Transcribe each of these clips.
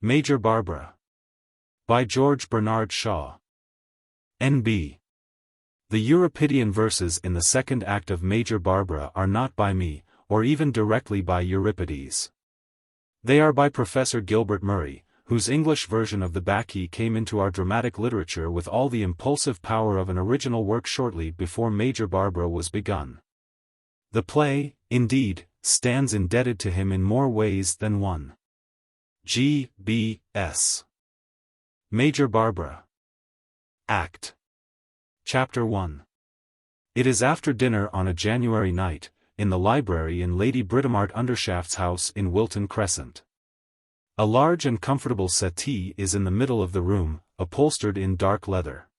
Major Barbara. By George Bernard Shaw. N.B. The Euripidean verses in the second act of Major Barbara are not by me, or even directly by Euripides. They are by Professor Gilbert Murray, whose English version of the Bacchae came into our dramatic literature with all the impulsive power of an original work shortly before Major Barbara was begun. The play, indeed, stands indebted to him in more ways than one. G. B. S. Major Barbara. Act. Chapter 1. It is after dinner on a January night, in the library in Lady Britomart Undershaft's house in Wilton Crescent. A large and comfortable settee is in the middle of the room, upholstered in dark leather.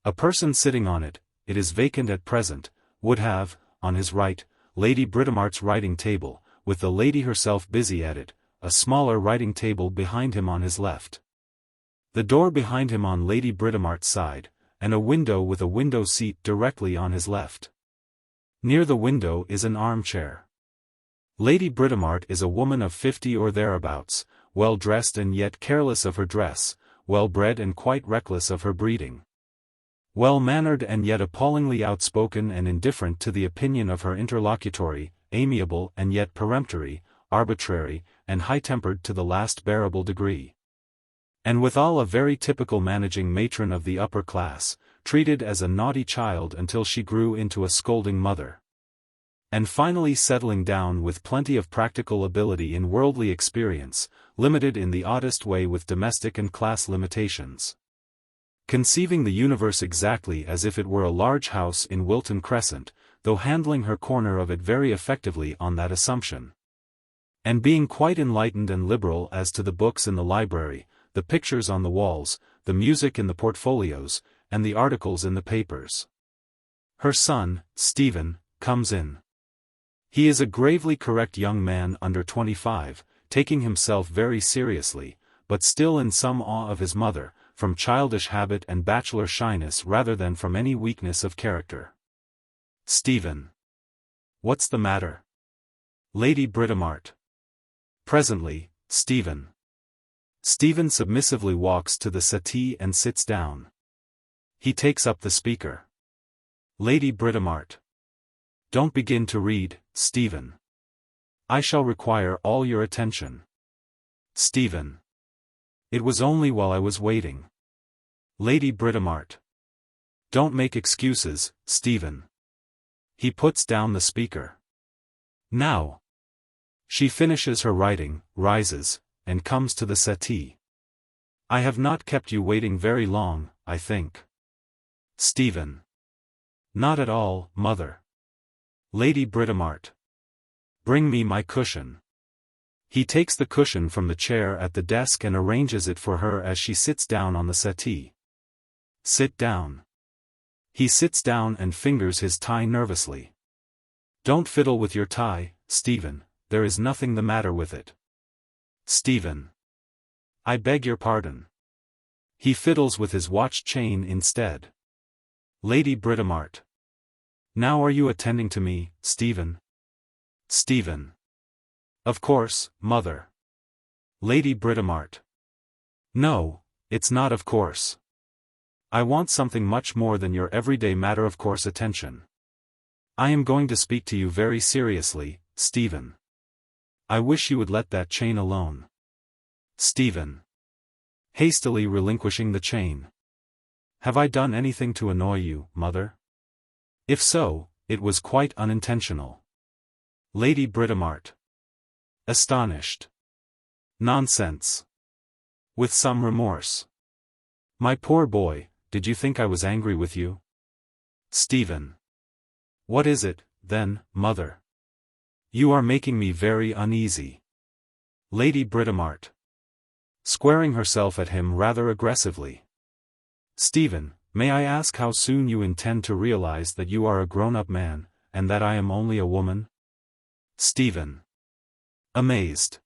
A person sitting on it, it is vacant at present, would have, on his right, Lady Britomart's writing table, with the lady herself busy at it, a smaller writing table behind him on his left. The door behind him on Lady Britomart's side, and a window with a window seat directly on his left. Near the window is an armchair. Lady Britomart is a woman of 50 or thereabouts, well-dressed and yet careless of her dress, well-bred and quite reckless of her breeding. Well-mannered and yet appallingly outspoken and indifferent to the opinion of her interlocutory, amiable and yet peremptory, arbitrary, and high-tempered to the last bearable degree. And withal a very typical managing matron of the upper class, treated as a naughty child until she grew into a scolding mother. And finally settling down with plenty of practical ability in worldly experience, limited in the oddest way with domestic and class limitations. Conceiving the universe exactly as if it were a large house in Wilton Crescent, though handling her corner of it very effectively on that assumption. And being quite enlightened and liberal as to the books in the library, the pictures on the walls, the music in the portfolios, and the articles in the papers. Her son, Stephen, comes in. He is a gravely correct young man under 25, taking himself very seriously, but still in some awe of his mother, from childish habit and bachelor shyness rather than from any weakness of character. Stephen. What's the matter? Lady Britomart. Presently, Stephen. Stephen submissively walks to the settee and sits down. He takes up the speaker. Lady Britomart. Don't begin to read, Stephen. I shall require all your attention. Stephen. It was only while I was waiting. Lady Britomart. Don't make excuses, Stephen. He puts down the speaker. Now. She finishes her writing, rises, and comes to the settee. I have not kept you waiting very long, I think. Stephen. Not at all, mother. Lady Britomart. Bring me my cushion. He takes the cushion from the chair at the desk and arranges it for her as she sits down on the settee. Sit down. He sits down and fingers his tie nervously. Don't fiddle with your tie, Stephen, there is nothing the matter with it. Stephen. I beg your pardon. He fiddles with his watch chain instead. Lady Britomart. Now are you attending to me, Stephen? Stephen. Of course, mother. Lady Britomart. No, it's not of course. I want something much more than your everyday matter-of-course attention. I am going to speak to you very seriously, Stephen. I wish you would let that chain alone. Stephen. Hastily relinquishing the chain. Have I done anything to annoy you, mother? If so, it was quite unintentional. Lady Britomart. Astonished. Nonsense. With some remorse. My poor boy, did you think I was angry with you? Stephen. What is it, then, mother? You are making me very uneasy. Lady Britomart. Squaring herself at him rather aggressively. Stephen, may I ask how soon you intend to realize that you are a grown-up man, and that I am only a woman? Stephen. Amazed.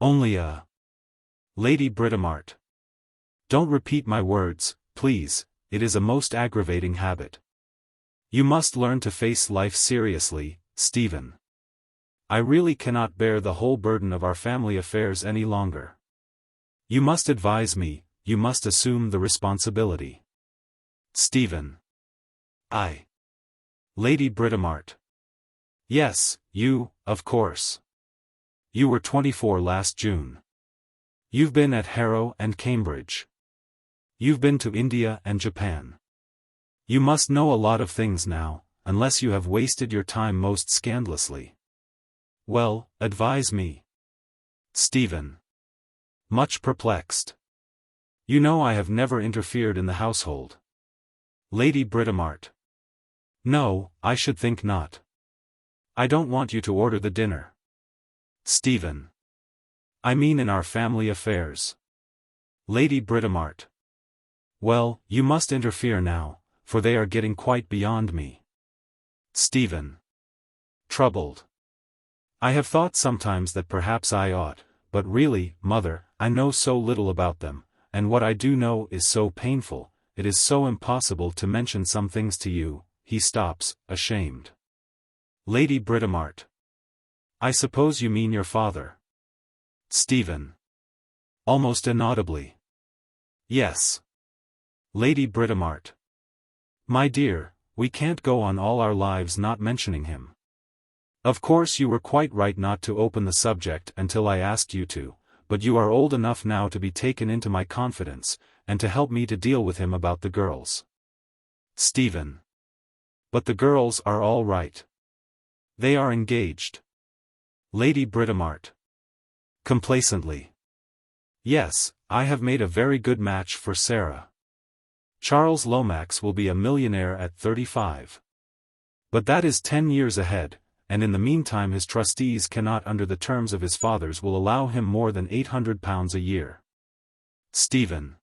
Only a... Lady Britomart. Don't repeat my words, please, it is a most aggravating habit. You must learn to face life seriously, Stephen. I really cannot bear the whole burden of our family affairs any longer. You must advise me, you must assume the responsibility. Stephen. Lady Britomart. Yes, you, of course. You were 24 last June. You've been at Harrow and Cambridge. You've been to India and Japan. You must know a lot of things now, unless you have wasted your time most scandalously. Well, advise me. Stephen. Much perplexed. You know I have never interfered in the household. Lady Britomart. No, I should think not. I don't want you to order the dinner. Stephen. I mean in our family affairs. Lady Britomart. Well, you must interfere now, for they are getting quite beyond me. Stephen. Troubled. I have thought sometimes that perhaps I ought, but really, mother, I know so little about them, and what I do know is so painful, it is so impossible to mention some things to you. He stops, ashamed. Lady Britomart. I suppose you mean your father. Stephen. Almost inaudibly. Yes. Lady Britomart. My dear, we can't go on all our lives not mentioning him. Of course you were quite right not to open the subject until I asked you to, but you are old enough now to be taken into my confidence, and to help me to deal with him about the girls. Stephen. But the girls are all right. They are engaged. Lady Britomart. Complacently. Yes, I have made a very good match for Sarah. Charles Lomax will be a millionaire at 35. But that is 10 years ahead, and in the meantime his trustees cannot under the terms of his father's will allow him more than £800 a year. Stephen.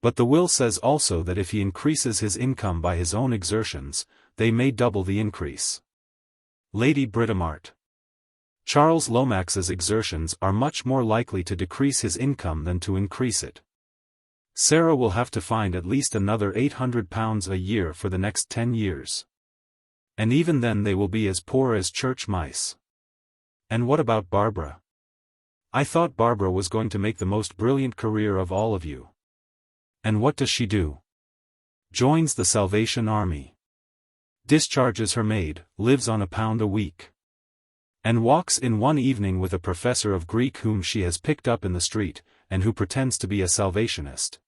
But the will says also that if he increases his income by his own exertions, they may double the increase. Lady Britomart. Charles Lomax's exertions are much more likely to decrease his income than to increase it. Sarah will have to find at least another £800 a year for the next 10 years. And even then they will be as poor as church mice. And what about Barbara? I thought Barbara was going to make the most brilliant career of all of you. And what does she do? Joins the Salvation Army. Discharges her maid, lives on £1 a week. And walks in one evening with a professor of Greek whom she has picked up in the street, and who pretends to be a Salvationist.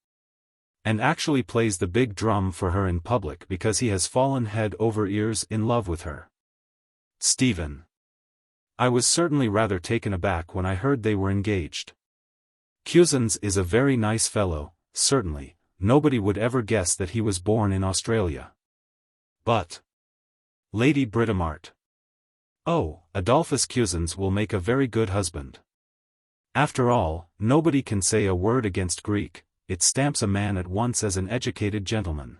And actually plays the big drum for her in public because he has fallen head over ears in love with her. Stephen. I was certainly rather taken aback when I heard they were engaged. Cusins is a very nice fellow, certainly, nobody would ever guess that he was born in Australia. But. Lady Britomart. Oh, Adolphus Cusins will make a very good husband. After all, nobody can say a word against Greek, it stamps a man at once as an educated gentleman.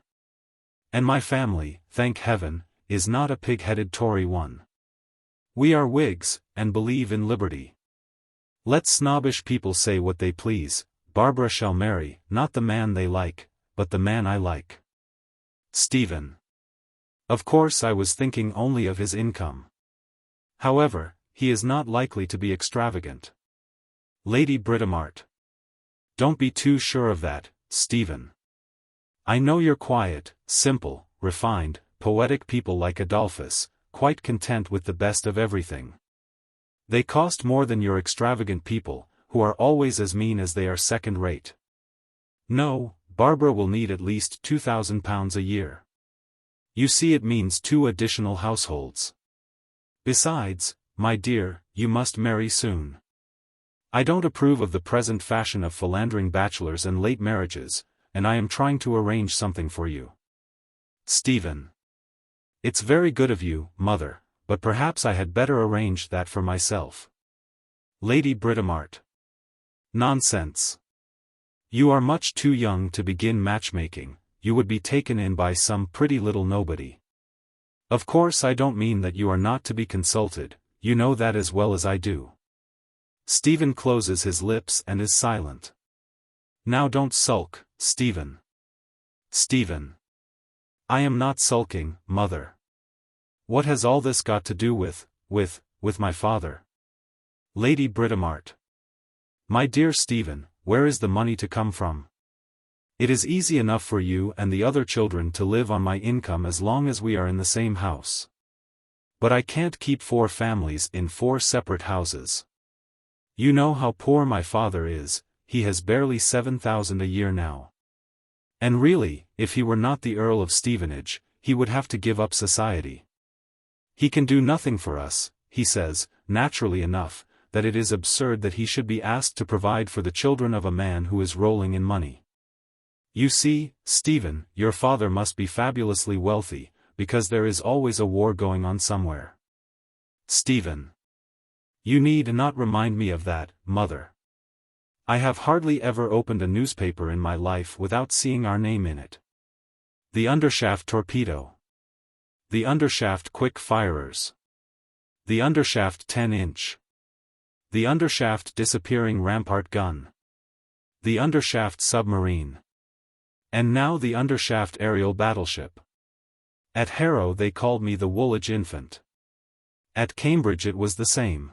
And my family, thank heaven, is not a pig-headed Tory one. We are Whigs, and believe in liberty. Let snobbish people say what they please, Barbara shall marry, not the man they like, but the man I like. Stephen. Of course I was thinking only of his income. However, he is not likely to be extravagant. Lady Britomart. Don't be too sure of that, Stephen. I know you're quiet, simple, refined, poetic people like Adolphus, quite content with the best of everything. They cost more than your extravagant people, who are always as mean as they are second-rate. No, Barbara will need at least £2,000 a year. You see, it means 2 additional households. Besides, my dear, you must marry soon. I don't approve of the present fashion of philandering bachelors and late marriages, and I am trying to arrange something for you. Stephen. It's very good of you, mother, but perhaps I had better arrange that for myself. Lady Britomart. Nonsense. You are much too young to begin matchmaking, you would be taken in by some pretty little nobody. Of course I don't mean that you are not to be consulted, you know that as well as I do. Stephen closes his lips and is silent. Now don't sulk, Stephen. Stephen. I am not sulking, mother. What has all this got to do with my father? Lady Britomart. My dear Stephen, where is the money to come from? It is easy enough for you and the other children to live on my income as long as we are in the same house. But I can't keep 4 families in 4 separate houses. You know how poor my father is, he has barely 7,000 a year now. And really, if he were not the Earl of Stevenage, he would have to give up society. He can do nothing for us, he says, naturally enough, that it is absurd that he should be asked to provide for the children of a man who is rolling in money. You see, Stephen, your father must be fabulously wealthy, because there is always a war going on somewhere. Stephen. You need not remind me of that, mother. I have hardly ever opened a newspaper in my life without seeing our name in it. The Undershaft torpedo. The Undershaft quick firers. The Undershaft 10-inch. The Undershaft disappearing rampart gun. The Undershaft submarine. And now the Undershaft aerial battleship. At Harrow they called me the Woolwich infant. At Cambridge it was the same.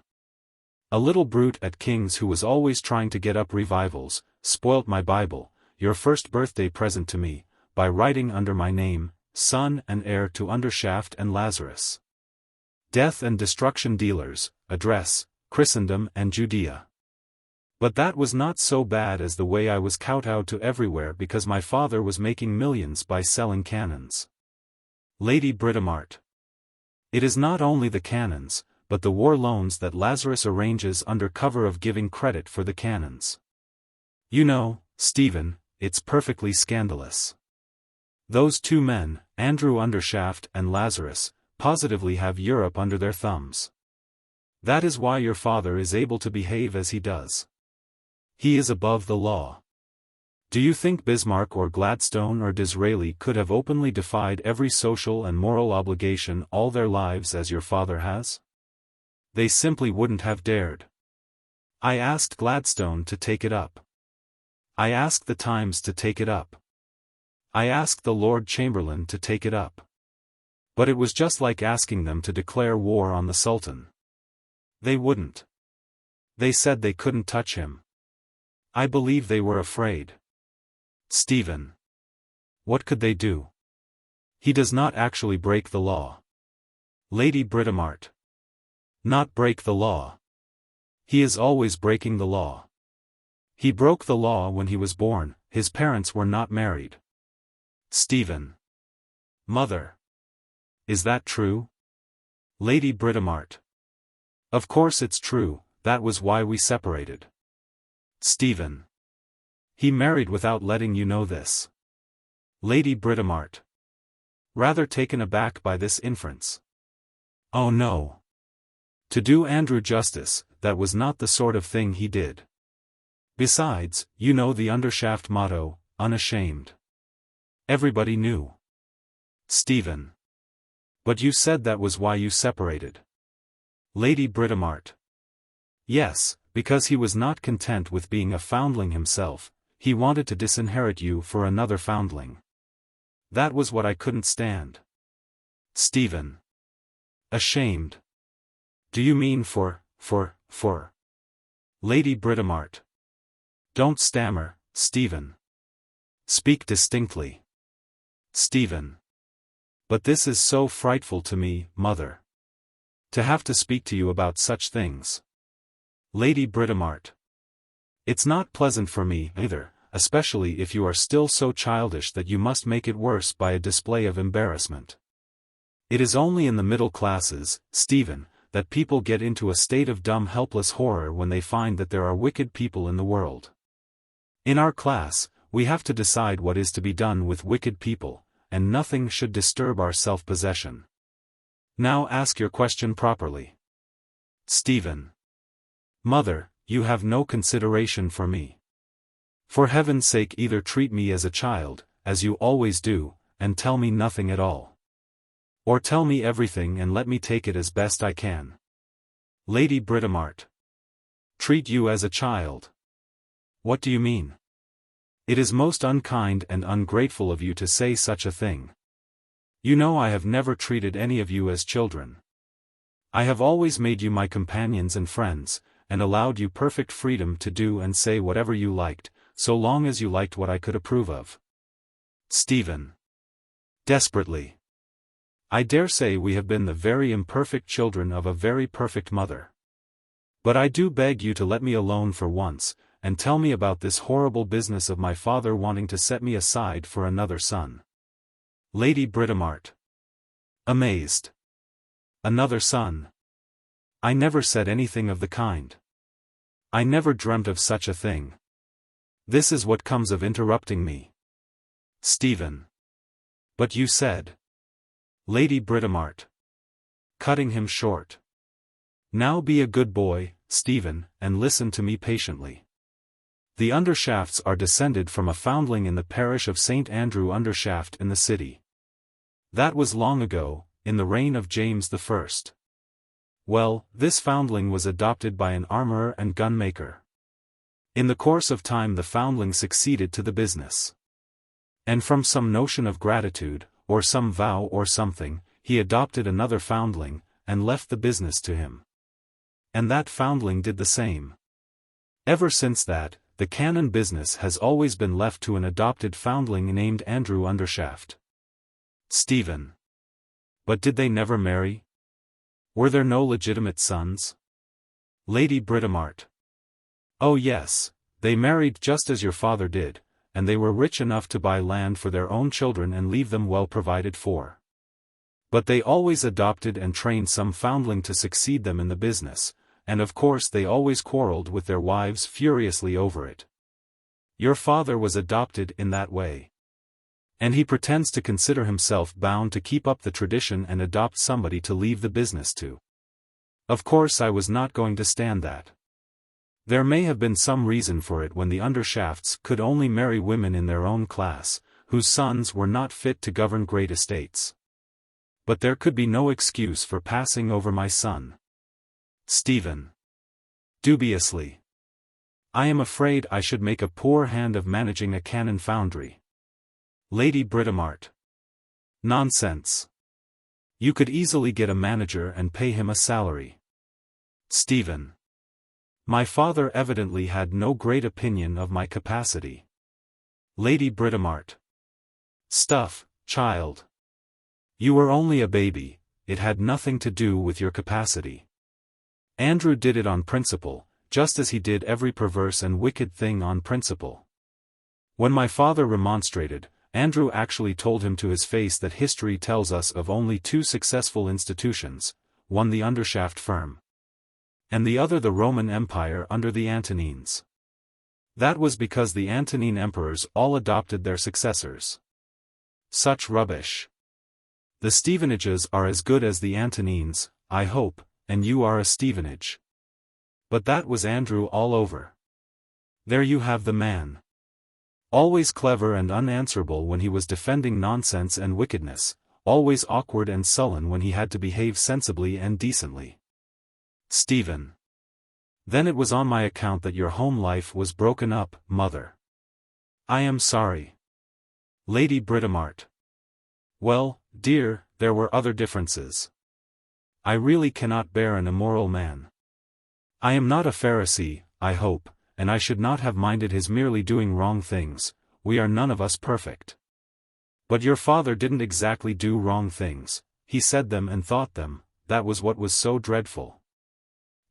A little brute at King's who was always trying to get up revivals, spoilt my Bible, your first birthday present to me, by writing under my name, son and heir to Undershaft and Lazarus. Death and destruction dealers, address, Christendom and Judea. But that was not so bad as the way I was kowtowed to everywhere because my father was making millions by selling cannons. Lady Britomart. It is not only the cannons, but the war loans that Lazarus arranges under cover of giving credit for the cannons. You know, Stephen, it's perfectly scandalous. Those 2 men, Andrew Undershaft and Lazarus, positively have Europe under their thumbs. That is why your father is able to behave as he does. He is above the law. Do you think Bismarck or Gladstone or Disraeli could have openly defied every social and moral obligation all their lives as your father has? They simply wouldn't have dared. I asked Gladstone to take it up. I asked the Times to take it up. I asked the Lord Chamberlain to take it up. But it was just like asking them to declare war on the Sultan. They wouldn't. They said they couldn't touch him. I believe they were afraid. Stephen. What could they do? He does not actually break the law. Lady Britomart. Not break the law. He is always breaking the law. He broke the law when he was born, his parents were not married. Stephen. Mother. Is that true? Lady Britomart. Of course it's true, that was why we separated. Stephen. He married without letting you know this. Lady Britomart. Rather taken aback by this inference. Oh no. To do Andrew justice, that was not the sort of thing he did. Besides, you know the Undershaft motto, unashamed. Everybody knew. Stephen. But you said that was why you separated. Lady Britomart. Yes, because he was not content with being a foundling himself, he wanted to disinherit you for another foundling. That was what I couldn't stand. Stephen. Ashamed. Do you mean for? Lady Britomart. Don't stammer, Stephen. Speak distinctly. Stephen. But this is so frightful to me, mother. To have to speak to you about such things. Lady Britomart. It's not pleasant for me either, especially if you are still so childish that you must make it worse by a display of embarrassment. It is only in the middle classes, Stephen, that people get into a state of dumb helpless horror when they find that there are wicked people in the world. In our class, we have to decide what is to be done with wicked people, and nothing should disturb our self-possession. Now ask your question properly. Stephen. Mother, you have no consideration for me. For heaven's sake either treat me as a child, as you always do, and tell me nothing at all. Or tell me everything and let me take it as best I can. Lady Britomart. Treat you as a child. What do you mean? It is most unkind and ungrateful of you to say such a thing. You know I have never treated any of you as children. I have always made you my companions and friends, and allowed you perfect freedom to do and say whatever you liked, so long as you liked what I could approve of. Stephen. Desperately. I dare say we have been the very imperfect children of a very perfect mother. But I do beg you to let me alone for once, and tell me about this horrible business of my father wanting to set me aside for another son. Lady Britomart. Amazed. Another son? I never said anything of the kind. I never dreamt of such a thing. This is what comes of interrupting me. Stephen. But you said. Lady Britomart. Cutting him short. Now be a good boy, Stephen, and listen to me patiently. The Undershafts are descended from a foundling in the parish of St. Andrew Undershaft in the city. That was long ago, in the reign of James I. Well, this foundling was adopted by an armorer and gunmaker. In the course of time the foundling succeeded to the business. And from some notion of gratitude, or some vow or something, he adopted another foundling, and left the business to him. And that foundling did the same. Ever since that, the canon business has always been left to an adopted foundling named Andrew Undershaft. Stephen. But did they never marry? Were there no legitimate sons? Lady Britomart. Oh yes, they married just as your father did, and they were rich enough to buy land for their own children and leave them well provided for. But they always adopted and trained some foundling to succeed them in the business, and of course they always quarreled with their wives furiously over it. Your father was adopted in that way. And he pretends to consider himself bound to keep up the tradition and adopt somebody to leave the business to. Of course I was not going to stand that. There may have been some reason for it when the Undershafts could only marry women in their own class, whose sons were not fit to govern great estates. But there could be no excuse for passing over my son. Stephen. Dubiously. I am afraid I should make a poor hand of managing a cannon foundry. Lady Britomart. Nonsense. You could easily get a manager and pay him a salary. Stephen. My father evidently had no great opinion of my capacity. Lady Britomart. Stuff, child. You were only a baby, it had nothing to do with your capacity. Andrew did it on principle, just as he did every perverse and wicked thing on principle. When my father remonstrated, Andrew actually told him to his face that history tells us of only two successful institutions, one the Undershaft firm, and the other the Roman Empire under the Antonines. That was because the Antonine emperors all adopted their successors. Such rubbish. The Stevenages are as good as the Antonines, I hope, and you are a Stevenage. But that was Andrew all over. There you have the man. Always clever and unanswerable when he was defending nonsense and wickedness, always awkward and sullen when he had to behave sensibly and decently. Stephen. Then it was on my account that your home life was broken up, mother. I am sorry. Lady Britomart. Well, dear, there were other differences. I really cannot bear an immoral man. I am not a Pharisee, I hope, and I should not have minded his merely doing wrong things, we are none of us perfect. But your father didn't exactly do wrong things, he said them and thought them, that was what was so dreadful.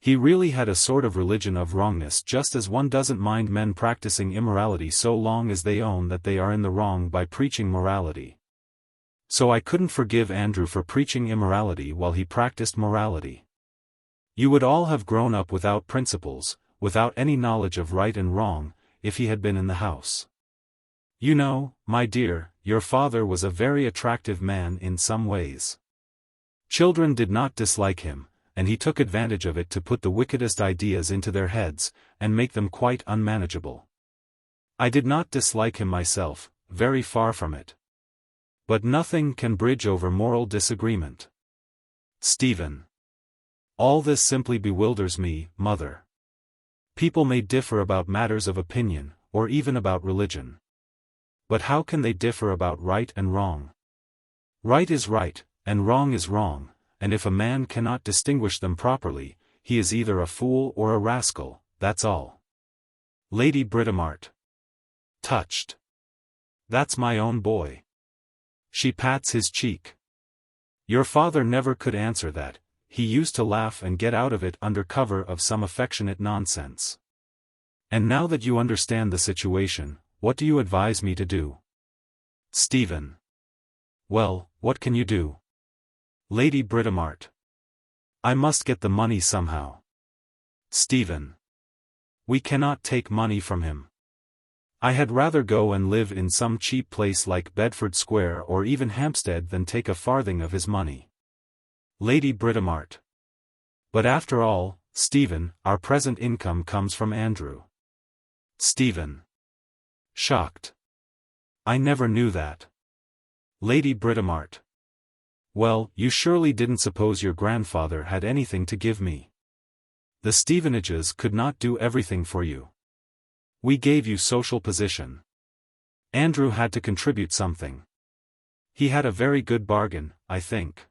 He really had a sort of religion of wrongness, just as one doesn't mind men practicing immorality so long as they own that they are in the wrong by preaching morality. So I couldn't forgive Andrew for preaching immorality while he practiced morality. You would all have grown up without principles, without any knowledge of right and wrong, if he had been in the house. You know, my dear, your father was a very attractive man in some ways. Children did not dislike him, and he took advantage of it to put the wickedest ideas into their heads, and make them quite unmanageable. I did not dislike him myself, very far from it. But nothing can bridge over moral disagreement. Stephen. All this simply bewilders me, mother. People may differ about matters of opinion, or even about religion. But how can they differ about right and wrong? Right is right, and wrong is wrong, and if a man cannot distinguish them properly, he is either a fool or a rascal, that's all. Lady Britomart. Touched. That's my own boy. She pats his cheek. Your father never could answer that, he used to laugh and get out of it under cover of some affectionate nonsense. And now that you understand the situation, what do you advise me to do? Stephen. Well, what can you do? Lady Britomart. I must get the money somehow. Stephen. We cannot take money from him. I had rather go and live in some cheap place like Bedford Square or even Hampstead than take a farthing of his money. Lady Britomart. But after all, Stephen, our present income comes from Andrew. Stephen. Shocked. I never knew that. Lady Britomart. Well, you surely didn't suppose your grandfather had anything to give me. The Stevenages could not do everything for you. We gave you social position. Andrew had to contribute something. He had a very good bargain, I think.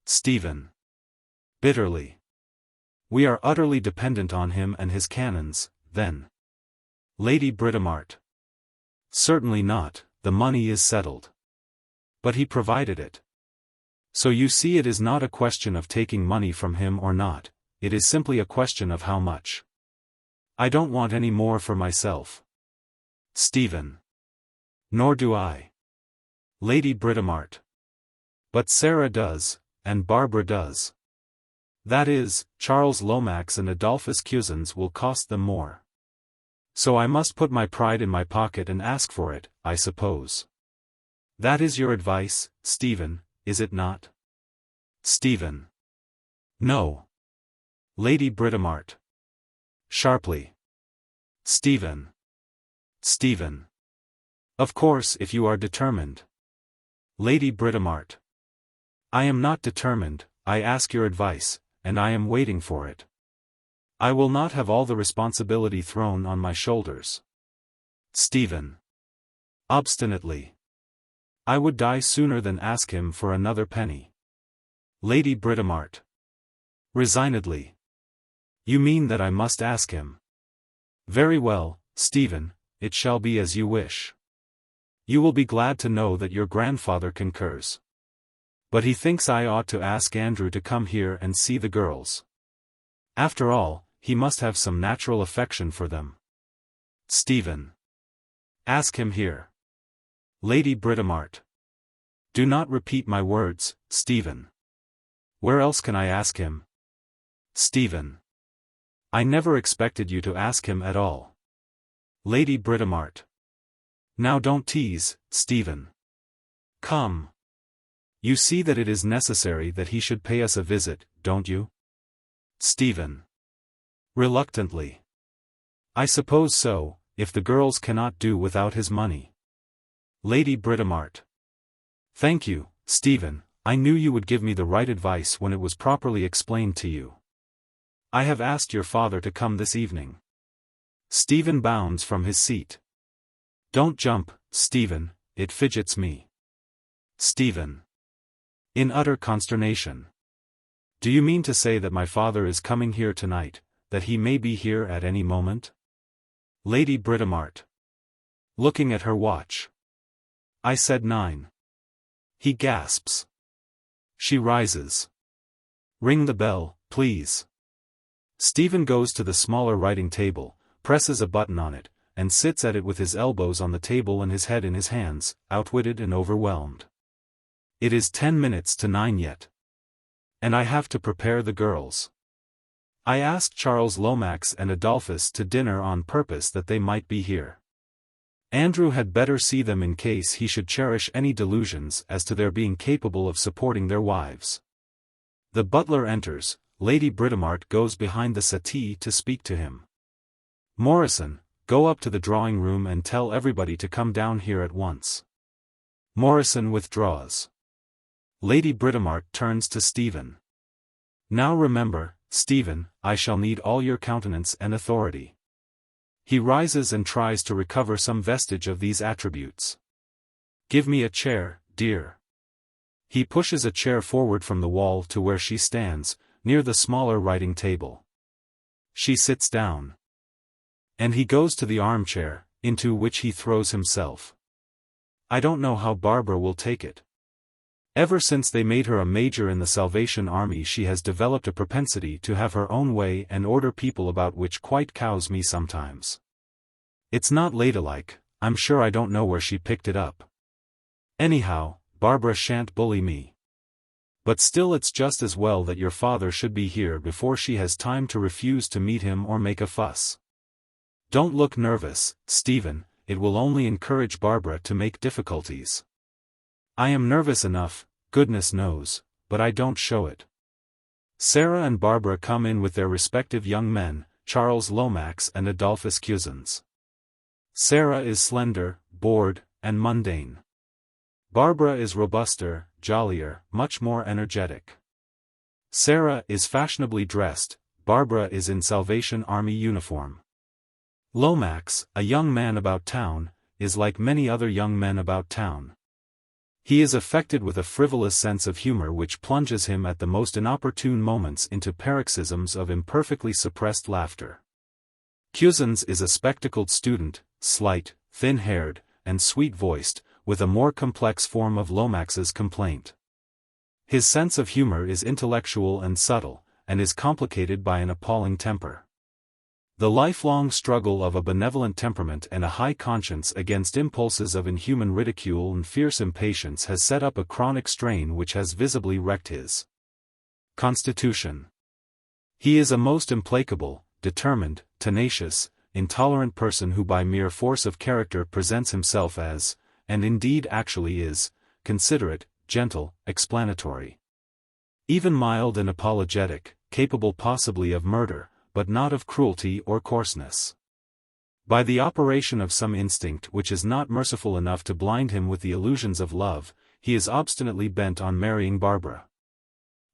Stephen. Bitterly. We are utterly dependent on him and his cannons, then. Lady Britomart. Certainly not, the money is settled. But he provided it. So you see, it is not a question of taking money from him or not, it is simply a question of how much. I don't want any more for myself. Stephen. Nor do I. Lady Britomart. But Sarah does, and Barbara does. That is, Charles Lomax and Adolphus Cusins will cost them more. So I must put my pride in my pocket and ask for it, I suppose. That is your advice, Stephen, is it not? Stephen. No. Lady Britomart. Sharply. Stephen. Stephen. Of course, if you are determined. Lady Britomart. I am not determined, I ask your advice, and I am waiting for it. I will not have all the responsibility thrown on my shoulders. Stephen. Obstinately. I would die sooner than ask him for another penny. Lady Britomart. Resignedly. You mean that I must ask him? Very well, Stephen, it shall be as you wish. You will be glad to know that your grandfather concurs. But he thinks I ought to ask Andrew to come here and see the girls. After all, he must have some natural affection for them. Stephen. Ask him here. Lady Britomart. Do not repeat my words, Stephen. Where else can I ask him? Stephen. I never expected you to ask him at all. Lady Britomart. Now don't tease, Stephen. Come. You see that it is necessary that he should pay us a visit, don't you? Stephen. Reluctantly. I suppose so, if the girls cannot do without his money. Lady Britomart. Thank you, Stephen, I knew you would give me the right advice when it was properly explained to you. I have asked your father to come this evening. Stephen bounds from his seat. Don't jump, Stephen, it fidgets me. Stephen. In utter consternation. Do you mean to say that my father is coming here tonight, that he may be here at any moment? Lady Britomart. Looking at her watch. I said 9. He gasps. She rises. Ring the bell, please. Stephen goes to the smaller writing table, presses a button on it, and sits at it with his elbows on the table and his head in his hands, outwitted and overwhelmed. It is 10 minutes to 9 yet. And I have to prepare the girls. I asked Charles Lomax and Adolphus to dinner on purpose that they might be here. Andrew had better see them in case he should cherish any delusions as to their being capable of supporting their wives. The butler enters, Lady Britomart goes behind the settee to speak to him. Morrison, go up to the drawing room and tell everybody to come down here at once. Morrison withdraws. Lady Britomart turns to Stephen. Now remember, Stephen, I shall need all your countenance and authority. He rises and tries to recover some vestige of these attributes. Give me a chair, dear. He pushes a chair forward from the wall to where she stands, near the smaller writing table. She sits down. And he goes to the armchair, into which he throws himself. I don't know how Barbara will take it. Ever since they made her a major in the Salvation Army, she has developed a propensity to have her own way and order people about, which quite cows me sometimes. It's not ladylike. I'm sure I don't know where she picked it up. Anyhow, Barbara shan't bully me. But still, it's just as well that your father should be here before she has time to refuse to meet him or make a fuss. Don't look nervous, Stephen, it will only encourage Barbara to make difficulties. I am nervous enough, goodness knows, but I don't show it. Sarah and Barbara come in with their respective young men, Charles Lomax and Adolphus Cusins. Sarah is slender, bored, and mundane. Barbara is robuster, jollier, much more energetic. Sarah is fashionably dressed, Barbara is in Salvation Army uniform. Lomax, a young man about town, is like many other young men about town. He is affected with a frivolous sense of humor which plunges him at the most inopportune moments into paroxysms of imperfectly suppressed laughter. Cusins is a spectacled student, slight, thin-haired, and sweet-voiced, with a more complex form of Lomax's complaint. His sense of humor is intellectual and subtle, and is complicated by an appalling temper. The lifelong struggle of a benevolent temperament and a high conscience against impulses of inhuman ridicule and fierce impatience has set up a chronic strain which has visibly wrecked his constitution. He is a most implacable, determined, tenacious, intolerant person who by mere force of character presents himself as, and indeed actually is, considerate, gentle, explanatory. Even mild and apologetic, capable possibly of murder, but not of cruelty or coarseness. By the operation of some instinct which is not merciful enough to blind him with the illusions of love, he is obstinately bent on marrying Barbara.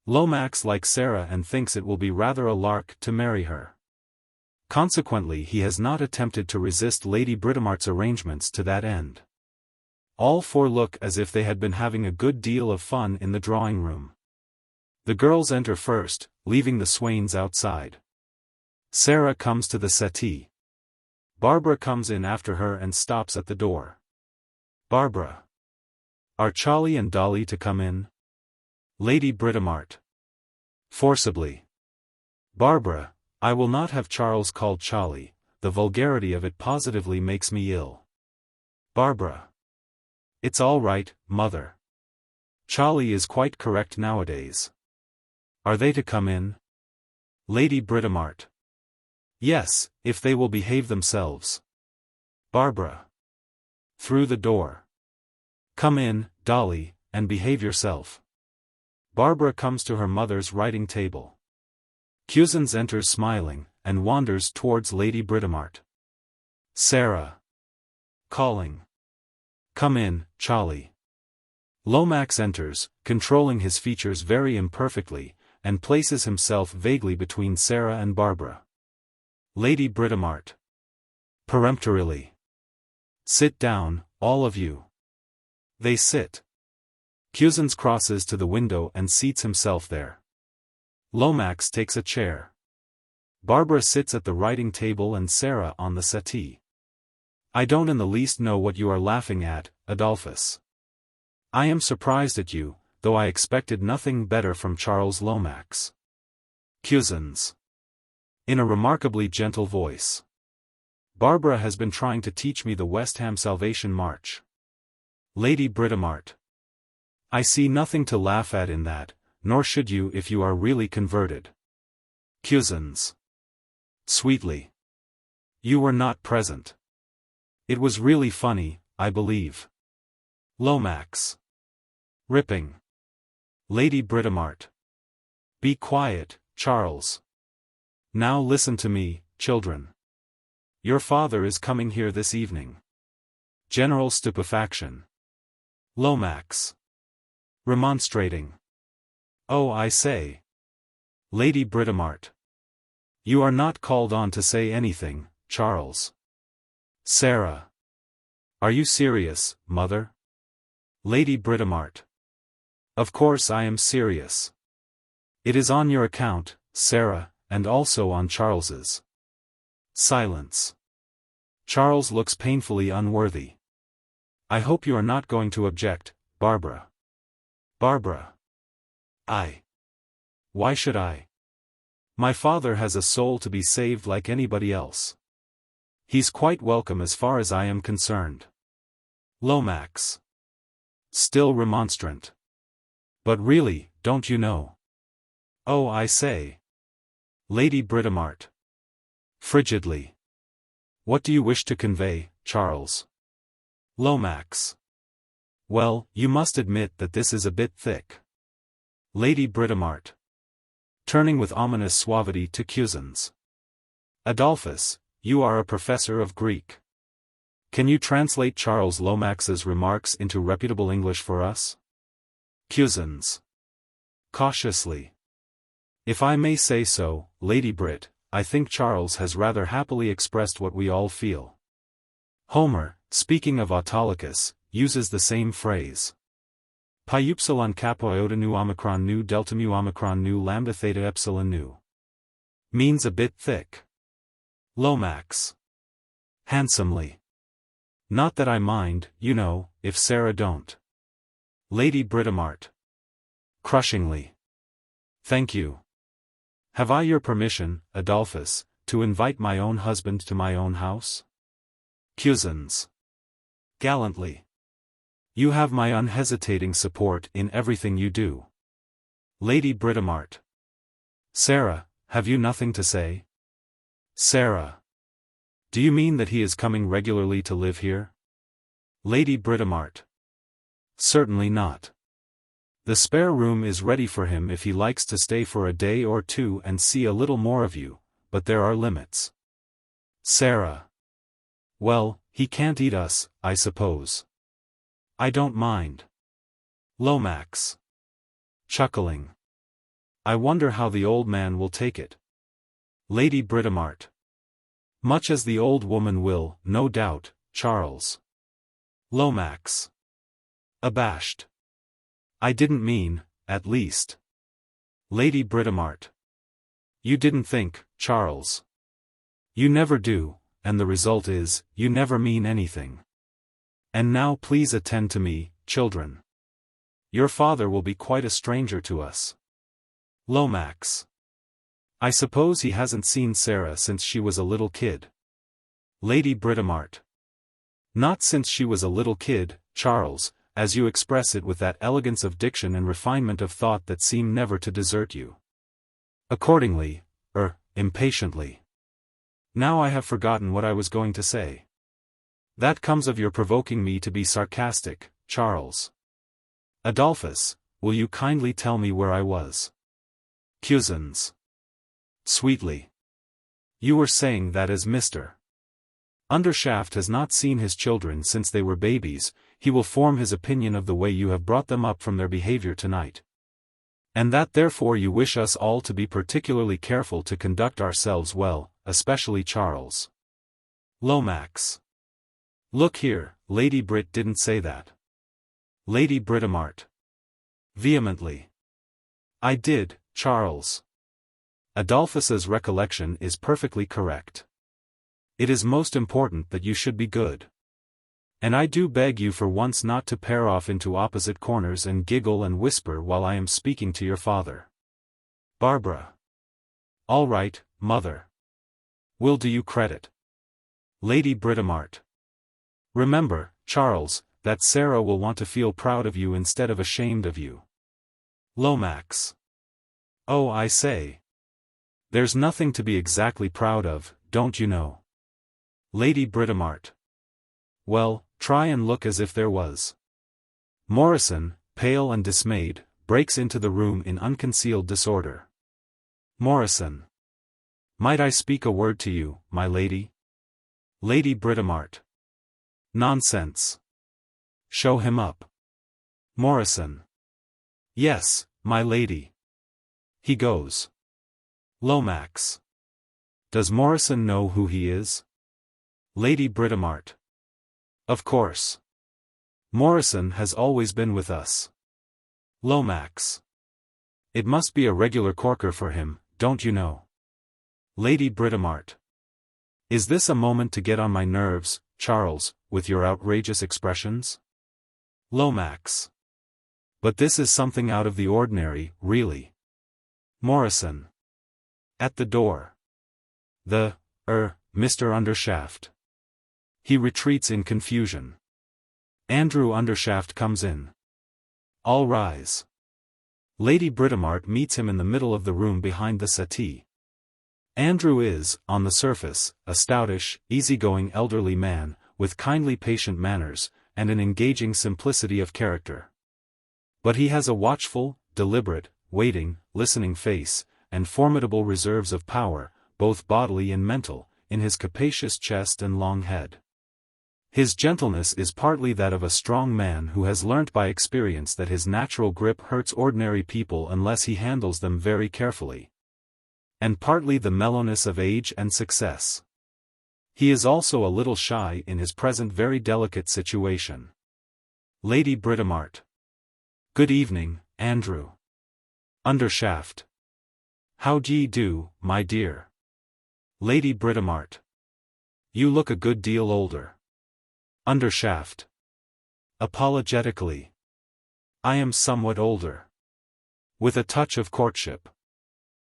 Lomax likes Sarah and thinks it will be rather a lark to marry her. Consequently, he has not attempted to resist Lady Britomart's arrangements to that end. All four look as if they had been having a good deal of fun in the drawing-room. The girls enter first, leaving the swains outside. Sarah comes to the settee. Barbara comes in after her and stops at the door. Barbara. Are Charlie and Dolly to come in? Lady Britomart. Forcibly. Barbara, I will not have Charles called Charlie, the vulgarity of it positively makes me ill. Barbara. It's all right, mother. Charlie is quite correct nowadays. Are they to come in? Lady Britomart. Yes, if they will behave themselves. Barbara. Through the door. Come in, Dolly, and behave yourself. Barbara comes to her mother's writing table. Cusins enters smiling, and wanders towards Lady Britomart. Sarah. Calling. Come in, Charlie. Lomax enters, controlling his features very imperfectly, and places himself vaguely between Sarah and Barbara. Lady Britomart. Peremptorily. Sit down, all of you. They sit. Cusins crosses to the window and seats himself there. Lomax takes a chair. Barbara sits at the writing table and Sarah on the settee. I don't in the least know what you are laughing at, Adolphus. I am surprised at you, though I expected nothing better from Charles Lomax. Cusins. In a remarkably gentle voice. Barbara has been trying to teach me the West Ham Salvation March. Lady Britomart. I see nothing to laugh at in that, nor should you if you are really converted. Cusins. Sweetly. You were not present. It was really funny, I believe. Lomax. Ripping. Lady Britomart. Be quiet, Charles. Now listen to me, children. Your father is coming here this evening. General stupefaction. Lomax. Remonstrating. Oh, I say. Lady Britomart. You are not called on to say anything, Charles. Sarah. Are you serious, mother? Lady Britomart. Of course I am serious. It is on your account, Sarah, and also on Charles's. Silence. Charles looks painfully unworthy. I hope you are not going to object, Barbara. Barbara. Why should I? My father has a soul to be saved like anybody else. He's quite welcome as far as I am concerned. Lomax. Still remonstrant. But really, don't you know? Oh, I say. Lady Britomart. Frigidly. What do you wish to convey, Charles? Lomax. Well, you must admit that this is a bit thick. Lady Britomart. Turning with ominous suavity to Cusins. Adolphus, you are a professor of Greek. Can you translate Charles Lomax's remarks into reputable English for us? Cusins. Cautiously. If I may say so, Lady Brit, I think Charles has rather happily expressed what we all feel. Homer, speaking of Autolycus, uses the same phrase. Pi upsilon kappa iota nu omicron nu delta mu omicron nu lambda theta epsilon nu. Means a bit thick. Lomax. Handsomely. Not that I mind, you know, if Sarah don't. Lady Britomart. Crushingly. Thank you. Have I your permission, Adolphus, to invite my own husband to my own house? Cusins. Gallantly. You have my unhesitating support in everything you do. Lady Britomart. Sarah, have you nothing to say? Sarah. Do you mean that he is coming regularly to live here? Lady Britomart. Certainly not. The spare room is ready for him if he likes to stay for a day or two and see a little more of you, but there are limits. Sarah. Well, he can't eat us, I suppose. I don't mind. Lomax. Chuckling. I wonder how the old man will take it. Lady Britomart. Much as the old woman will, no doubt, Charles. Lomax. Abashed. I didn't mean, at least. Lady Britomart. You didn't think, Charles. You never do, and the result is, you never mean anything. And now please attend to me, children. Your father will be quite a stranger to us. Lomax. I suppose he hasn't seen Sarah since she was a little kid. Lady Britomart. Not since she was a little kid, Charles, as you express it with that elegance of diction and refinement of thought that seem never to desert you. Accordingly, impatiently. Now I have forgotten what I was going to say. That comes of your provoking me to be sarcastic, Charles. Adolphus, will you kindly tell me where I was? Cusins. Sweetly. You were saying that as Mr. Undershaft has not seen his children since they were babies, he will form his opinion of the way you have brought them up from their behavior tonight. And that therefore you wish us all to be particularly careful to conduct ourselves well, especially Charles. Lomax. Look here, Lady Brit didn't say that. Lady Britomart. Vehemently. I did, Charles. Adolphus's recollection is perfectly correct. It is most important that you should be good. And I do beg you for once not to pair off into opposite corners and giggle and whisper while I am speaking to your father. Barbara. All right, mother. Will do you credit. Lady Britomart. Remember, Charles, that Sarah will want to feel proud of you instead of ashamed of you. Lomax. Oh, I say. There's nothing to be exactly proud of, don't you know? Lady Britomart. Well, try and look as if there was. Morrison, pale and dismayed, breaks into the room in unconcealed disorder. Morrison. Might I speak a word to you, my lady? Lady Britomart. Nonsense. Show him up. Morrison. Yes, my lady. He goes. Lomax. Does Morrison know who he is? Lady Britomart. Of course. Morrison has always been with us. Lomax. It must be a regular corker for him, don't you know? Lady Britomart. Is this a moment to get on my nerves, Charles, with your outrageous expressions? Lomax. But this is something out of the ordinary, really. Morrison. At the door. Mr. Undershaft. He retreats in confusion. Andrew Undershaft comes in. All rise. Lady Britomart meets him in the middle of the room behind the settee. Andrew is, on the surface, a stoutish, easygoing elderly man, with kindly patient manners, and an engaging simplicity of character. But he has a watchful, deliberate, waiting, listening face, and formidable reserves of power, both bodily and mental, in his capacious chest and long head. His gentleness is partly that of a strong man who has learnt by experience that his natural grip hurts ordinary people unless he handles them very carefully. And partly the mellowness of age and success. He is also a little shy in his present very delicate situation. Lady Britomart. Good evening, Andrew. Undershaft. How d'ye do, my dear? Lady Britomart. You look a good deal older. Undershaft. Apologetically. I am somewhat older. With a touch of courtship.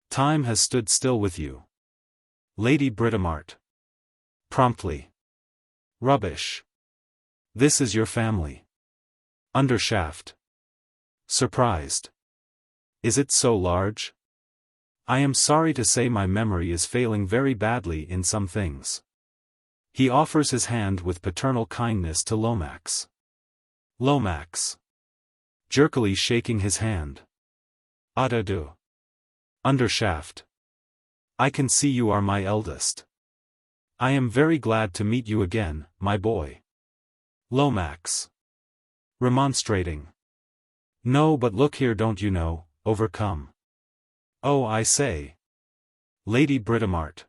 Time has stood still with you. Lady Britomart. Promptly. Rubbish. This is your family. Undershaft. Surprised. Is it so large? I am sorry to say my memory is failing very badly in some things. He offers his hand with paternal kindness to Lomax. Lomax. Jerkily shaking his hand. Adieu. Undershaft. I can see you are my eldest. I am very glad to meet you again, my boy. Lomax. Remonstrating. No, but look here, don't you know, overcome. Oh, I say. Lady Britomart.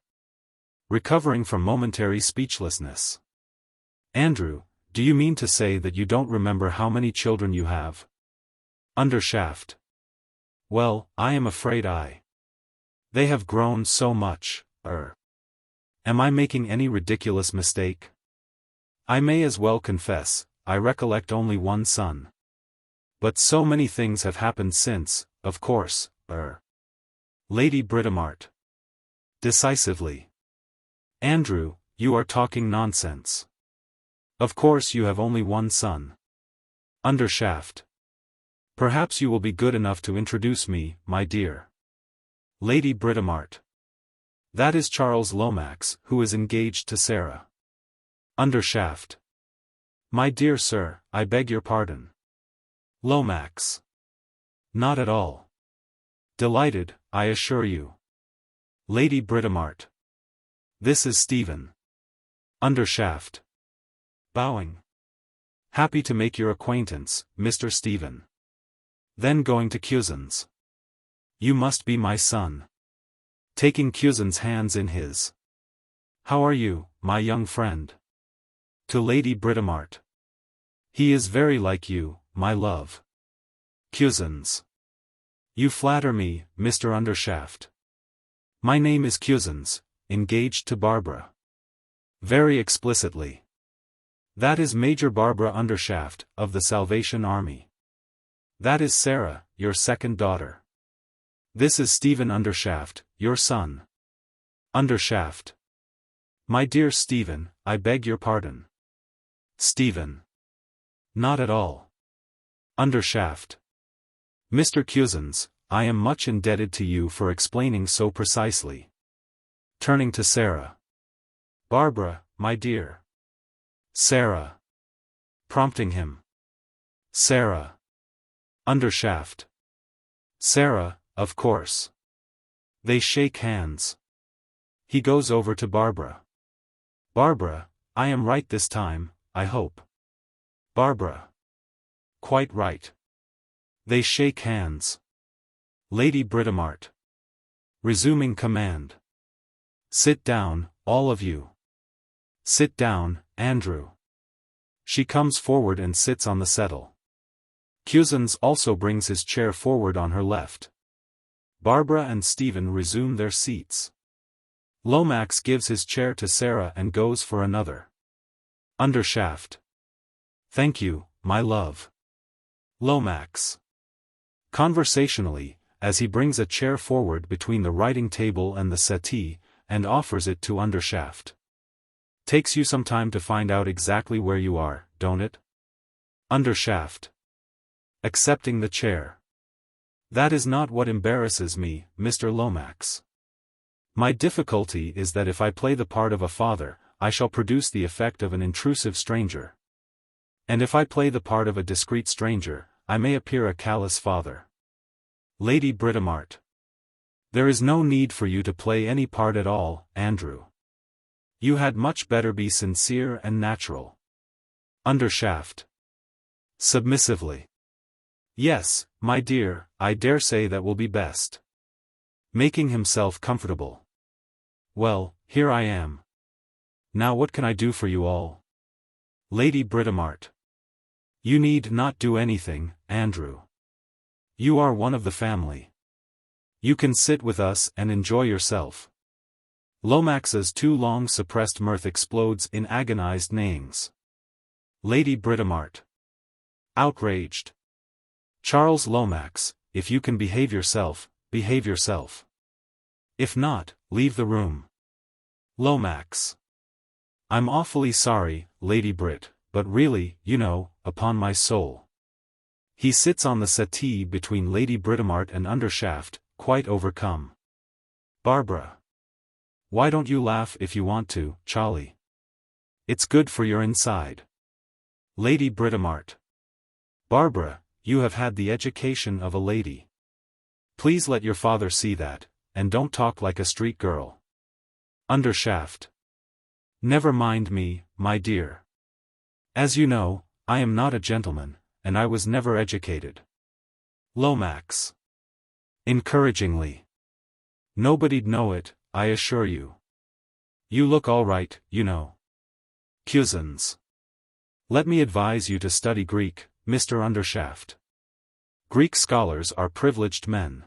Recovering from momentary speechlessness. Andrew, do you mean to say that you don't remember how many children you have? Undershaft. Well, I am afraid They have grown so much, Am I making any ridiculous mistake? I may as well confess, I recollect only one son. But so many things have happened since, of course, Lady Britomart. Decisively. Andrew, you are talking nonsense. Of course you have only one son. Undershaft. Perhaps you will be good enough to introduce me, my dear. Lady Britomart. That is Charles Lomax, who is engaged to Sarah. Undershaft. My dear sir, I beg your pardon. Lomax. Not at all. Delighted, I assure you. Lady Britomart. This is Stephen. Undershaft. Bowing. Happy to make your acquaintance, Mr. Stephen. Then going to Cusins. You must be my son. Taking Cusins' hands in his. How are you, my young friend? To Lady Britomart. He is very like you, my love. Cusins. You flatter me, Mr. Undershaft. My name is Cusins, engaged to Barbara. Very explicitly. That is Major Barbara Undershaft, of the Salvation Army. That is Sarah, your second daughter. This is Stephen Undershaft, your son. Undershaft. My dear Stephen, I beg your pardon. Stephen. Not at all. Undershaft. Mr. Cusins, I am much indebted to you for explaining so precisely. Turning to Sarah. Barbara, my dear. Sarah. Prompting him. Sarah. Undershaft. Sarah, of course. They shake hands. He goes over to Barbara. Barbara, I am right this time, I hope. Barbara. Quite right. They shake hands. Lady Britomart. Resuming command. Sit down, all of you. Sit down, Andrew. She comes forward and sits on the settle. Cusins also brings his chair forward on her left. Barbara and Stephen resume their seats. Lomax gives his chair to Sarah and goes for another. Undershaft. Thank you, my love. Lomax. Conversationally, as he brings a chair forward between the writing table and the settee, and offers it to Undershaft. Takes you some time to find out exactly where you are, don't it? Undershaft. Accepting the chair. That is not what embarrasses me, Mr. Lomax. My difficulty is that if I play the part of a father, I shall produce the effect of an intrusive stranger. And if I play the part of a discreet stranger, I may appear a callous father. Lady Britomart. There is no need for you to play any part at all, Andrew. You had much better be sincere and natural. Undershaft. Submissively. Yes, my dear, I dare say that will be best. Making himself comfortable. Well, here I am. Now what can I do for you all? Lady Britomart. You need not do anything, Andrew. You are one of the family. You can sit with us and enjoy yourself. Lomax's too long suppressed mirth explodes in agonized neighings. Lady Britomart. Outraged. Charles Lomax, if you can behave yourself, behave yourself. If not, leave the room. Lomax. I'm awfully sorry, Lady Brit, but really, you know, upon my soul. He sits on the settee between Lady Britomart and Undershaft, quite overcome. Barbara. Why don't you laugh if you want to, Charlie? It's good for your inside. Lady Britomart. Barbara, you have had the education of a lady. Please let your father see that, and don't talk like a street girl. Undershaft. Never mind me, my dear. As you know, I am not a gentleman, and I was never educated. Lomax. Encouragingly. Nobody'd know it, I assure you. You look all right, you know. Cusins. Let me advise you to study Greek, Mr. Undershaft. Greek scholars are privileged men.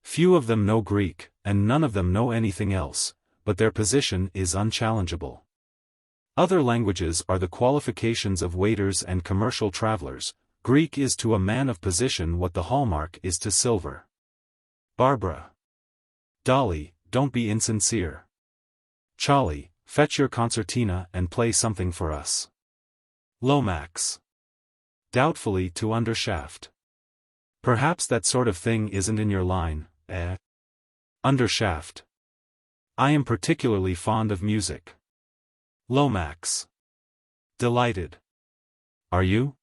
Few of them know Greek, and none of them know anything else, but their position is unchallengeable. Other languages are the qualifications of waiters and commercial travelers. Greek is to a man of position what the hallmark is to silver. Barbara. Dolly, don't be insincere. Charlie, fetch your concertina and play something for us. Lomax. Doubtfully to Undershaft. Perhaps that sort of thing isn't in your line, eh? Undershaft. I am particularly fond of music. Lomax. Delighted. Are you?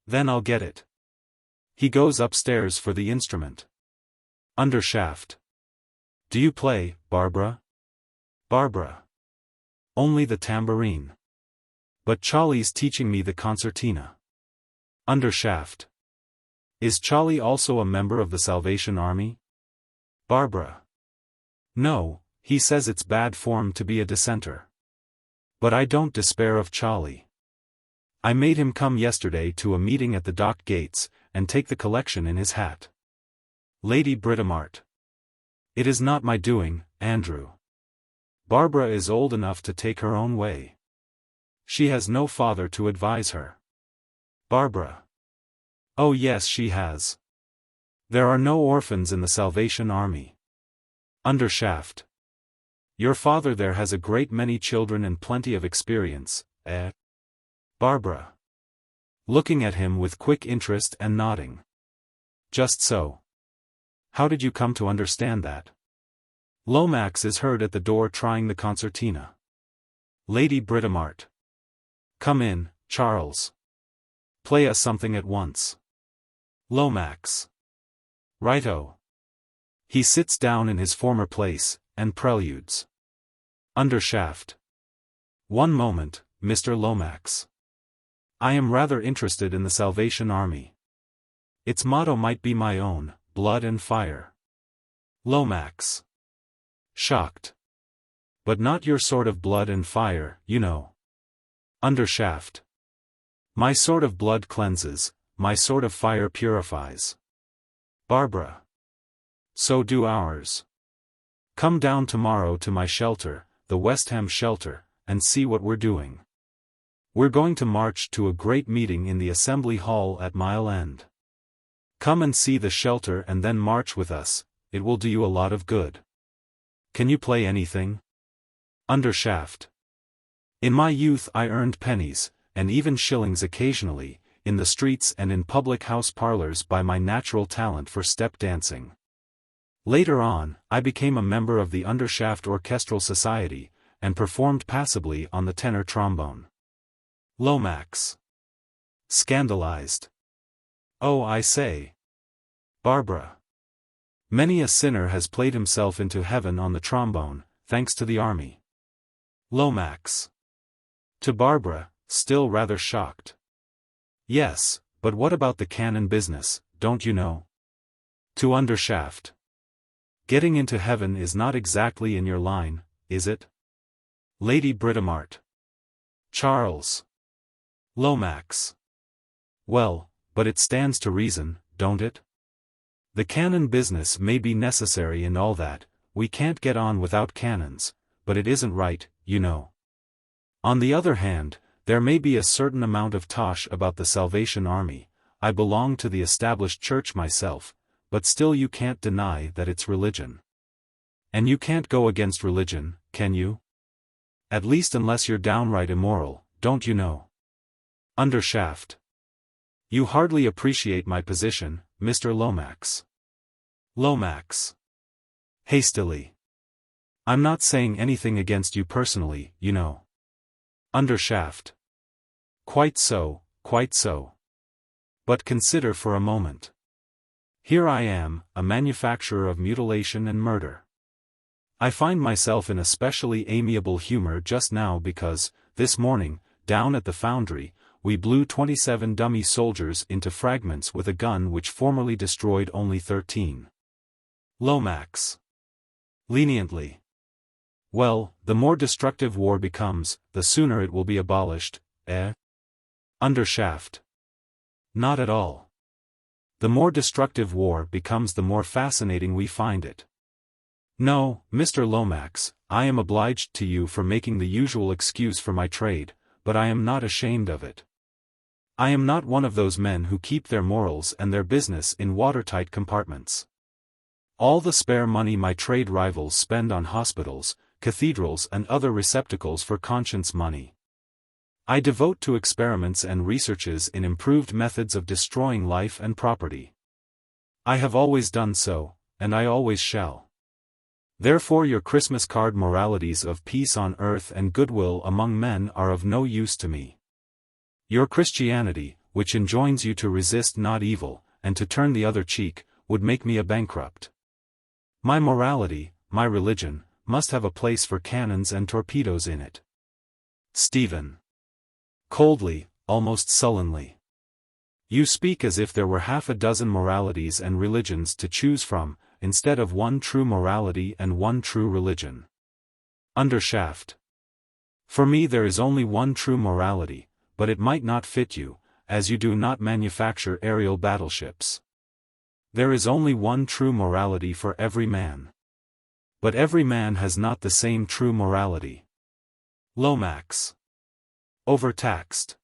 Then I'll get it. He goes upstairs for the instrument. Undershaft. Do you play, Barbara? Barbara. Only the tambourine. But Charlie's teaching me the concertina. Undershaft. Is Charlie also a member of the Salvation Army? Barbara. No, he says it's bad form to be a dissenter. But I don't despair of Charlie. I made him come yesterday to a meeting at the dock gates, and take the collection in his hat. Lady Britomart. It is not my doing, Andrew. Barbara is old enough to take her own way. She has no father to advise her. Barbara. Oh yes, she has. There are no orphans in the Salvation Army. Undershaft. Your father there has a great many children and plenty of experience, eh? Barbara. Looking at him with quick interest and nodding. Just so. How did you come to understand that? Lomax is heard at the door trying the concertina. Lady Britomart. Come in, Charles. Play us something at once. Lomax. Righto. He sits down in his former place, and preludes. Undershaft. One moment, Mr. Lomax. I am rather interested in the Salvation Army. Its motto might be my own, blood and fire. Lomax. Shocked. But not your sort of blood and fire, you know. Undershaft. My sort of blood cleanses, my sort of fire purifies. Barbara. So do ours. Come down tomorrow to my shelter, the West Ham shelter, and see what we're doing. We're going to march to a great meeting in the Assembly Hall at Mile End. Come and see the shelter and then march with us, it will do you a lot of good. Can you play anything? Undershaft. In my youth I earned pennies, and even shillings occasionally, in the streets and in public house parlors by my natural talent for step dancing. Later on, I became a member of the Undershaft Orchestral Society, and performed passably on the tenor trombone. Lomax. Scandalized. Oh, I say. Barbara. Many a sinner has played himself into heaven on the trombone, thanks to the army. Lomax. To Barbara, still rather shocked. Yes, but what about the canon business, don't you know? To Undershaft. Getting into heaven is not exactly in your line, is it? Lady Britomart. Charles. Lomax. Well, but it stands to reason, don't it? The canon business may be necessary and all that, we can't get on without canons, but it isn't right, you know. On the other hand, there may be a certain amount of tosh about the Salvation Army. I belong to the established church myself, but still you can't deny that it's religion. And you can't go against religion, can you? At least unless you're downright immoral, don't you know? Undershaft. You hardly appreciate my position, Mr. Lomax. Lomax. Hastily. I'm not saying anything against you personally, you know. Undershaft. Quite so, quite so. But consider for a moment. Here I am, a manufacturer of mutilation and murder. I find myself in a specially amiable humor just now because, this morning, down at the foundry, we blew 27 dummy soldiers into fragments with a gun which formerly destroyed only 13. Lomax. Leniently. Well, the more destructive war becomes, the sooner it will be abolished, eh? Undershaft. Not at all. The more destructive war becomes the more fascinating we find it. No, Mr. Lomax, I am obliged to you for making the usual excuse for my trade, but I am not ashamed of it. I am not one of those men who keep their morals and their business in watertight compartments. All the spare money my trade rivals spend on hospitals, cathedrals and other receptacles for conscience money, I devote to experiments and researches in improved methods of destroying life and property. I have always done so, and I always shall. Therefore your Christmas card moralities of peace on earth and goodwill among men are of no use to me. Your Christianity, which enjoins you to resist not evil, and to turn the other cheek, would make me a bankrupt. My morality, my religion, must have a place for cannons and torpedoes in it. Stephen. Coldly, almost sullenly. You speak as if there were half a dozen moralities and religions to choose from, instead of one true morality and one true religion. Undershaft. For me there is only one true morality, but it might not fit you, as you do not manufacture aerial battleships. There is only one true morality for every man. But every man has not the same true morality. Lomax. Overtaxed.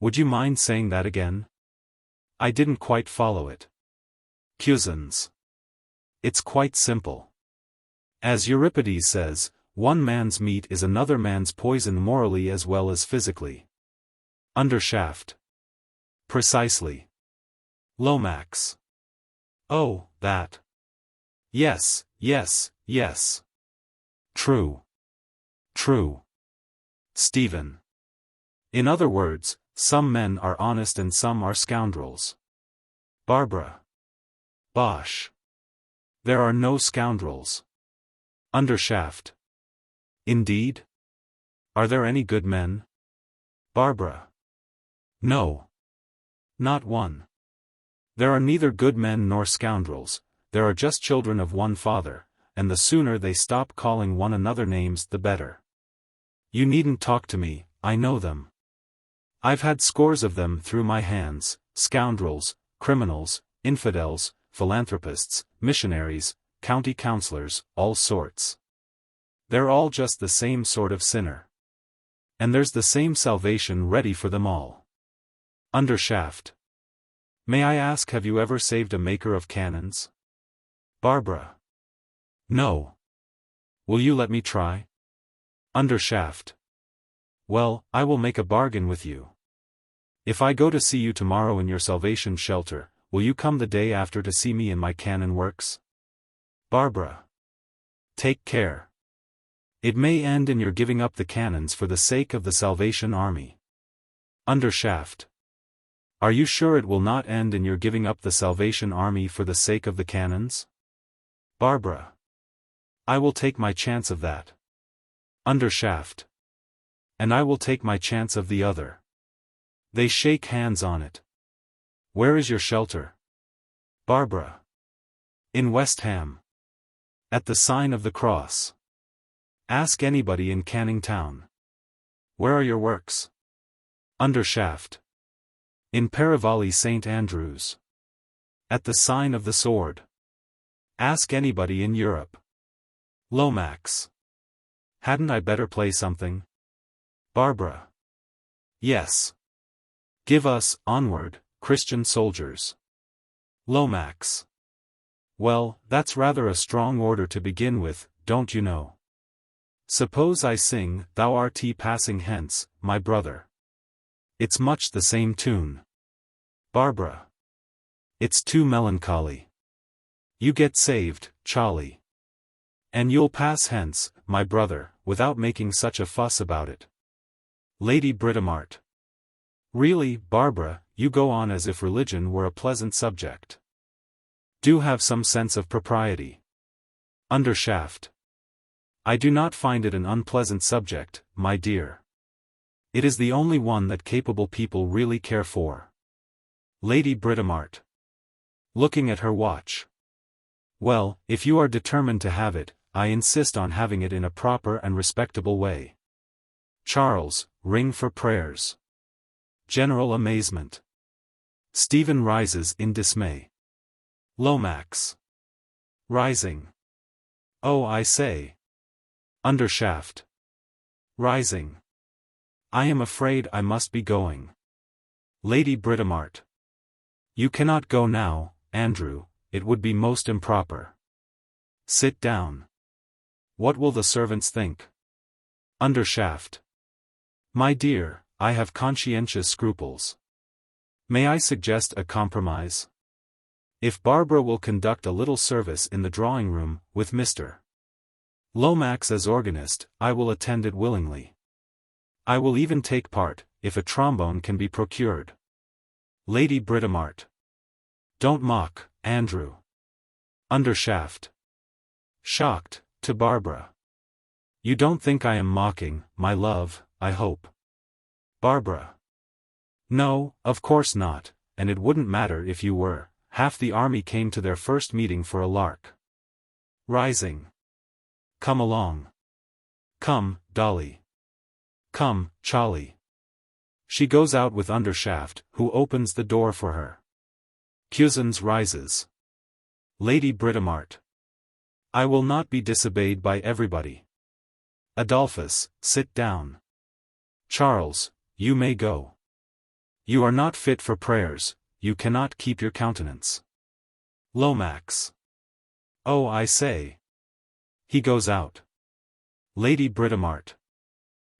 Would you mind saying that again? I didn't quite follow it. Cusins. It's quite simple. As Euripides says, one man's meat is another man's poison morally as well as physically. Undershaft. Precisely. Lomax. Oh, that. Yes, yes, yes. True. True. Stephen. In other words, some men are honest and some are scoundrels. Barbara. Bosh. There are no scoundrels. Undershaft. Indeed? Are there any good men? Barbara. No. Not one. There are neither good men nor scoundrels, there are just children of one father, and the sooner they stop calling one another names the better. You needn't talk to me, I know them. I've had scores of them through my hands, scoundrels, criminals, infidels, philanthropists, missionaries, county councillors, all sorts. They're all just the same sort of sinner. And there's the same salvation ready for them all. Undershaft. May I ask, have you ever saved a maker of cannons? Barbara. No. Will you let me try? Undershaft. Well, I will make a bargain with you. If I go to see you tomorrow in your salvation shelter, will you come the day after to see me in my cannon works? Barbara. Take care. It may end in your giving up the cannons for the sake of the Salvation Army. Undershaft. Are you sure it will not end in your giving up the Salvation Army for the sake of the cannons? Barbara. I will take my chance of that. Undershaft. And I will take my chance of the other. They shake hands on it. Where is your shelter? Barbara. In West Ham. At the sign of the cross. Ask anybody in Canning Town. Where are your works? Undershaft. In Paravalli St. Andrews. At the sign of the sword. Ask anybody in Europe. Lomax. Hadn't I better play something? Barbara. Yes. Give us, Onward, Christian Soldiers. Lomax. Well, that's rather a strong order to begin with, don't you know? Suppose I sing, Thou art passing hence, my brother. It's much the same tune. Barbara. It's too melancholy. You get saved, Charlie. And you'll pass hence, my brother, without making such a fuss about it. Lady Britomart. Really, Barbara, you go on as if religion were a pleasant subject. Do have some sense of propriety. Undershaft. I do not find it an unpleasant subject, my dear. It is the only one that capable people really care for. Lady Britomart. Looking at her watch. Well, if you are determined to have it, I insist on having it in a proper and respectable way. Charles, ring for prayers. General amazement. Stephen rises in dismay. Lomax. Rising. Oh, I say. Undershaft. Rising. I am afraid I must be going. Lady Britomart. You cannot go now, Andrew, it would be most improper. Sit down. What will the servants think? Undershaft. My dear, I have conscientious scruples. May I suggest a compromise? If Barbara will conduct a little service in the drawing-room, with Mr. Lomax as organist, I will attend it willingly. I will even take part, if a trombone can be procured. Lady Britomart. Don't mock, Andrew. Undershaft. Shocked, to Barbara. You don't think I am mocking, my love, I hope. Barbara. No, of course not, and it wouldn't matter if you were. Half the army came to their first meeting for a lark. Rising. Come along. Come, Dolly. Come, Charlie. She goes out with Undershaft, who opens the door for her. Cusins rises. Lady Britomart. I will not be disobeyed by everybody. Adolphus, sit down. Charles, you may go. You are not fit for prayers, you cannot keep your countenance. Lomax. Oh, I say. He goes out. Lady Britomart.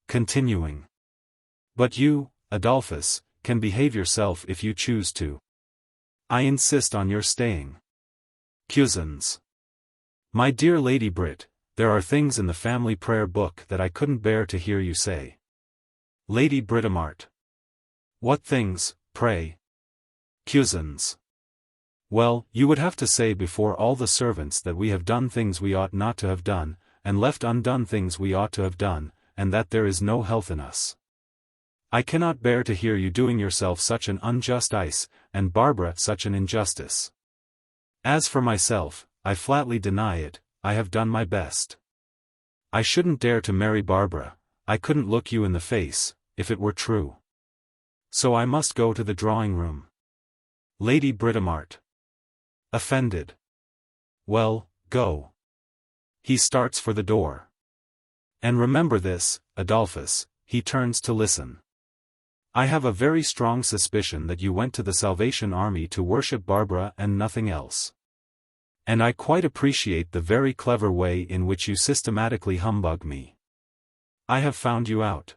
Continuing. But you, Adolphus, can behave yourself if you choose to. I insist on your staying. Cusins. My dear Lady Brit, there are things in the family prayer book that I couldn't bear to hear you say. Lady Britomart. What things, pray? Cusins. Well, you would have to say before all the servants that we have done things we ought not to have done, and left undone things we ought to have done, and that there is no health in us. I cannot bear to hear you doing yourself such an unjust ice, and Barbara such an injustice. As for myself, I flatly deny it, I have done my best. I shouldn't dare to marry Barbara, I couldn't look you in the face, if it were true. So I must go to the drawing-room. Lady Britomart. Offended. Well, go. He starts for the door. And remember this, Adolphus, he turns to listen. I have a very strong suspicion that you went to the Salvation Army to worship Barbara and nothing else. And I quite appreciate the very clever way in which you systematically humbug me. I have found you out.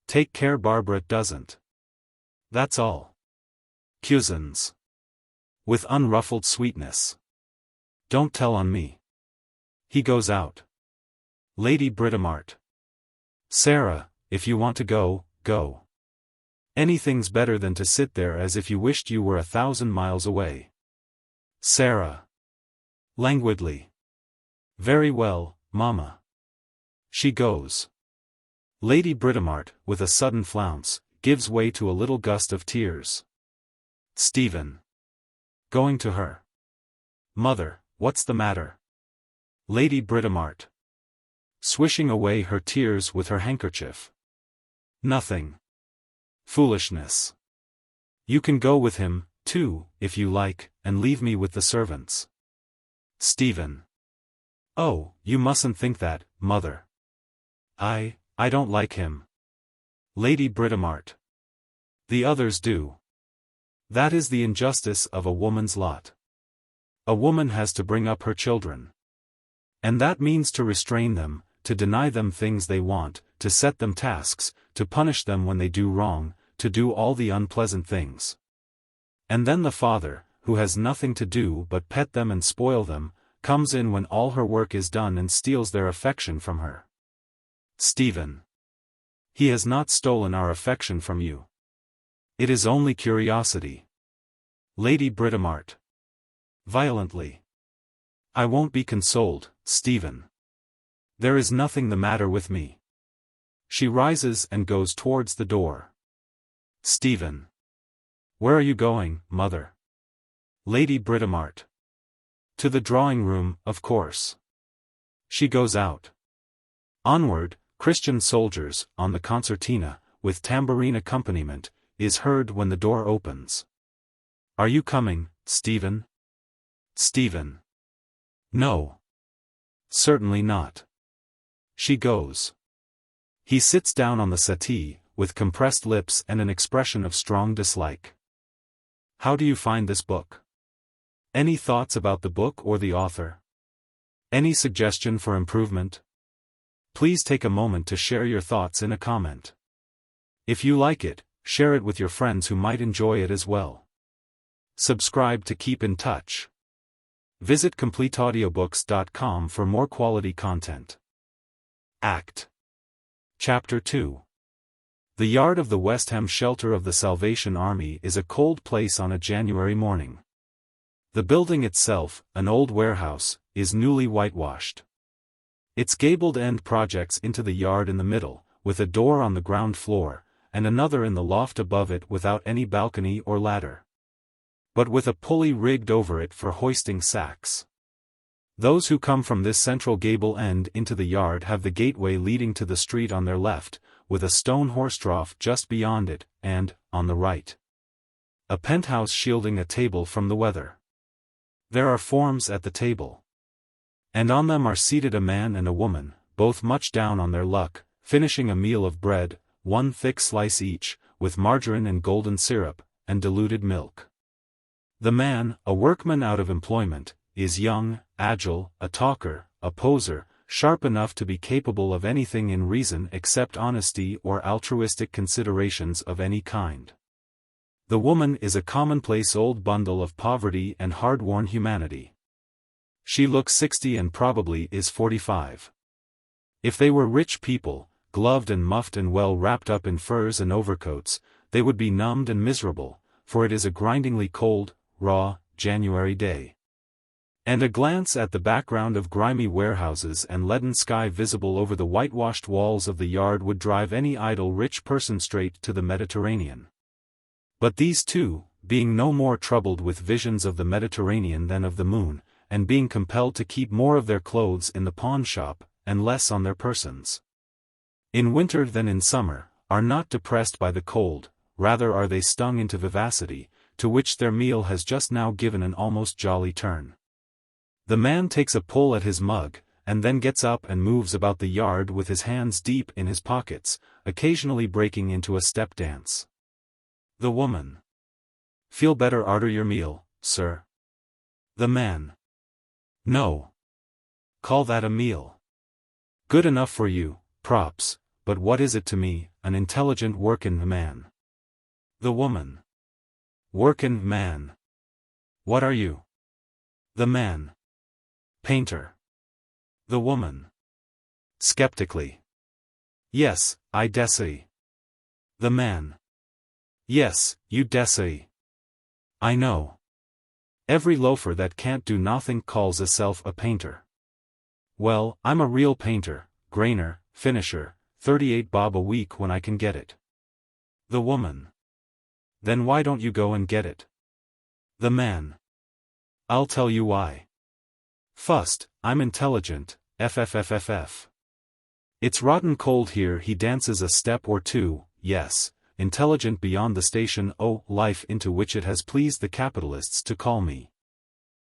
Take care Barbara doesn't. That's all. Cusins. With unruffled sweetness. Don't tell on me. He goes out. Lady Britomart. Sarah, if you want to go, go. Anything's better than to sit there as if you wished you were 1,000 miles away. Sarah. Languidly. Very well, Mama. She goes. Lady Britomart, with a sudden flounce, gives way to a little gust of tears. Stephen. Going to her. Mother, what's the matter? Lady Britomart. Swishing away her tears with her handkerchief. Nothing. Foolishness. You can go with him, too, if you like, and leave me with the servants. Stephen. Oh, you mustn't think that, Mother. I don't like him. Lady Britomart. The others do. That is the injustice of a woman's lot. A woman has to bring up her children. And that means to restrain them, to deny them things they want, to set them tasks, to punish them when they do wrong, to do all the unpleasant things. And then the father, who has nothing to do but pet them and spoil them, comes in when all her work is done and steals their affection from her. Stephen. He has not stolen our affection from you. It is only curiosity. Lady Britomart. Violently. I won't be consoled, Stephen. There is nothing the matter with me. She rises and goes towards the door. Stephen. Where are you going, Mother? Lady Britomart. To the drawing room, of course. She goes out. Onward, Christian Soldiers, on the concertina, with tambourine accompaniment, is heard when the door opens. Are you coming, Stephen? Stephen. No. Certainly not. She goes. He sits down on the settee, with compressed lips and an expression of strong dislike. How do you find this book? Any thoughts about the book or the author? Any suggestion for improvement? Please take a moment to share your thoughts in a comment. If you like it, share it with your friends who might enjoy it as well. Subscribe to keep in touch. Visit CompleteAudiobooks.com for more quality content. Act. Chapter 2. The yard of the West Ham shelter of the Salvation Army is a cold place on a January morning. The building itself, an old warehouse, is newly whitewashed. Its gabled end projects into the yard in the middle, with a door on the ground floor, and another in the loft above it without any balcony or ladder, but with a pulley rigged over it for hoisting sacks. Those who come from this central gable end into the yard have the gateway leading to the street on their left, with a stone horse-trough just beyond it, and, on the right, a penthouse shielding a table from the weather. There are forms at the table, and on them are seated a man and a woman, both much down on their luck, finishing a meal of bread, one thick slice each, with margarine and golden syrup, and diluted milk. The man, a workman out of employment, is young, agile, a talker, a poser, sharp enough to be capable of anything in reason except honesty or altruistic considerations of any kind. The woman is a commonplace old bundle of poverty and hard-worn humanity. She looks 60 and probably is 45. If they were rich people, gloved and muffed and well wrapped up in furs and overcoats, they would be numbed and miserable, for it is a grindingly cold, raw, January day. And a glance at the background of grimy warehouses and leaden sky visible over the whitewashed walls of the yard would drive any idle rich person straight to the Mediterranean. But these two, being no more troubled with visions of the Mediterranean than of the moon, and being compelled to keep more of their clothes in the pawn shop, and less on their persons, in winter than in summer, are not depressed by the cold, rather are they stung into vivacity, to which their meal has just now given an almost jolly turn. The man takes a pull at his mug, and then gets up and moves about the yard with his hands deep in his pockets, occasionally breaking into a step dance. The woman. Feel better arter your meal, sir? The man. No. Call that a meal? Good enough for you, props, but what is it to me, an intelligent workin' man? The woman. Workin' man. What are you? The man. Painter. The woman. Skeptically. Yes, I dessay. The man. Yes, you dessay. I know. Every loafer that can't do nothing calls hisself a painter. Well, I'm a real painter, grainer, finisher, 38 bob a week when I can get it. The woman. Then why don't you go and get it? The man. I'll tell you why. Fust, I'm intelligent, FFFFF. It's rotten cold here. He dances a step or two, yes, intelligent beyond the station life into which it has pleased the capitalists to call me.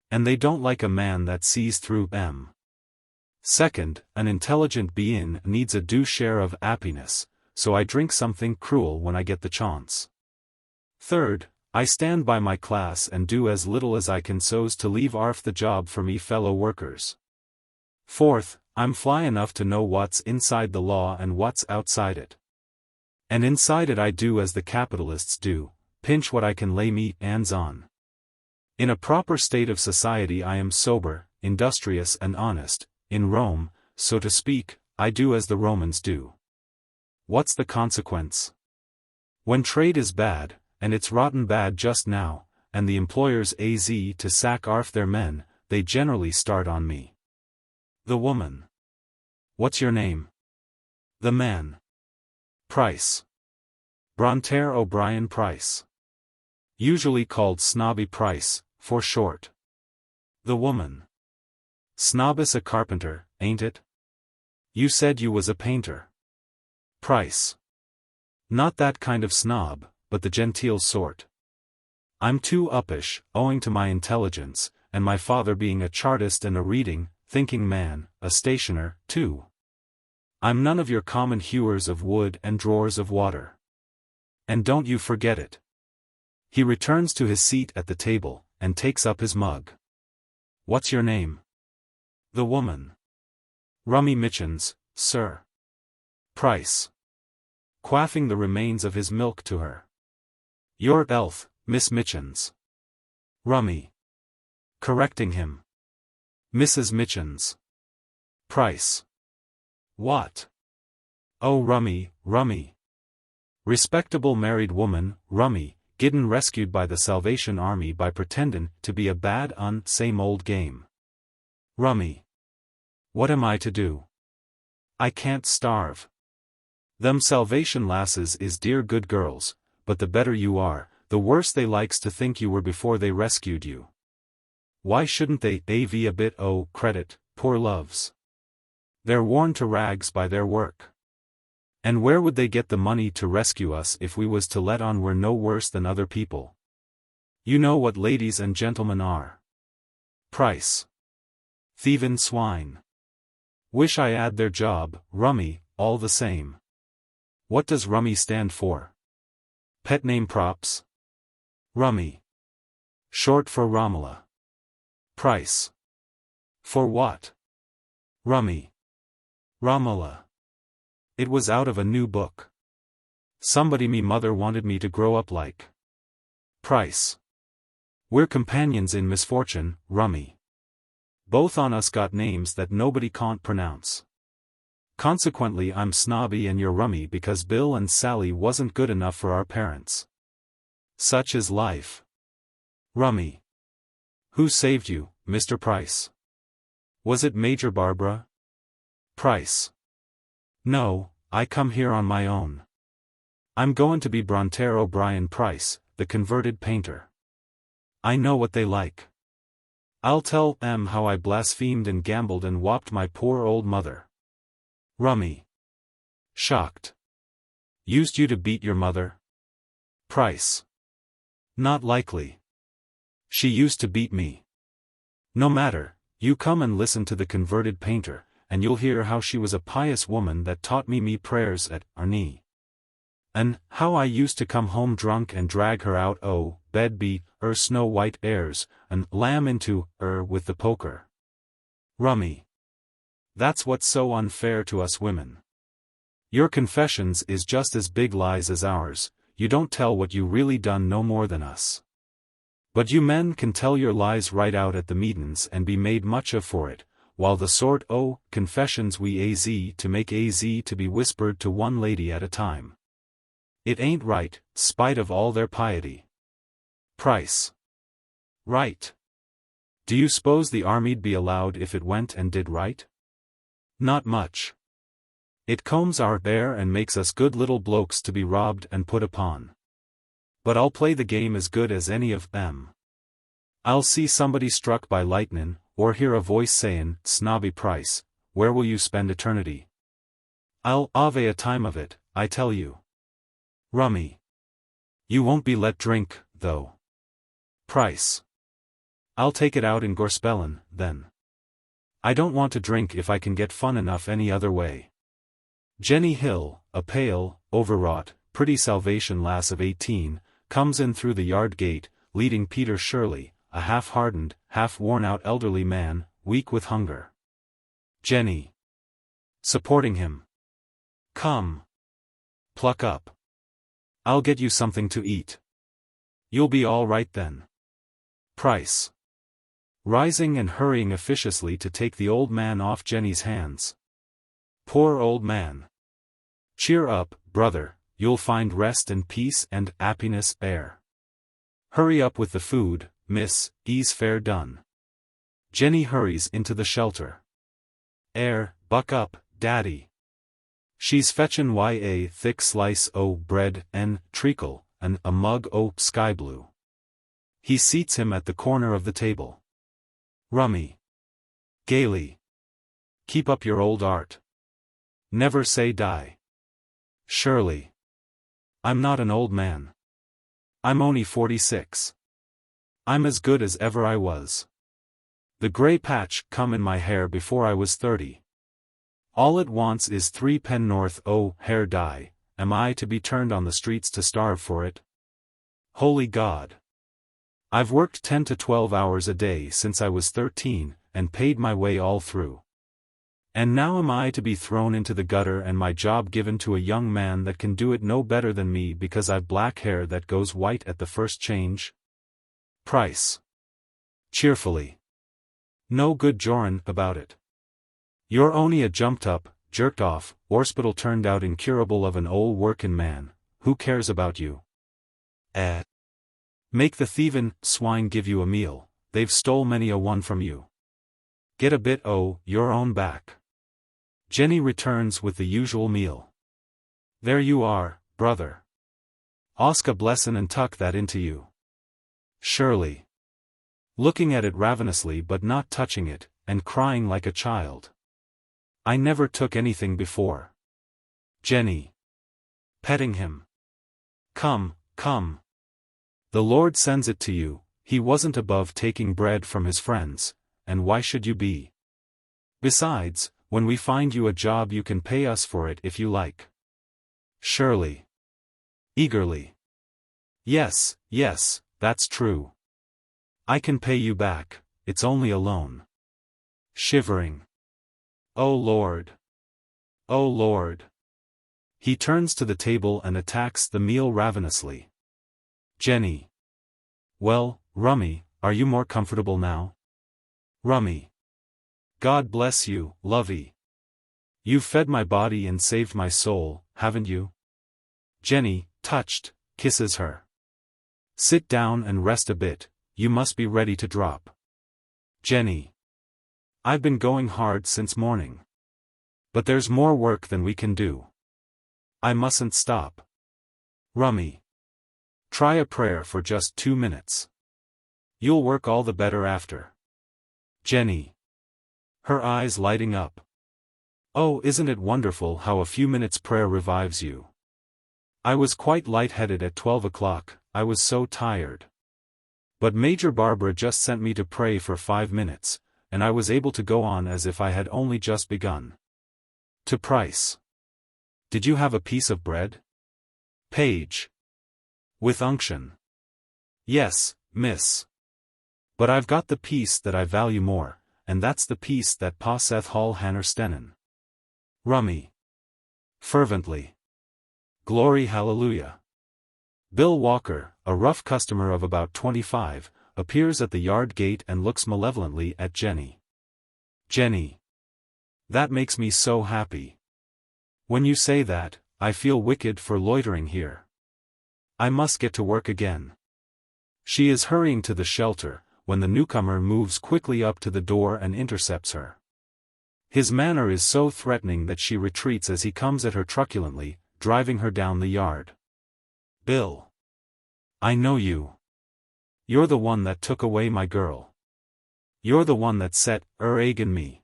And they don't like a man that sees through them. Second, an intelligent being needs a due share of happiness, so I drink something cruel when I get the chance. Third, I stand by my class and do as little as I can so's to leave arf the job for me fellow workers. Fourth, I'm fly enough to know what's inside the law and what's outside it. And inside it I do as the capitalists do, pinch what I can lay me hands on. In a proper state of society I am sober, industrious and honest. In Rome, so to speak, I do as the Romans do. What's the consequence? When trade is bad, and it's rotten bad just now, and the employers az to sack arf their men, they generally start on me. The woman. What's your name? The man. Price. Brontere O'Brien Price. Usually called Snobby Price, for short. The woman. Snobbis a carpenter, ain't it? You said you was a painter. Price. Not that kind of snob, but the genteel sort. I'm too uppish, owing to my intelligence, and my father being a chartist and a reading, thinking man, a stationer, too. I'm none of your common hewers of wood and drawers of water. And don't you forget it. He returns to his seat at the table, and takes up his mug. What's your name? The woman. Rummy Mitchins, sir. Price. Quaffing the remains of his milk to her. Your health, Miss Mitchins. Rummy. Correcting him. Mrs. Mitchins. Price. What? Oh rummy, rummy. Respectable married woman, rummy, gidden rescued by the Salvation Army by pretendin' to be a bad same old game. Rummy. What am I to do? I can't starve. Them Salvation lasses is dear good girls, but the better you are, the worse they likes to think you were before they rescued you. Why shouldn't they av a bit credit, poor loves? They're worn to rags by their work. And where would they get the money to rescue us if we was to let on we're no worse than other people? You know what ladies and gentlemen are. Price. Thievin' swine. Wish I 'ad their job, rummy, all the same. What does rummy stand for? Pet name props? Rummy. Short for Romola. Price. For what? Rummy. Romola. It was out of a new book. Somebody me mother wanted me to grow up like. Price. We're companions in misfortune, rummy. Both on us got names that nobody can't pronounce. Consequently I'm snobby and you're rummy because Bill and Sally wasn't good enough for our parents. Such is life. Rummy. Who saved you, Mr. Price? Was it Major Barbara? Price. No, I come here on my own. I'm going to be Brontere O'Brien Price, the converted painter. I know what they like. I'll tell them how I blasphemed and gambled and whopped my poor old mother. Rummy. Shocked. Used you to beat your mother? Price. Not likely. She used to beat me. No matter, you come and listen to the converted painter, and you'll hear how she was a pious woman that taught me prayers at our knee. And how I used to come home drunk and drag her out bed beat, snow white airs, and lamb into, with the poker. Rummy. That's what's so unfair to us women. Your confessions is just as big lies as ours, you don't tell what you really done no more than us. But you men can tell your lies right out at the meetin's and be made much of for it, while the sort confessions we az to make az to be whispered to one lady at a time. It ain't right, spite of all their piety. Price. Right. Do you s'pose the army'd be allowed if it went and did right? Not much. It combs our hair and makes us good little blokes to be robbed and put upon. But I'll play the game as good as any of them. I'll see somebody struck by lightnin', or hear a voice sayin', "Snobby Price, where will you spend eternity?" I'll have a time of it, I tell you. Rummy. You won't be let drink, though. Price. I'll take it out in Gorspellin, then. I don't want to drink if I can get fun enough any other way. Jenny Hill, a pale, overwrought, pretty Salvation lass of 18, comes in through the yard gate, leading Peter Shirley, a half-hardened, half-worn-out elderly man, weak with hunger. Jenny. Supporting him. Come. Pluck up. I'll get you something to eat. You'll be all right then. Price. Rising and hurrying officiously to take the old man off Jenny's hands. Poor old man. Cheer up, brother, you'll find rest and peace and happiness there. Hurry up with the food, miss, ease fair done. Jenny hurries into the shelter. Buck up, daddy. She's fetchin' a thick slice o' bread and treacle, and a mug o' sky blue. He seats him at the corner of the table. Rummy. Gaily. Keep up your old art. Never say die. Surely. I'm not an old man. I'm only 46. I'm as good as ever I was. The grey patch come in my hair before I was 30. All it wants is 3 pennorth hair dye, am I to be turned on the streets to starve for it? Holy God. I've worked 10 to 12 hours a day since I was 13, and paid my way all through. And now am I to be thrown into the gutter and my job given to a young man that can do it no better than me because I've black hair that goes white at the first change? Price. Cheerfully. No good jorin' about it. You're only a jumped-up, jerked-off, orspital turned-out incurable of an old workin' man, who cares about you? Make the thievin' swine give you a meal, they've stole many a one from you. Get a bit your own back. Jenny returns with the usual meal. There you are, brother. Ask a blessin' and tuck that into you. Surely. Looking at it ravenously but not touching it, and crying like a child. I never took anything before. Jenny. Petting him. Come, come. The Lord sends it to you, he wasn't above taking bread from his friends, and why should you be? Besides, when we find you a job you can pay us for it if you like. Surely. Eagerly. Yes, yes, that's true. I can pay you back, it's only a loan. Shivering. Oh Lord. Oh Lord. He turns to the table and attacks the meal ravenously. Jenny. Well, Rummy, are you more comfortable now? Rummy. God bless you, lovey. You've fed my body and saved my soul, haven't you? Jenny, touched, kisses her. Sit down and rest a bit, you must be ready to drop. Jenny. I've been going hard since morning. But there's more work than we can do. I mustn't stop. Rummy. Try a prayer for just 2 minutes. You'll work all the better after. Jenny. Her eyes lighting up. Oh, isn't it wonderful how a few minutes prayer revives you? I was quite light-headed at 12 o'clock, I was so tired. But Major Barbara just sent me to pray for 5 minutes, and I was able to go on as if I had only just begun. To Price. Did you have a piece of bread? Page. With unction. Yes, miss. But I've got the piece that I value more, and that's the piece that Pa Seth Hall Hanner Stennen. Rummy. Fervently. Glory hallelujah. Bill Walker, a rough customer of about 25, appears at the yard gate and looks malevolently at Jenny. Jenny. That makes me so happy. When you say that, I feel wicked for loitering here. I must get to work again. She is hurrying to the shelter, when the newcomer moves quickly up to the door and intercepts her. His manner is so threatening that she retreats as he comes at her truculently, driving her down the yard. Bill. I know you. You're the one that took away my girl. You're the one that set agin me.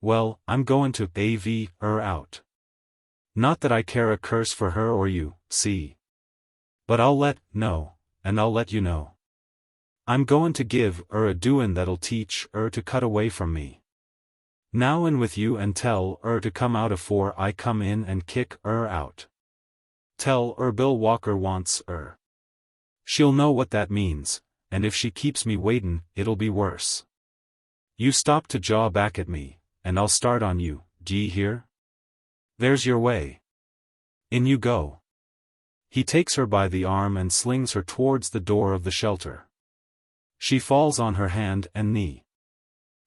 Well, I'm goin' to AV out. Not that I care a curse for her or you, see. But I'll let you know. I'm goin' to give a doin' that'll teach to cut away from me. Now in with you and tell to come out afore I come in and kick out. Tell Bill Walker wants She'll know what that means, and if she keeps me waitin', it'll be worse. You stop to jaw back at me, and I'll start on you, d'ye hear? There's your way. In you go. He takes her by the arm and slings her towards the door of the shelter. She falls on her hand and knee.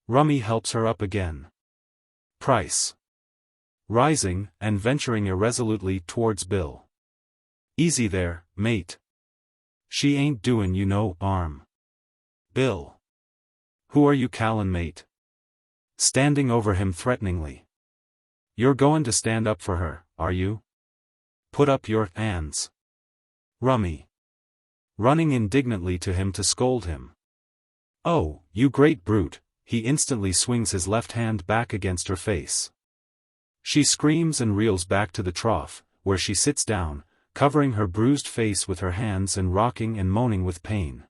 Rummy helps her up again. Price. Rising, and venturing irresolutely towards Bill. Easy there, mate. She ain't doin' you no harm. Bill. Who are you callin' mate? Standing over him threateningly. You're goin' to stand up for her, are you? Put up your hands. Rummy. Running indignantly to him to scold him. Oh, you great brute, he instantly swings his left hand back against her face. She screams and reels back to the trough, where she sits down, covering her bruised face with her hands and rocking and moaning with pain.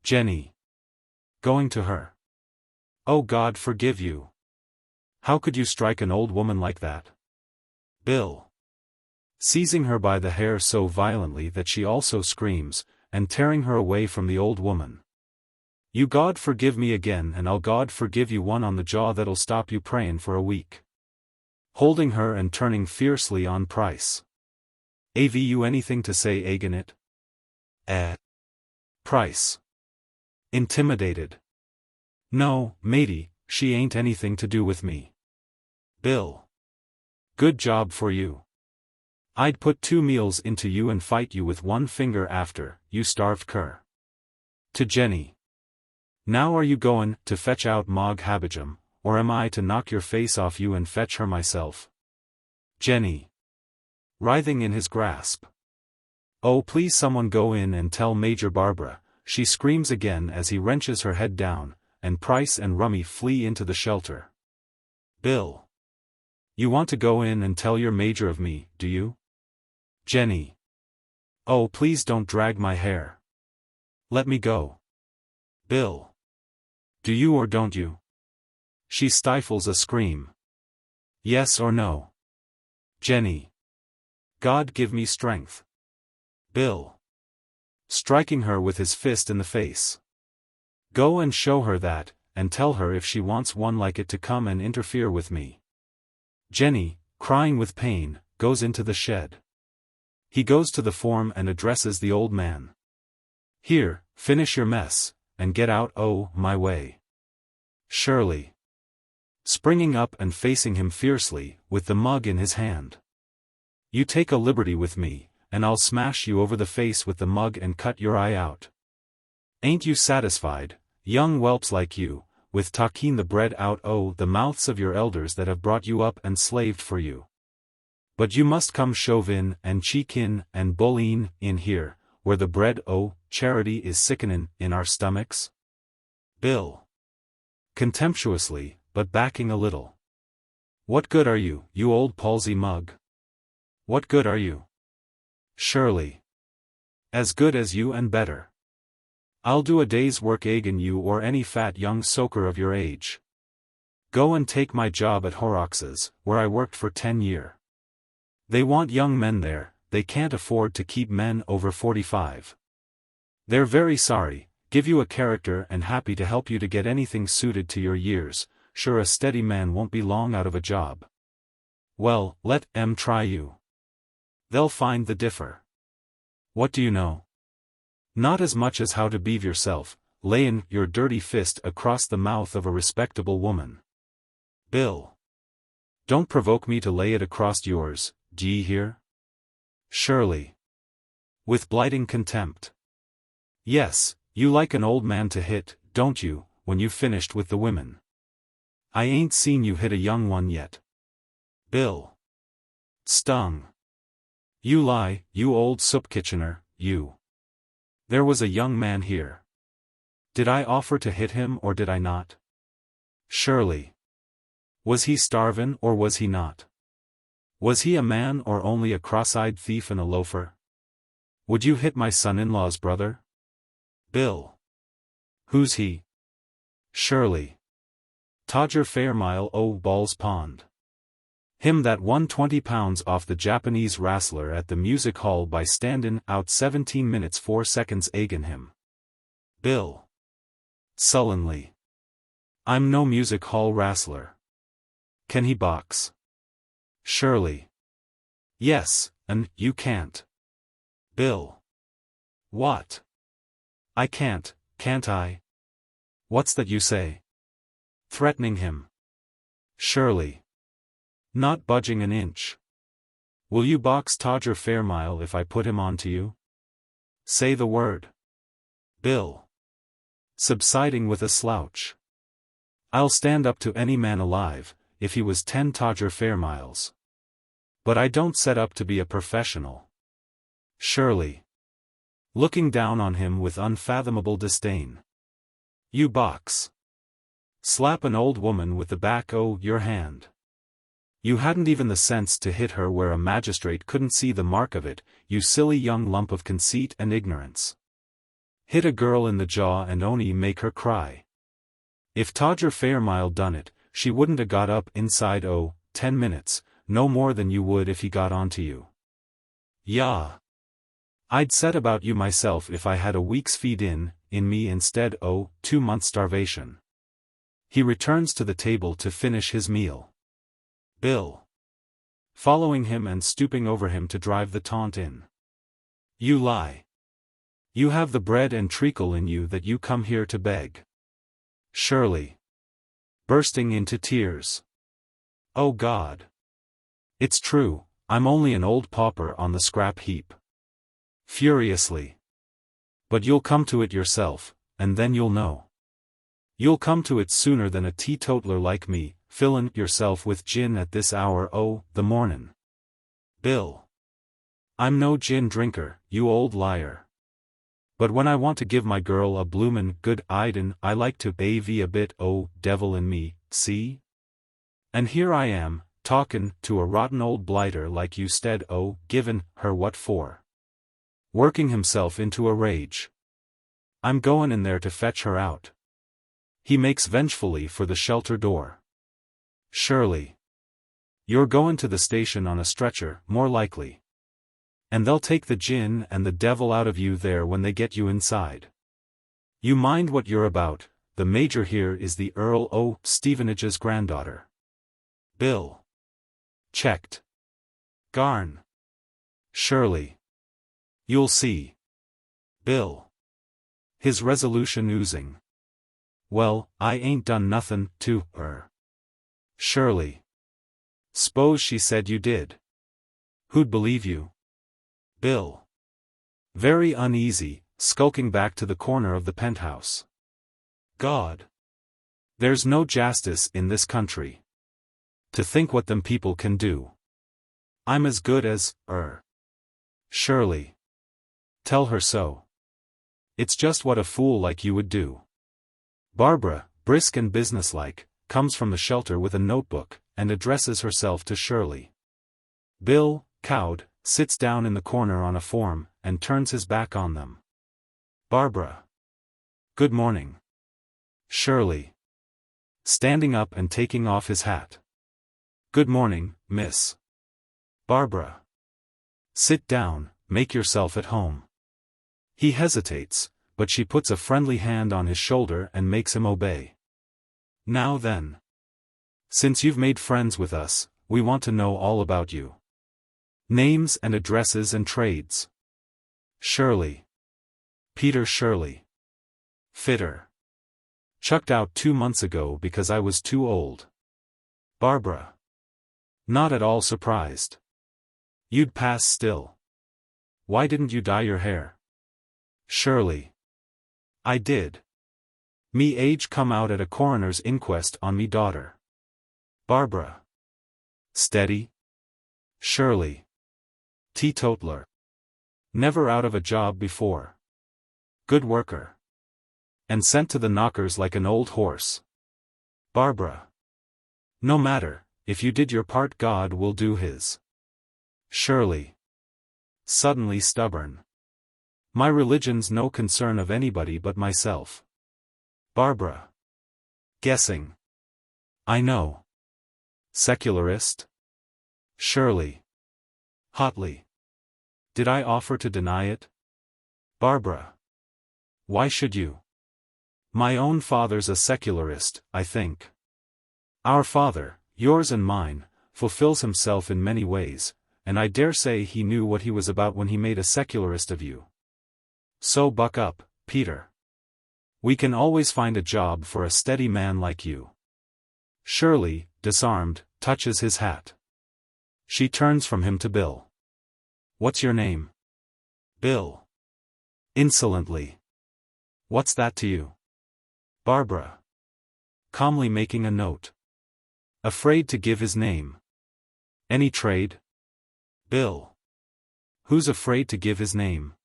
Jenny. Going to her. Oh God forgive you. How could you strike an old woman like that? Bill. Seizing her by the hair so violently that she also screams, and tearing her away from the old woman. You God forgive me again and I'll God forgive you one on the jaw that'll stop you prayin' for a week. Holding her and turning fiercely on Price. Av you anything to say agin it? Price. Intimidated. No, matey, she ain't anything to do with me. Bill. Good job for you. I'd put 2 meals into you and fight you with 1 finger after, you starved cur. To Jenny. Now are you goin' to fetch out Mog Habijam, or am I to knock your face off you and fetch her myself? Jenny. Writhing in his grasp. Oh please someone go in and tell Major Barbara, she screams again as he wrenches her head down, and Price and Rummy flee into the shelter. Bill. You want to go in and tell your major of me, do you? Jenny. Oh please don't drag my hair. Let me go. Bill. Do you or don't you? She stifles a scream. Yes or no? Jenny. God give me strength. Bill. Striking her with his fist in the face. Go and show her that, and tell her if she wants one like it to come and interfere with me. Jenny, crying with pain, goes into the shed. He goes to the form and addresses the old man. Here, finish your mess, and get out my way. Shirley. Springing up and facing him fiercely, with the mug in his hand. You take a liberty with me, and I'll smash you over the face with the mug and cut your eye out. Ain't you satisfied, young whelps like you, with talking the bread out the mouths of your elders that have brought you up and slaved for you? But you must come shove in and cheek in and bullying in here, where the bread charity is sickenin' in our stomachs? Bill. Contemptuously, but backing a little. What good are you, you old palsy mug? What good are you? Shirley. As good as you and better. I'll do a day's work agin you or any fat young soaker of your age. Go and take my job at Horrocks', where I worked for 10 years. They want young men there, they can't afford to keep men over 45. They're very sorry, give you a character and happy to help you to get anything suited to your years, sure a steady man won't be long out of a job. Well, let 'em try you. They'll find the differ. What do you know? Not as much as how to behave yourself, layin' your dirty fist across the mouth of a respectable woman. Bill. Don't provoke me to lay it across yours, d'ye hear? Shirley. With blighting contempt. Yes, you like an old man to hit, don't you, when you've finished with the women? I ain't seen you hit a young one yet. Bill. Stung. You lie, you old soup kitchener, you. There was a young man here. Did I offer to hit him or did I not? Shirley. Was he starvin' or was he not? Was he a man or only a cross-eyed thief and a loafer? Would you hit my son-in-law's brother? Bill. Who's he? Shirley. Todger Fairmile o' Ball's Pond. Him that won 20 pounds off the Japanese wrestler at the music hall by standin' out 17 minutes 4 seconds agin him. Bill. Sullenly. I'm no music hall wrestler. Can he box? Shirley. Yes, and you can't. Bill. What? I can't I? What's that you say? Threatening him. Shirley. Not budging an inch. Will you box Todger Fairmile if I put him on to you? Say the word. Bill. Subsiding with a slouch. I'll stand up to any man alive, if he was 10 Todger Fairmiles. But I don't set up to be a professional. Shirley. Looking down on him with unfathomable disdain. You box. Slap an old woman with the back o' your hand. You hadn't even the sense to hit her where a magistrate couldn't see the mark of it, you silly young lump of conceit and ignorance. Hit a girl in the jaw and only make her cry. If Todger Fairmile done it, she wouldn't a got up inside 10 minutes, no more than you would if he got onto you. Yah. I'd set about you myself if I had a week's feed in me instead 2 months starvation. He returns to the table to finish his meal. Bill. Following him and stooping over him to drive the taunt in. You lie. You have the bread and treacle in you that you come here to beg. Shirley. Bursting into tears. Oh God. It's true, I'm only an old pauper on the scrap heap. Furiously. But you'll come to it yourself, and then you'll know. You'll come to it sooner than a teetotaler like me, fillin' yourself with gin at this hour o' the mornin'. Bill. I'm no gin drinker, you old liar. But when I want to give my girl a bloomin' good idin', I like to be a bit devil in me, see? And here I am, talkin' to a rotten old blighter like you stead givin' her what for. Working himself into a rage. I'm goin' in there to fetch her out. He makes vengefully for the shelter door. Shirley. You're goin' to the station on a stretcher, more likely. And they'll take the gin and the devil out of you there when they get you inside. You mind what you're about, the Major here is the Earl o' Stevenage's granddaughter. Bill. Checked. Garn. Shirley. You'll see. Bill. His resolution oozing. Well, I ain't done nothin' to her. Shirley. S'pose she said you did. Who'd believe you? Bill. Very uneasy, skulking back to the corner of the penthouse. God. There's no justice in this country. To think what them people can do. I'm as good as Shirley. Tell her so. It's just what a fool like you would do. Barbara, brisk and businesslike, comes from the shelter with a notebook, and addresses herself to Shirley. Bill, cowed, sits down in the corner on a form, and turns his back on them. Barbara. Good morning. Shirley. Standing up and taking off his hat. Good morning, miss. Barbara. Sit down, make yourself at home. He hesitates, but she puts a friendly hand on his shoulder and makes him obey. Now then. Since you've made friends with us, we want to know all about you. Names and addresses and trades. Shirley. Peter Shirley. Fitter. Chucked out 2 months ago because I was too old. Barbara. Not at all surprised. You'd pass still. Why didn't you dye your hair? Shirley. I did. Me age come out at a coroner's inquest on me daughter. Barbara. Steady? Shirley. Teetotaler. Never out of a job before. Good worker. And sent to the knockers like an old horse. Barbara. No matter, if you did your part God will do his. Shirley. Suddenly stubborn. My religion's no concern of anybody but myself. Barbara. Guessing. I know. Secularist? Shirley. Hotly. Did I offer to deny it? Barbara. Why should you? My own father's a secularist, I think. Our father, yours and mine, fulfills himself in many ways, and I dare say he knew what he was about when he made a secularist of you. So buck up, Peter. We can always find a job for a steady man like you. Shirley, disarmed, touches his hat. She turns from him to Bill. What's your name? Bill. Insolently. What's that to you? Barbara. Calmly making a note. Afraid to give his name. Any trade? Bill. Who's afraid to give his name?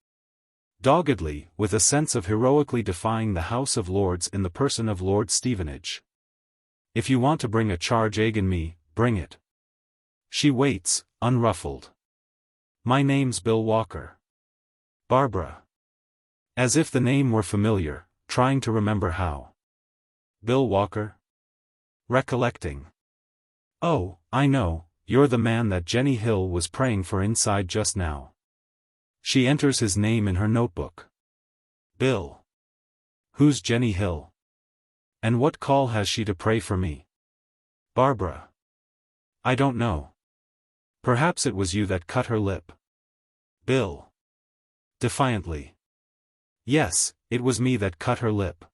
Doggedly, with a sense of heroically defying the House of Lords in the person of Lord Stevenage. If you want to bring a charge agin me, bring it. She waits, unruffled. My name's Bill Walker. Barbara. As if the name were familiar, trying to remember how. Bill Walker? Recollecting. Oh, I know, you're the man that Jenny Hill was praying for inside just now. She enters his name in her notebook. Bill. Who's Jenny Hill? And what call has she to pray for me? Barbara. I don't know. Perhaps it was you that cut her lip. Bill. Defiantly. Yes, it was me that cut her lip.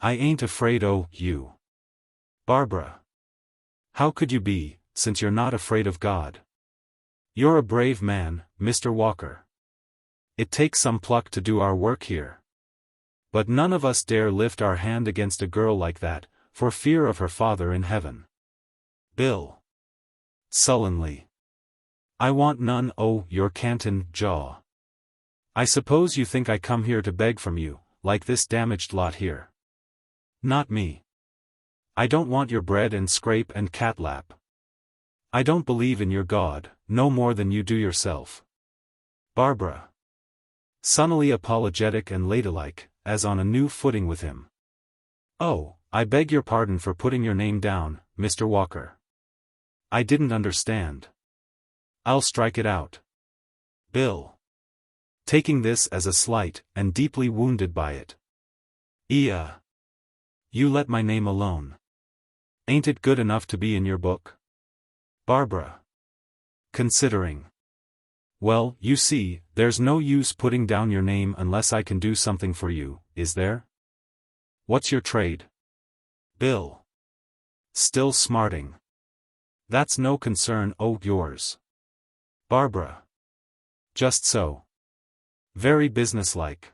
I ain't afraid o' you. Barbara. How could you be, since you're not afraid of God? You're a brave man, Mr. Walker. It takes some pluck to do our work here. But none of us dare lift our hand against a girl like that, for fear of her Father in heaven. Bill. Sullenly. I want none o' your canton jaw. I suppose you think I come here to beg from you, like this damaged lot here. Not me. I don't want your bread and scrape and catlap. I don't believe in your God, no more than you do yourself. Barbara. Sunnily apologetic and ladylike, as on a new footing with him. Oh, I beg your pardon for putting your name down, Mr. Walker. I didn't understand. I'll strike it out. Bill. Taking this as a slight, and deeply wounded by it. You let my name alone. Ain't it good enough to be in your book? Barbara. Considering. Well, you see, there's no use putting down your name unless I can do something for you, is there? What's your trade? Bill. Still smarting. That's no concern o' yours. Barbara. Just so. Very businesslike.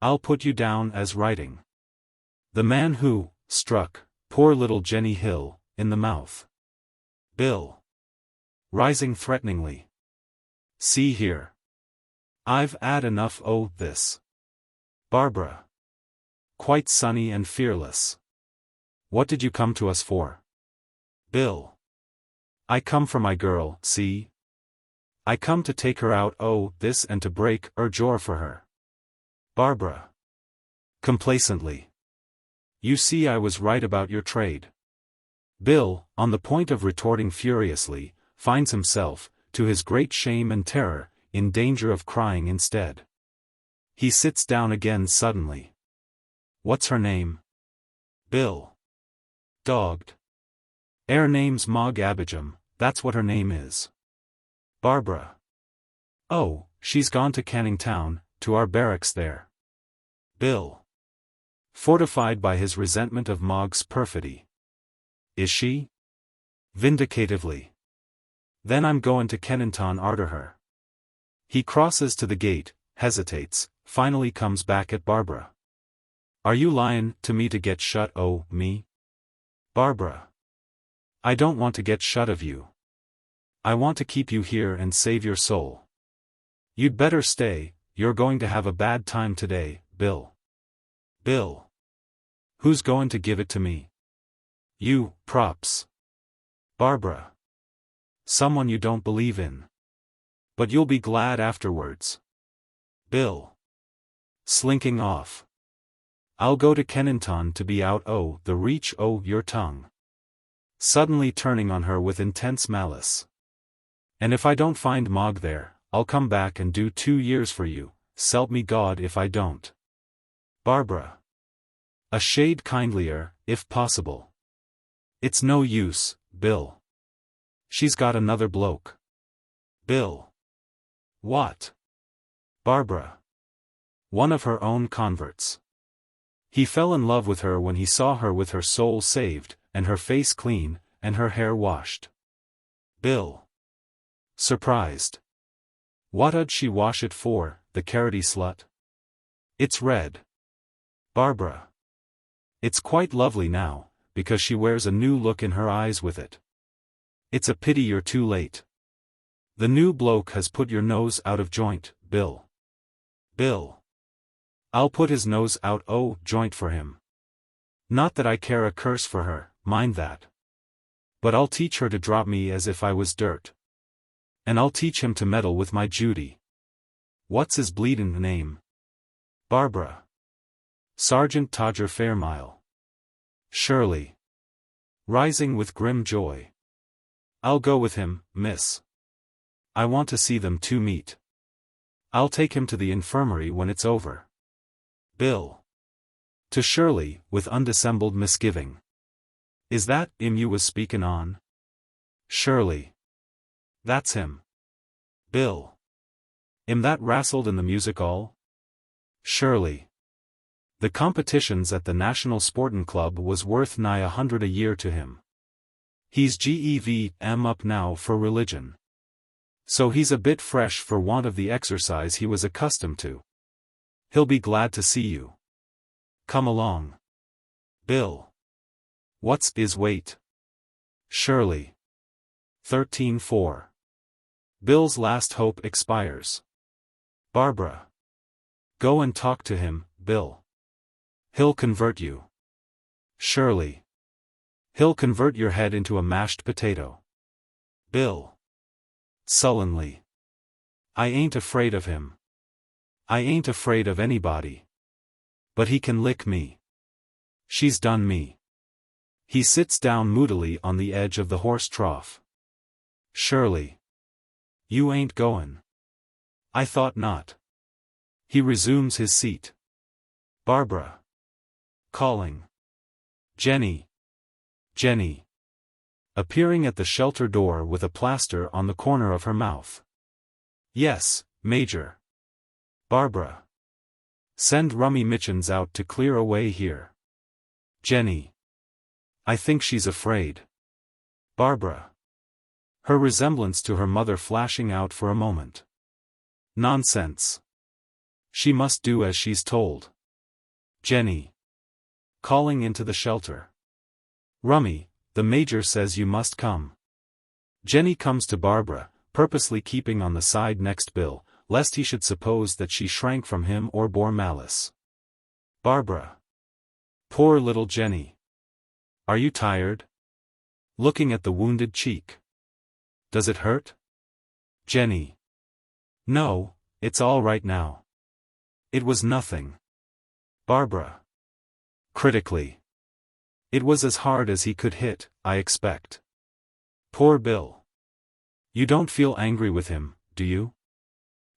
I'll put you down as writing. The man who struck poor little Jenny Hill in the mouth. Bill. Rising threateningly. See here. I've 'ad enough o' this. Barbara. Quite sunny and fearless. What did you come to us for? Bill. I come for my girl, see? I come to take her out o' this and to break 'er jaw for her. Barbara. Complacently. You see, I was right about your trade. Bill, on the point of retorting furiously, finds himself, to his great shame and terror, in danger of crying instead. He sits down again suddenly. What's her name? Bill. Dogged. Name's Mog Abijam, that's what her name is. Barbara. Oh, she's gone to Canning Town, to our barracks there. Bill. Fortified by his resentment of Mog's perfidy. Is she? Vindicatively. Then I'm goin' to Kennington arter her. He crosses to the gate, hesitates, finally comes back at Barbara. Are you lyin' to me to get shut o' me? Barbara. I don't want to get shut of you. I want to keep you here and save your soul. You'd better stay, you're going to have a bad time today, Bill. Bill. Who's going to give it to me? You, props. Barbara. Someone you don't believe in. But you'll be glad afterwards. Bill. Slinking off. I'll go to Kennington to be out o' the reach o' your tongue. Suddenly turning on her with intense malice. And if I don't find Mog there, I'll come back and do 2 years for you, s'help me God if I don't. Barbara. A shade kindlier, if possible. It's no use, Bill. She's got another bloke. Bill. What? Barbara. One of her own converts. He fell in love with her when he saw her with her soul saved, and her face clean, and her hair washed. Bill. Surprised. What 'ud she wash it for, the carroty slut? It's red. Barbara. It's quite lovely now, because she wears a new look in her eyes with it. It's a pity you're too late. The new bloke has put your nose out of joint, Bill. Bill. I'll put his nose out o' joint for him. Not that I care a curse for her, mind that. But I'll teach her to drop me as if I was dirt. And I'll teach him to meddle with my Judy. What's his bleedin' name? Barbara. Sergeant Todger Fairmile. Shirley. Rising with grim joy. I'll go with him, miss. I want to see them two meet. I'll take him to the infirmary when it's over. Bill. To Shirley, with undissembled misgiving. Is that 'im you was speakin' on? Shirley. That's him. Bill. 'Im that wrastled in the music 'all? Shirley. The competitions at the National Sportin' Club was worth nigh 100 a year to him. He's GEV.M up now for religion. So he's a bit fresh for want of the exercise he was accustomed to. He'll be glad to see you. Come along. Bill. What's his weight? Shirley. 13.4. Bill's last hope expires. Barbara. Go and talk to him, Bill. He'll convert you. Shirley. He'll convert your head into a mashed potato. Bill. Sullenly. I ain't afraid of him. I ain't afraid of anybody. But he can lick me. She's done me. He sits down moodily on the edge of the horse trough. Shirley. You ain't goin'. I thought not. He resumes his seat. Barbara. Calling. Jenny. Jenny. Appearing at the shelter door with a plaster on the corner of her mouth. Yes, Major. Barbara. Send Rummy Mitchens out to clear away here. Jenny. I think she's afraid. Barbara. Her resemblance to her mother flashing out for a moment. Nonsense. She must do as she's told. Jenny. Calling into the shelter. Rummy, the Major says you must come. Jenny comes to Barbara, purposely keeping on the side next Bill, lest he should suppose that she shrank from him or bore malice. Barbara. Poor little Jenny. Are you tired? Looking at the wounded cheek. Does it hurt? Jenny. No, it's all right now. It was nothing. Barbara. Critically. It was as hard as he could hit, I expect. Poor Bill. You don't feel angry with him, do you?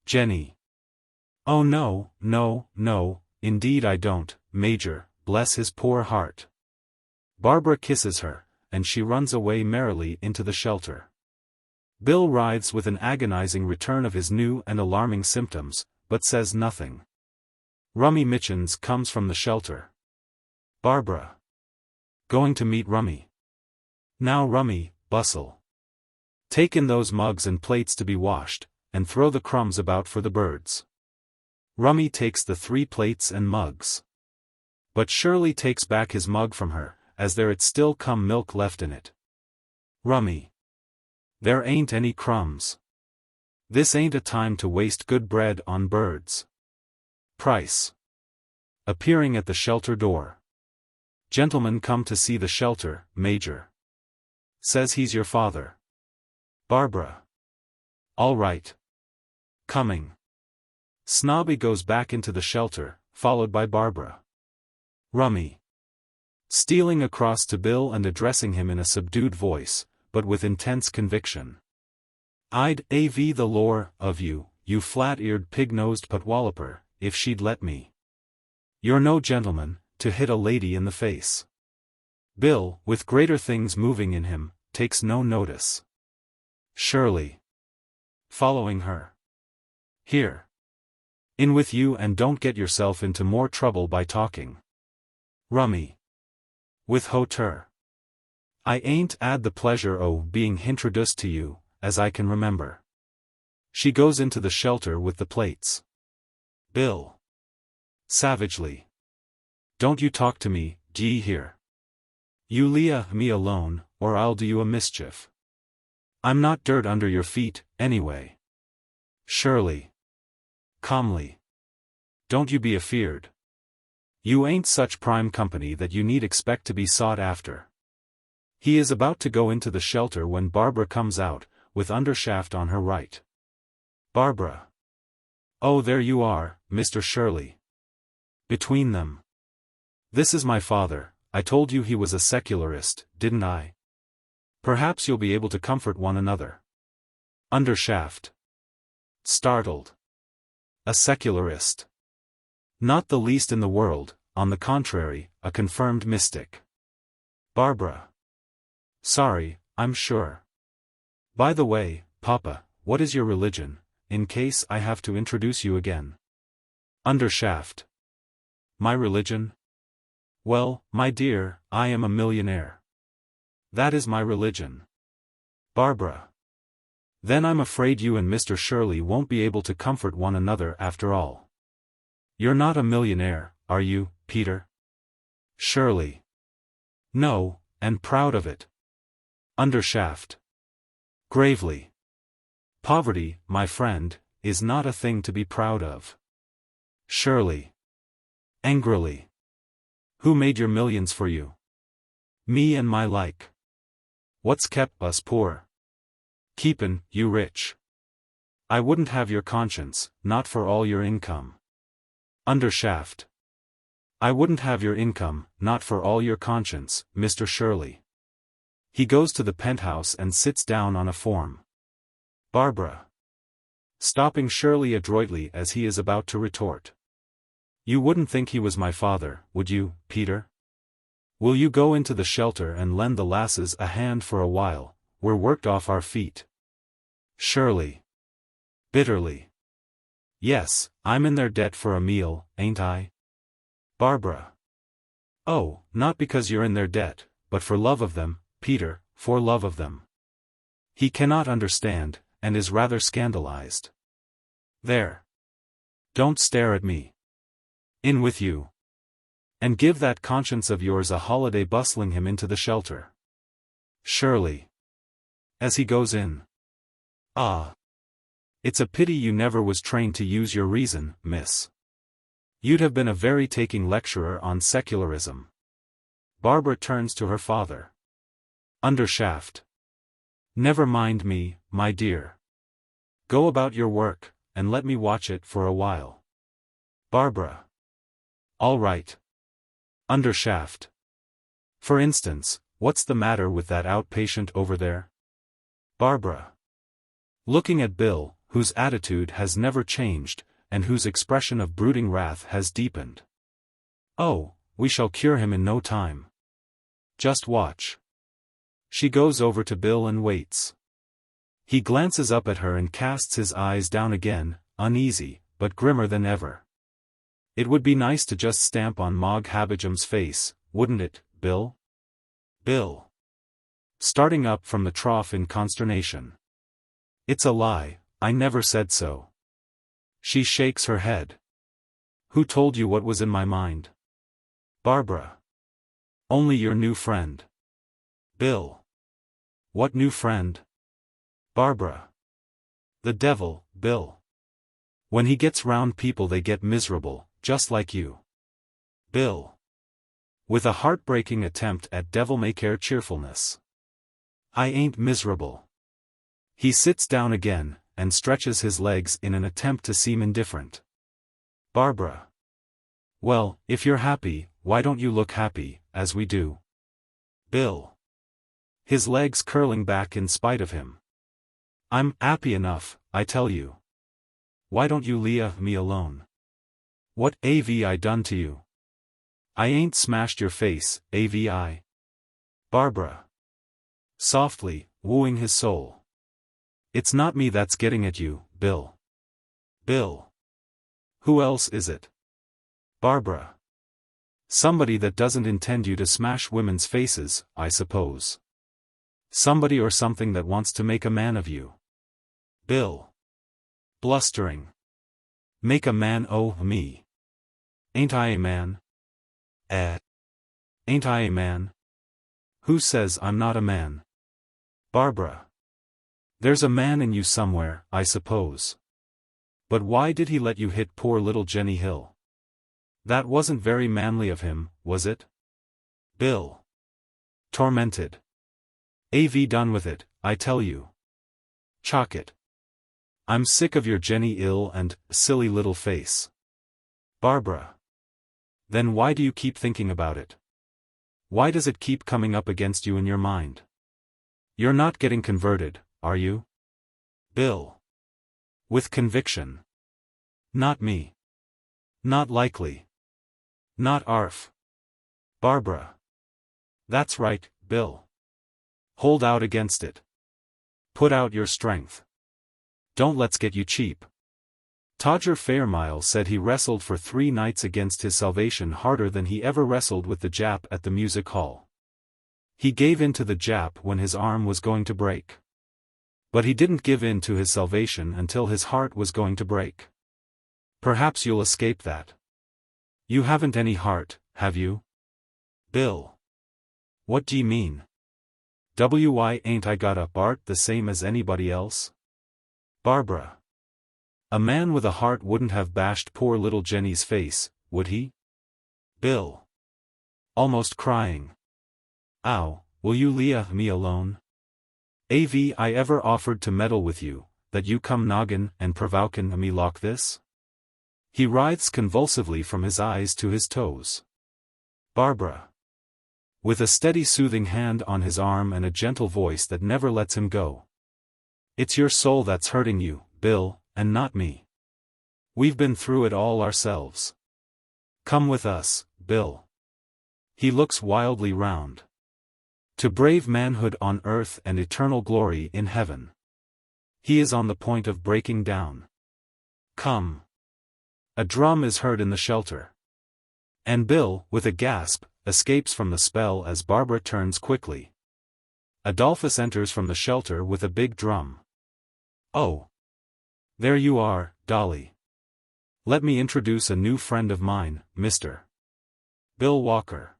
Jenny. Oh no, no, no, indeed I don't, Major, bless his poor heart. Barbara kisses her, and she runs away merrily into the shelter. Bill writhes with an agonizing return of his new and alarming symptoms, but says nothing. Rummy Mitchens comes from the shelter. Barbara. Going to meet Rummy. Now Rummy, bustle. Take in those mugs and plates to be washed, and throw the crumbs about for the birds. Rummy takes the 3 plates and mugs. But Shirley takes back his mug from her, as there it still come milk left in it. Rummy. There ain't any crumbs. This ain't a time to waste good bread on birds. Price. Appearing at the shelter door. Gentleman come to see the shelter, Major. Says he's your father. Barbara. All right. Coming. Snobby goes back into the shelter, followed by Barbara. Rummy. Stealing across to Bill and addressing him in a subdued voice, but with intense conviction. I'd av the lore of you, you flat-eared pig-nosed putwalloper, if she'd let me. You're no gentleman, to hit a lady in the face. Bill, with greater things moving in him, takes no notice. Shirley. Following her. Here. In with you and don't get yourself into more trouble by talking. Rummy. With hauteur. I ain't 'ad the pleasure o' being hintroduced to you, as I can remember. She goes into the shelter with the plates. Bill. Savagely. Don't you talk to me, d'ye hear? You leave me alone, or I'll do you a mischief. I'm not dirt under your feet, anyway. Shirley. Calmly. Don't you be afeard. You ain't such prime company that you need expect to be sought after. He is about to go into the shelter when Barbara comes out, with Undershaft on her right. Barbara. Oh, there you are, Mr. Shirley. Between them. This is my father. I told you he was a secularist, didn't I? Perhaps you'll be able to comfort one another. Undershaft. Startled. A secularist. Not the least in the world, on the contrary, a confirmed mystic. Barbara. Sorry, I'm sure. By the way, Papa, what is your religion, in case I have to introduce you again? Undershaft. My religion? Well, my dear, I am a millionaire. That is my religion. Barbara. Then I'm afraid you and Mr. Shirley won't be able to comfort one another after all. You're not a millionaire, are you, Peter? Shirley. No, and proud of it. Undershaft. Gravely. Poverty, my friend, is not a thing to be proud of. Shirley. Angrily. Who made your millions for you? Me and my like. What's kept us poor? Keepin' you rich. I wouldn't have your conscience, not for all your income. Undershaft. I wouldn't have your income, not for all your conscience, Mr. Shirley. He goes to the penthouse and sits down on a form. Barbara. Stopping Shirley adroitly as he is about to retort. You wouldn't think he was my father, would you, Peter? Will you go into the shelter and lend the lasses a hand for a while? We're worked off our feet. Shirley. Bitterly. Yes, I'm in their debt for a meal, ain't I? Barbara. Oh, not because you're in their debt, but for love of them, Peter, for love of them. He cannot understand, and is rather scandalized. There. Don't stare at me. In with you. And give that conscience of yours a holiday, bustling him into the shelter. Shirley. As he goes in. Ah. It's a pity you never was trained to use your reason, miss. You'd have been a very taking lecturer on secularism. Barbara turns to her father. Undershaft. Never mind me, my dear. Go about your work, and let me watch it for a while. Barbara. All right. Undershaft. For instance, what's the matter with that outpatient over there? Barbara. Looking at Bill, whose attitude has never changed, and whose expression of brooding wrath has deepened. Oh, we shall cure him in no time. Just watch. She goes over to Bill and waits. He glances up at her and casts his eyes down again, uneasy, but grimmer than ever. It would be nice to just stamp on Mog Habijam's face, wouldn't it, Bill? Bill. Starting up from the trough in consternation. It's a lie, I never said so. She shakes her head. Who told you what was in my mind? Barbara. Only your new friend. Bill. What new friend? Barbara. The devil, Bill. When he gets round people they get miserable, just like you. Bill. With a heartbreaking attempt at devil-may-care cheerfulness. I ain't miserable. He sits down again, and stretches his legs in an attempt to seem indifferent. Barbara. Well, if you're happy, why don't you look happy, as we do? Bill. His legs curling back in spite of him. I'm happy enough, I tell you. Why don't you leave me alone? What have I done to you? I ain't smashed your face, have I? Barbara. Softly, wooing his soul. It's not me that's getting at you, Bill. Bill. Who else is it? Barbara. Somebody that doesn't intend you to smash women's faces, I suppose. Somebody or something that wants to make a man of you. Bill. Blustering. Make a man of me. Ain't I a man? Ain't I a man? Who says I'm not a man? Barbara. There's a man in you somewhere, I suppose. But why did he let you hit poor little Jenny Hill? That wasn't very manly of him, was it? Bill. Tormented. Av done with it, I tell you. Chalk it. I'm sick of your Jenny ill and silly little face. Barbara. Then why do you keep thinking about it? Why does it keep coming up against you in your mind? You're not getting converted, are you? Bill. With conviction. Not me. Not likely. Not arf. Barbara. That's right, Bill. Hold out against it. Put out your strength. Don't let's get you cheap. Todger Fairmile said he wrestled for 3 nights against his salvation harder than he ever wrestled with the Jap at the music hall. He gave in to the Jap when his arm was going to break. But he didn't give in to his salvation until his heart was going to break. Perhaps you'll escape that. You haven't any heart, have you? Bill. What d'ye mean? Why ain't I got a heart the same as anybody else? Barbara. A man with a heart wouldn't have bashed poor little Jenny's face, would he? Bill. Almost crying. Ow, will you leave me alone? Av I ever offered to meddle with you, that you come noggin and provoukin me like this? He writhes convulsively from his eyes to his toes. Barbara. With a steady soothing hand on his arm and a gentle voice that never lets him go. It's your soul that's hurting you, Bill, and not me. We've been through it all ourselves. Come with us, Bill. He looks wildly round. To brave manhood on earth and eternal glory in heaven. He is on the point of breaking down. Come. A drum is heard in the shelter. And Bill, with a gasp, escapes from the spell as Barbara turns quickly. Adolphus enters from the shelter with a big drum. Oh. There you are, Dolly. Let me introduce a new friend of mine, Mr. Bill Walker.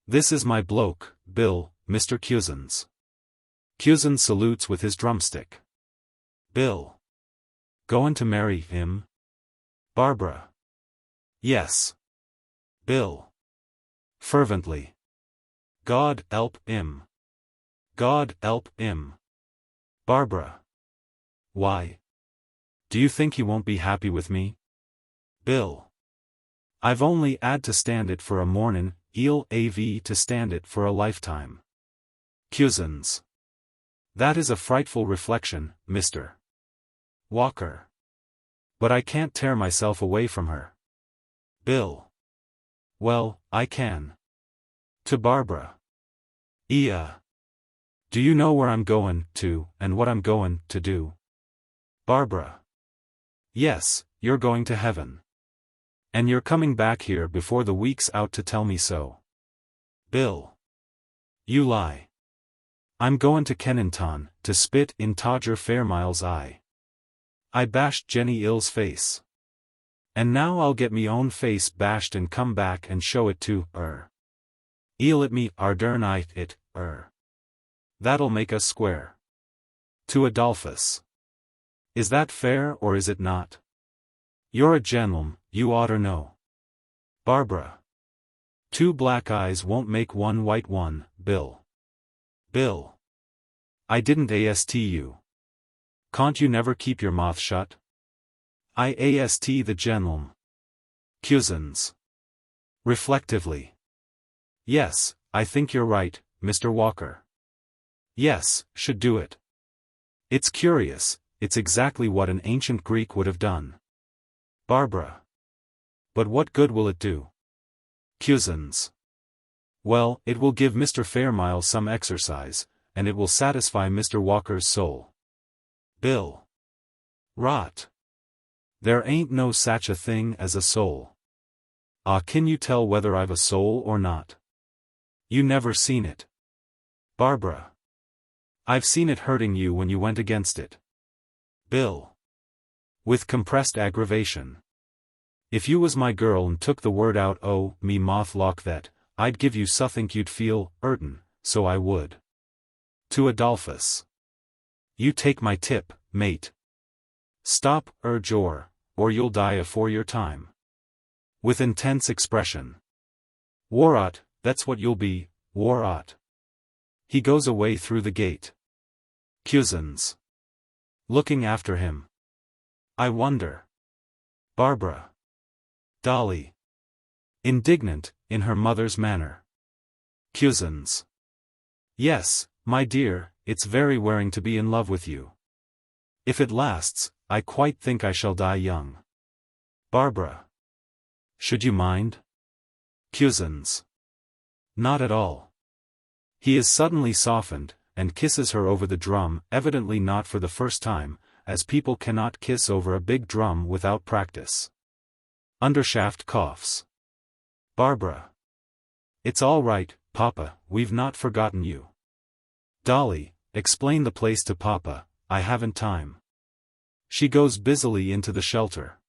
This is my bloke, Bill, Mr. Cusins. Cusins salutes with his drumstick. Bill. Goin' to marry him? Barbara. Yes. Bill. Fervently. God help him. God help him. Barbara. Why? Do you think he won't be happy with me? Bill. I've only 'ad to stand it for a mornin', eel av to stand it for a lifetime. Cusins. That is a frightful reflection, Mr. Walker. But I can't tear myself away from her. Bill. Well, I can. To Barbara. Do you know where I'm goin' to, and what I'm goin' to do? Barbara. Yes, you're going to heaven. And you're coming back here before the week's out to tell me so. Bill. You lie. I'm goin' to Kennington, to spit in Todger Fairmile's eye. I bashed Jenny Ill's face. And now I'll get me own face bashed and come back and show it to her. Eel at me, ardern it, her. That'll make us square. To Adolphus. Is that fair or is it not? You're a gentleman, you oughter know. Barbara. Two black eyes won't make one white one, Bill. Bill. I didn't ast you. Can't you never keep your mouth shut? I ast the gentleman. Cusins. Reflectively. Yes, I think you're right, Mr. Walker. Yes, should do it. It's curious, it's exactly what an ancient Greek would have done. Barbara. But what good will it do? Cusins. Well, it will give Mr. Fairmile some exercise, and it will satisfy Mr. Walker's soul. Bill. Rot. There ain't no such a thing as a soul. Can you tell whether I've a soul or not? You never seen it. Barbara. I've seen it hurting you when you went against it. Bill. With compressed aggravation. If you was my girl and took the word out oh, me mothlock that, I'd give you sothink you'd feel, 'urtin', so I would. To Adolphus. You take my tip, mate. Stop, Jor, or you'll die afore your time. With intense expression. Warot, that's what you'll be, Warot. He goes away through the gate. Cusins. Looking after him. I wonder. Barbara. Dolly. Indignant, in her mother's manner. Cusins. Yes, my dear, it's very wearing to be in love with you. If it lasts, I quite think I shall die young. Barbara. Should you mind? Cusins. Not at all. He is suddenly softened, and kisses her over the drum, evidently not for the first time, as people cannot kiss over a big drum without practice. Undershaft coughs. Barbara. It's all right, Papa, we've not forgotten you. Dolly, explain the place to Papa, I haven't time. She goes busily into the shelter.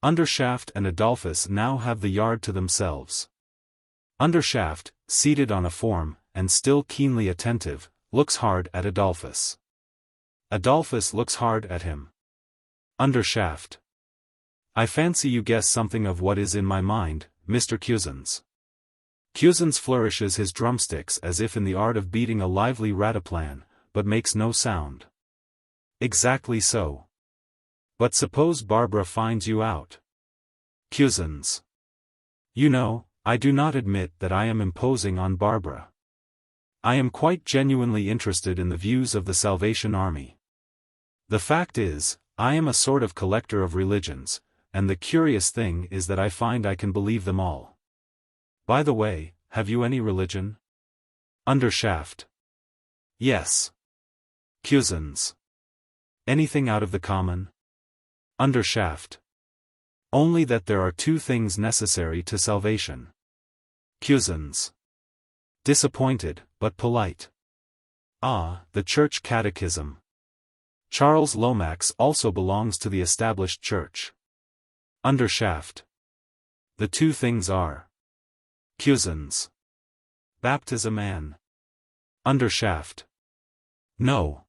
Undershaft and Adolphus now have the yard to themselves. Undershaft, seated on a form, and still keenly attentive, looks hard at Adolphus. Adolphus looks hard at him. Undershaft. I fancy you guess something of what is in my mind, Mr. Cusins. Cusins flourishes his drumsticks as if in the art of beating a lively rataplan, but makes no sound. Exactly so. But suppose Barbara finds you out. Cusins. You know, I do not admit that I am imposing on Barbara. I am quite genuinely interested in the views of the Salvation Army. The fact is, I am a sort of collector of religions, and the curious thing is that I find I can believe them all. By the way, have you any religion? Undershaft. Yes. Cusins. Anything out of the common? Undershaft. Only that there are two things necessary to salvation. Cusins. Disappointed, but polite. The Church Catechism. Charles Lomax also belongs to the established church. Undershaft. The two things are. Cusins. Baptism and. Undershaft. No.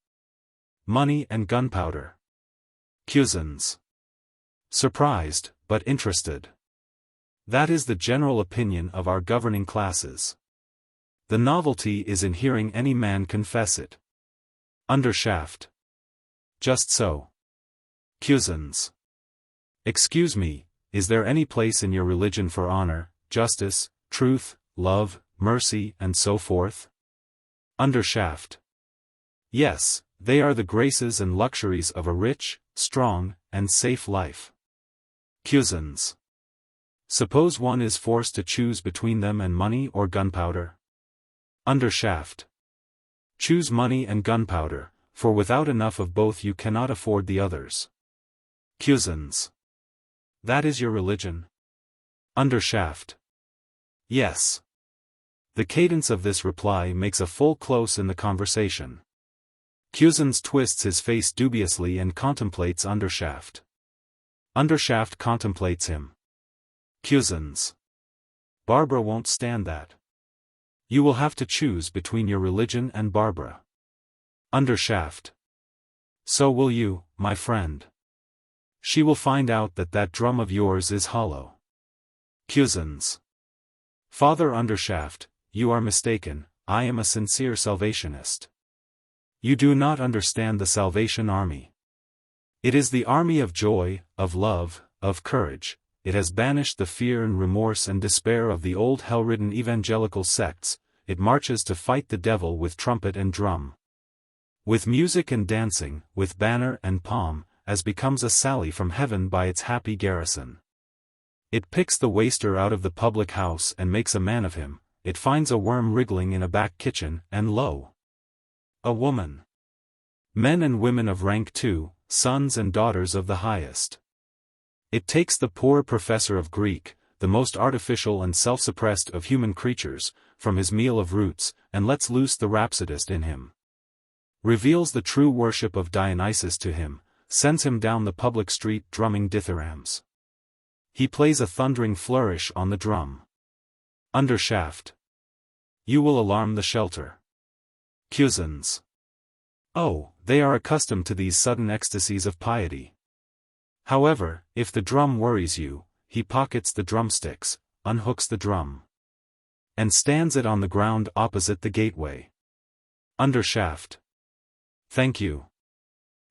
Money and gunpowder. Cusins. Surprised, but interested. That is the general opinion of our governing classes. The novelty is in hearing any man confess it. Undershaft. Just so. Cusins. Excuse me, is there any place in your religion for honor, justice, truth, love, mercy, and so forth? Undershaft. Yes, they are the graces and luxuries of a rich, strong, and safe life. Cusins. Suppose one is forced to choose between them and money or gunpowder? Undershaft. Choose money and gunpowder, for without enough of both you cannot afford the others. Cusins. That is your religion? Undershaft. Yes. The cadence of this reply makes a full close in the conversation. Cusins twists his face dubiously and contemplates Undershaft. Undershaft contemplates him. Cusins. Barbara won't stand that. You will have to choose between your religion and Barbara. Undershaft. So will you, my friend. She will find out that that drum of yours is hollow. Cusins. Father Undershaft, you are mistaken, I am a sincere Salvationist. You do not understand the Salvation Army. It is the army of joy, of love, of courage. It has banished the fear and remorse and despair of the old hell-ridden evangelical sects. It marches to fight the devil with trumpet and drum. With music and dancing, with banner and palm, as becomes a sally from heaven by its happy garrison. It picks the waster out of the public house and makes a man of him. It finds a worm wriggling in a back kitchen, and lo! A woman. Men and women of rank too, sons and daughters of the highest. It takes the poor professor of Greek, the most artificial and self-suppressed of human creatures, from his meal of roots, and lets loose the rhapsodist in him. Reveals the true worship of Dionysus to him, sends him down the public street drumming dithyrambs. He plays a thundering flourish on the drum. Undershaft. You will alarm the shelter. Cusins. Oh, they are accustomed to these sudden ecstasies of piety. However, if the drum worries you, he pockets the drumsticks, unhooks the drum, and stands it on the ground opposite the gateway. Undershaft. Thank you.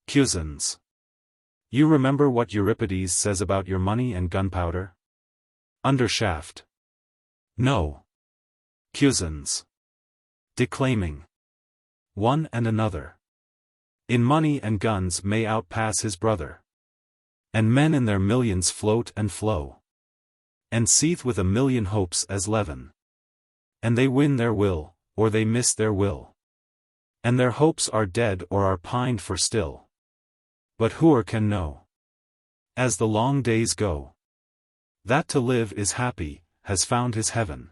Cusins. You remember what Euripides says about your money and gunpowder? Undershaft. No. Cusins. Declaiming. One and another. In money and guns may outpass his brother. And men in their millions float and flow. And seethe with a million hopes as leaven. And they win their will, or they miss their will. And their hopes are dead or are pined for still. But whoe'er can know? As the long days go, that to live is happy, has found his heaven.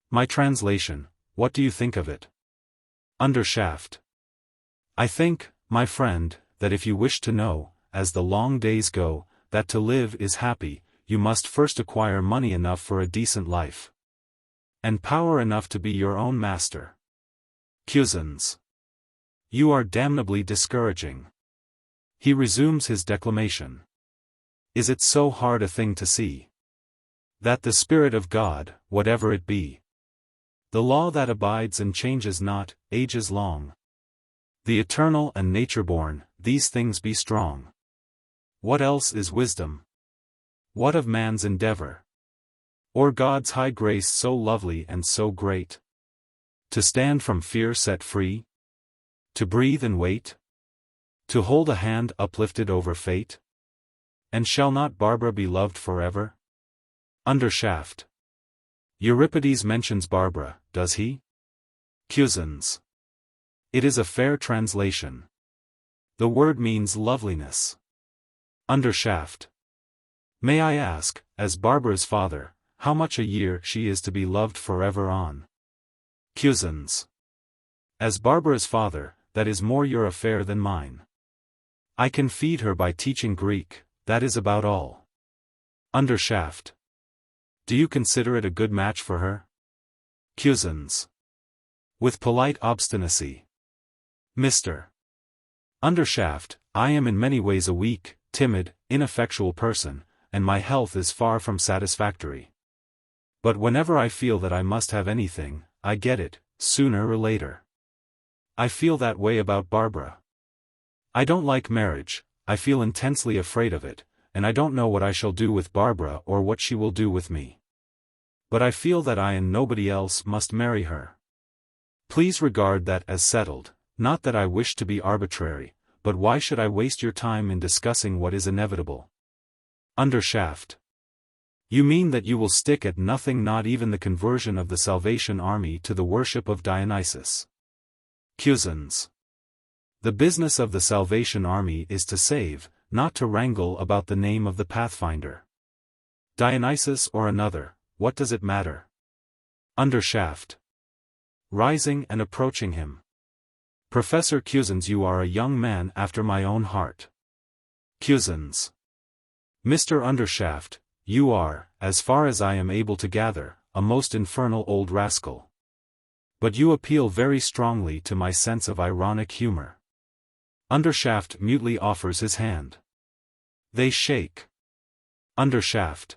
My translation, what do you think of it? Undershaft. I think, my friend, that if you wish to know, as the long days go, that to live is happy, you must first acquire money enough for a decent life. And power enough to be your own master. Cusins. You are damnably discouraging. He resumes his declamation. Is it so hard a thing to see? That the Spirit of God, whatever it be, the law that abides and changes not, ages long, the eternal and nature-born, these things be strong. What else is wisdom? What of man's endeavor? Or God's high grace so lovely and so great? To stand from fear set free? To breathe and wait? To hold a hand uplifted over fate? And shall not Barbara be loved forever? Undershaft. Euripides mentions Barbara, does he? Cusins. It is a fair translation. The word means loveliness. Undershaft. May I ask, as Barbara's father, how much a year she is to be loved forever on? Cusins. As Barbara's father, that is more your affair than mine. I can feed her by teaching Greek, that is about all. Undershaft. Do you consider it a good match for her? Cusins. With polite obstinacy. Mr. Undershaft, I am in many ways a weak, timid, ineffectual person, and my health is far from satisfactory. But whenever I feel that I must have anything, I get it, sooner or later. I feel that way about Barbara. I don't like marriage, I feel intensely afraid of it, and I don't know what I shall do with Barbara or what she will do with me. But I feel that I and nobody else must marry her. Please regard that as settled, not that I wish to be arbitrary, but why should I waste your time in discussing what is inevitable? Undershaft. You mean that you will stick at nothing, not even the conversion of the Salvation Army to the worship of Dionysus? Cusins. The business of the Salvation Army is to save, not to wrangle about the name of the Pathfinder. Dionysus or another, what does it matter? Undershaft. Rising and approaching him. Professor Cusins, you are a young man after my own heart. Cusins. Mr. Undershaft, you are, as far as I am able to gather, a most infernal old rascal. But you appeal very strongly to my sense of ironic humor. Undershaft mutely offers his hand. They shake. Undershaft.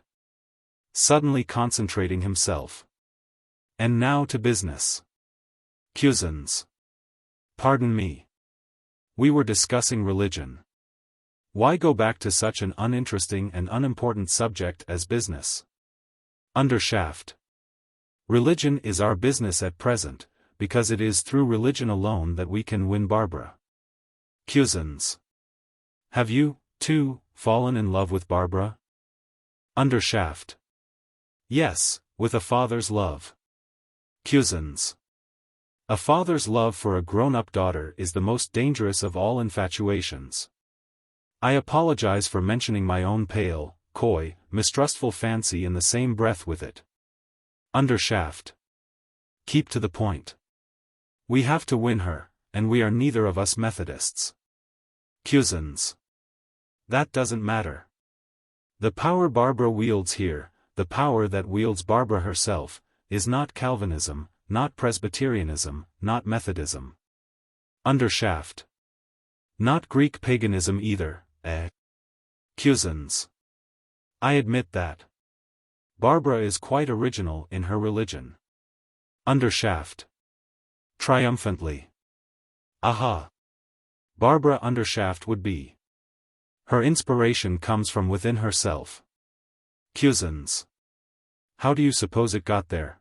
Suddenly concentrating himself. And now to business. Cusins. Pardon me. We were discussing religion. Why go back to such an uninteresting and unimportant subject as business? Undershaft. Religion is our business at present, because it is through religion alone that we can win Barbara. Cusins. Have you, too, fallen in love with Barbara? Undershaft. Yes, with a father's love. Cusins. A father's love for a grown-up daughter is the most dangerous of all infatuations. I apologize for mentioning my own pale, coy, mistrustful fancy in the same breath with it. Undershaft. Keep to the point. We have to win her, and we are neither of us Methodists. Cusins. That doesn't matter. The power Barbara wields here, the power that wields Barbara herself, is not Calvinism, not Presbyterianism, not Methodism. Undershaft. Not Greek paganism either, eh? Cusins. I admit that. Barbara is quite original in her religion. Undershaft. Triumphantly. Aha! Barbara Undershaft would be. Her inspiration comes from within herself. Cusins. How do you suppose it got there?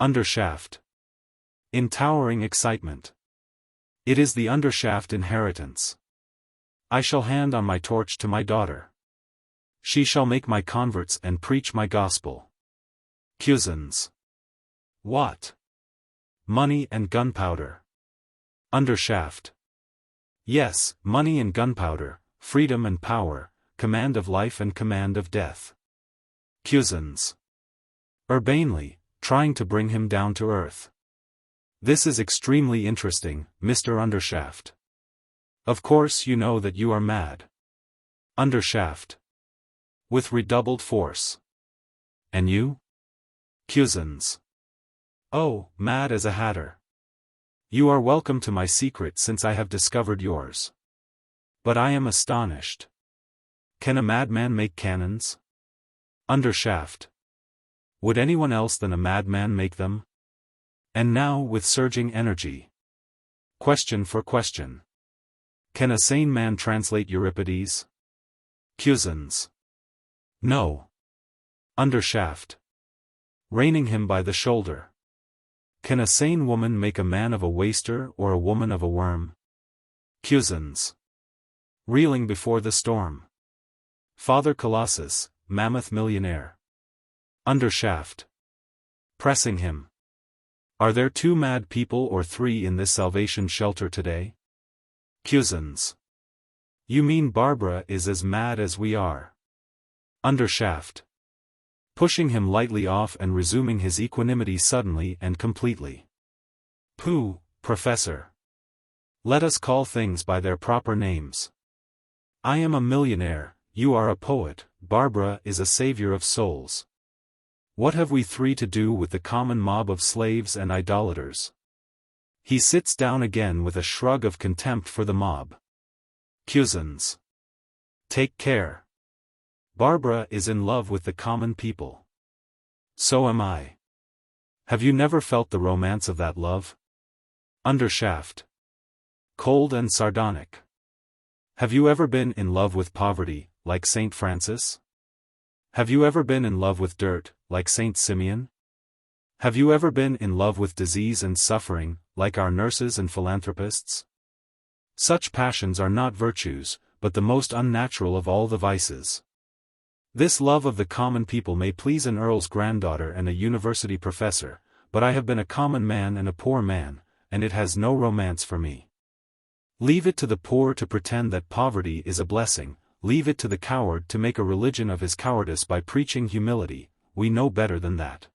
Undershaft. In towering excitement. It is the Undershaft inheritance. I shall hand on my torch to my daughter. She shall make my converts and preach my gospel. Cusins. What? Money and gunpowder. Undershaft. Yes, money and gunpowder, freedom and power, command of life and command of death. Cusins. Urbanely, trying to bring him down to earth. This is extremely interesting, Mr. Undershaft. Of course you know that you are mad. Undershaft. With redoubled force. And you? Cusins. Oh, mad as a hatter. You are welcome to my secret since I have discovered yours. But I am astonished. Can a madman make cannons? Undershaft. Would anyone else than a madman make them? And now with surging energy. Question for question. Can a sane man translate Euripides? Cusins. No. Undershaft. Reining him by the shoulder. Can a sane woman make a man of a waster or a woman of a worm? Cusins. Reeling before the storm. Father Colossus, mammoth millionaire. Undershaft. Pressing him. Are there 2 mad people or 3 in this salvation shelter today? Cusins. You mean Barbara is as mad as we are? Undershaft. Pushing him lightly off and resuming his equanimity suddenly and completely. Pooh, Professor. Let us call things by their proper names. I am a millionaire, you are a poet, Barbara is a savior of souls. What have we 3 to do with the common mob of slaves and idolaters? He sits down again with a shrug of contempt for the mob. Cusins. Take care. Barbara is in love with the common people. So am I. Have you never felt the romance of that love? Undershaft. Cold and sardonic. Have you ever been in love with poverty, like Saint Francis? Have you ever been in love with dirt, like Saint Simeon? Have you ever been in love with disease and suffering, like our nurses and philanthropists? Such passions are not virtues, but the most unnatural of all the vices. This love of the common people may please an earl's granddaughter and a university professor, but I have been a common man and a poor man, and it has no romance for me. Leave it to the poor to pretend that poverty is a blessing, leave it to the coward to make a religion of his cowardice by preaching humility. We know better than that.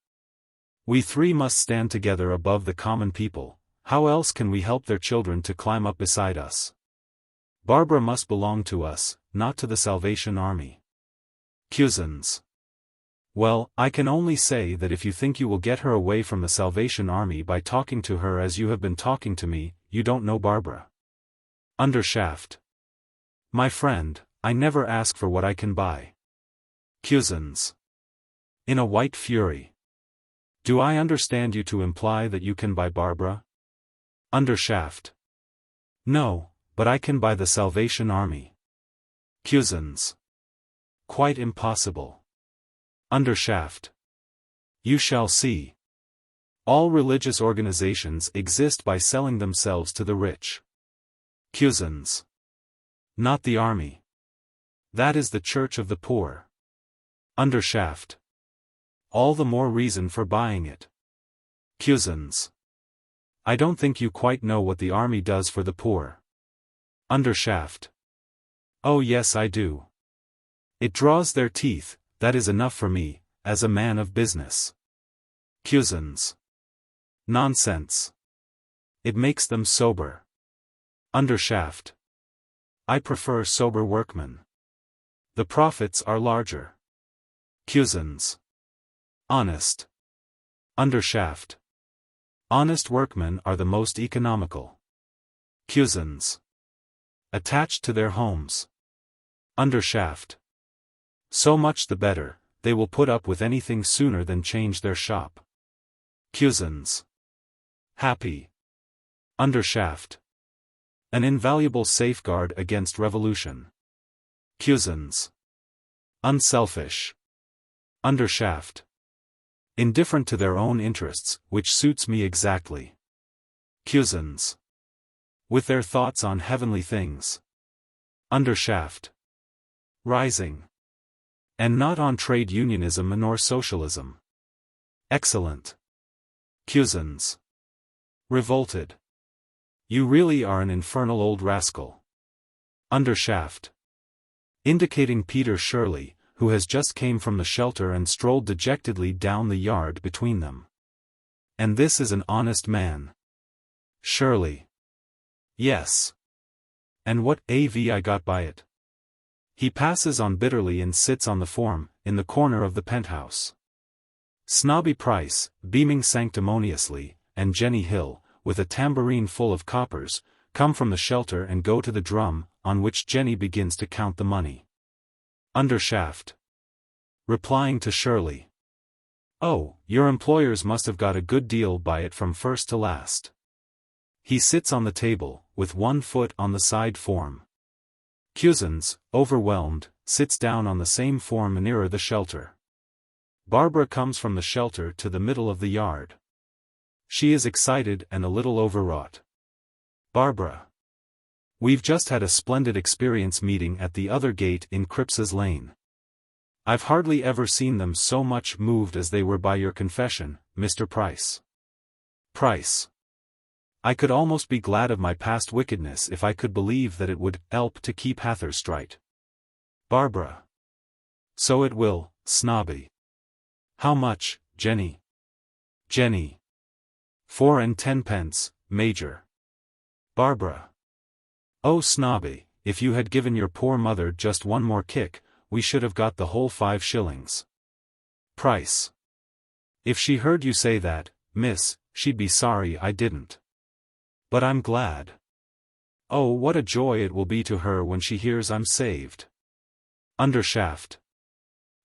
We three must stand together above the common people. How else can we help their children to climb up beside us? Barbara must belong to us, not to the Salvation Army. Cusins. Well, I can only say that if you think you will get her away from the Salvation Army by talking to her as you have been talking to me, you don't know Barbara. Undershaft. My friend, I never ask for what I can buy. Cusins. In a white fury. Do I understand you to imply that you can buy Barbara? Undershaft. No, but I can buy the Salvation Army. Cusins. Quite impossible. Undershaft. You shall see. All religious organizations exist by selling themselves to the rich. Cusins. Not the army. That is the church of the poor. Undershaft. All the more reason for buying it. Cusins. I don't think you quite know what the army does for the poor. Undershaft. Oh yes I do. It draws their teeth, that is enough for me, as a man of business. Cusins. Nonsense. It makes them sober. Undershaft. I prefer sober workmen. The profits are larger. Cusins. Honest. Undershaft. Honest workmen are the most economical. Cusins. Attached to their homes. Undershaft. So much the better, they will put up with anything sooner than change their shop. Cusins. Happy. Undershaft. An invaluable safeguard against revolution. Cusins. Unselfish. Undershaft. Indifferent to their own interests, which suits me exactly. Cusins. With their thoughts on heavenly things. Undershaft. Rising. And not on trade unionism nor socialism. Excellent. Cusins. Revolted. You really are an infernal old rascal. Undershaft. Indicating Peter Shirley, who has just came from the shelter and strolled dejectedly down the yard between them. And this is an honest man. Shirley. Yes. And what I got by it? He passes on bitterly and sits on the form, in the corner of the penthouse. Snobby Price, beaming sanctimoniously, and Jenny Hill, with a tambourine full of coppers, come from the shelter and go to the drum, on which Jenny begins to count the money. Undershaft. Replying to Shirley. Oh, your employers must have got a good deal by it from first to last. He sits on the table, with one foot on the side form. Cusins, overwhelmed, sits down on the same form nearer the shelter. Barbara comes from the shelter to the middle of the yard. She is excited and a little overwrought. Barbara. We've just had a splendid experience meeting at the other gate in Cripps's Lane. I've hardly ever seen them so much moved as they were by your confession, Mr. Price. Price. I could almost be glad of my past wickedness if I could believe that it would help to keep Hathor straight. Barbara. So it will, Snobby. How much, Jenny? Jenny. 4 and 10 pence, Major. Barbara. Oh Snobby, if you had given your poor mother just one more kick, we should have got the whole 5 shillings. Price. If she heard you say that, miss, she'd be sorry I didn't. But I'm glad. Oh what a joy it will be to her when she hears I'm saved. Undershaft.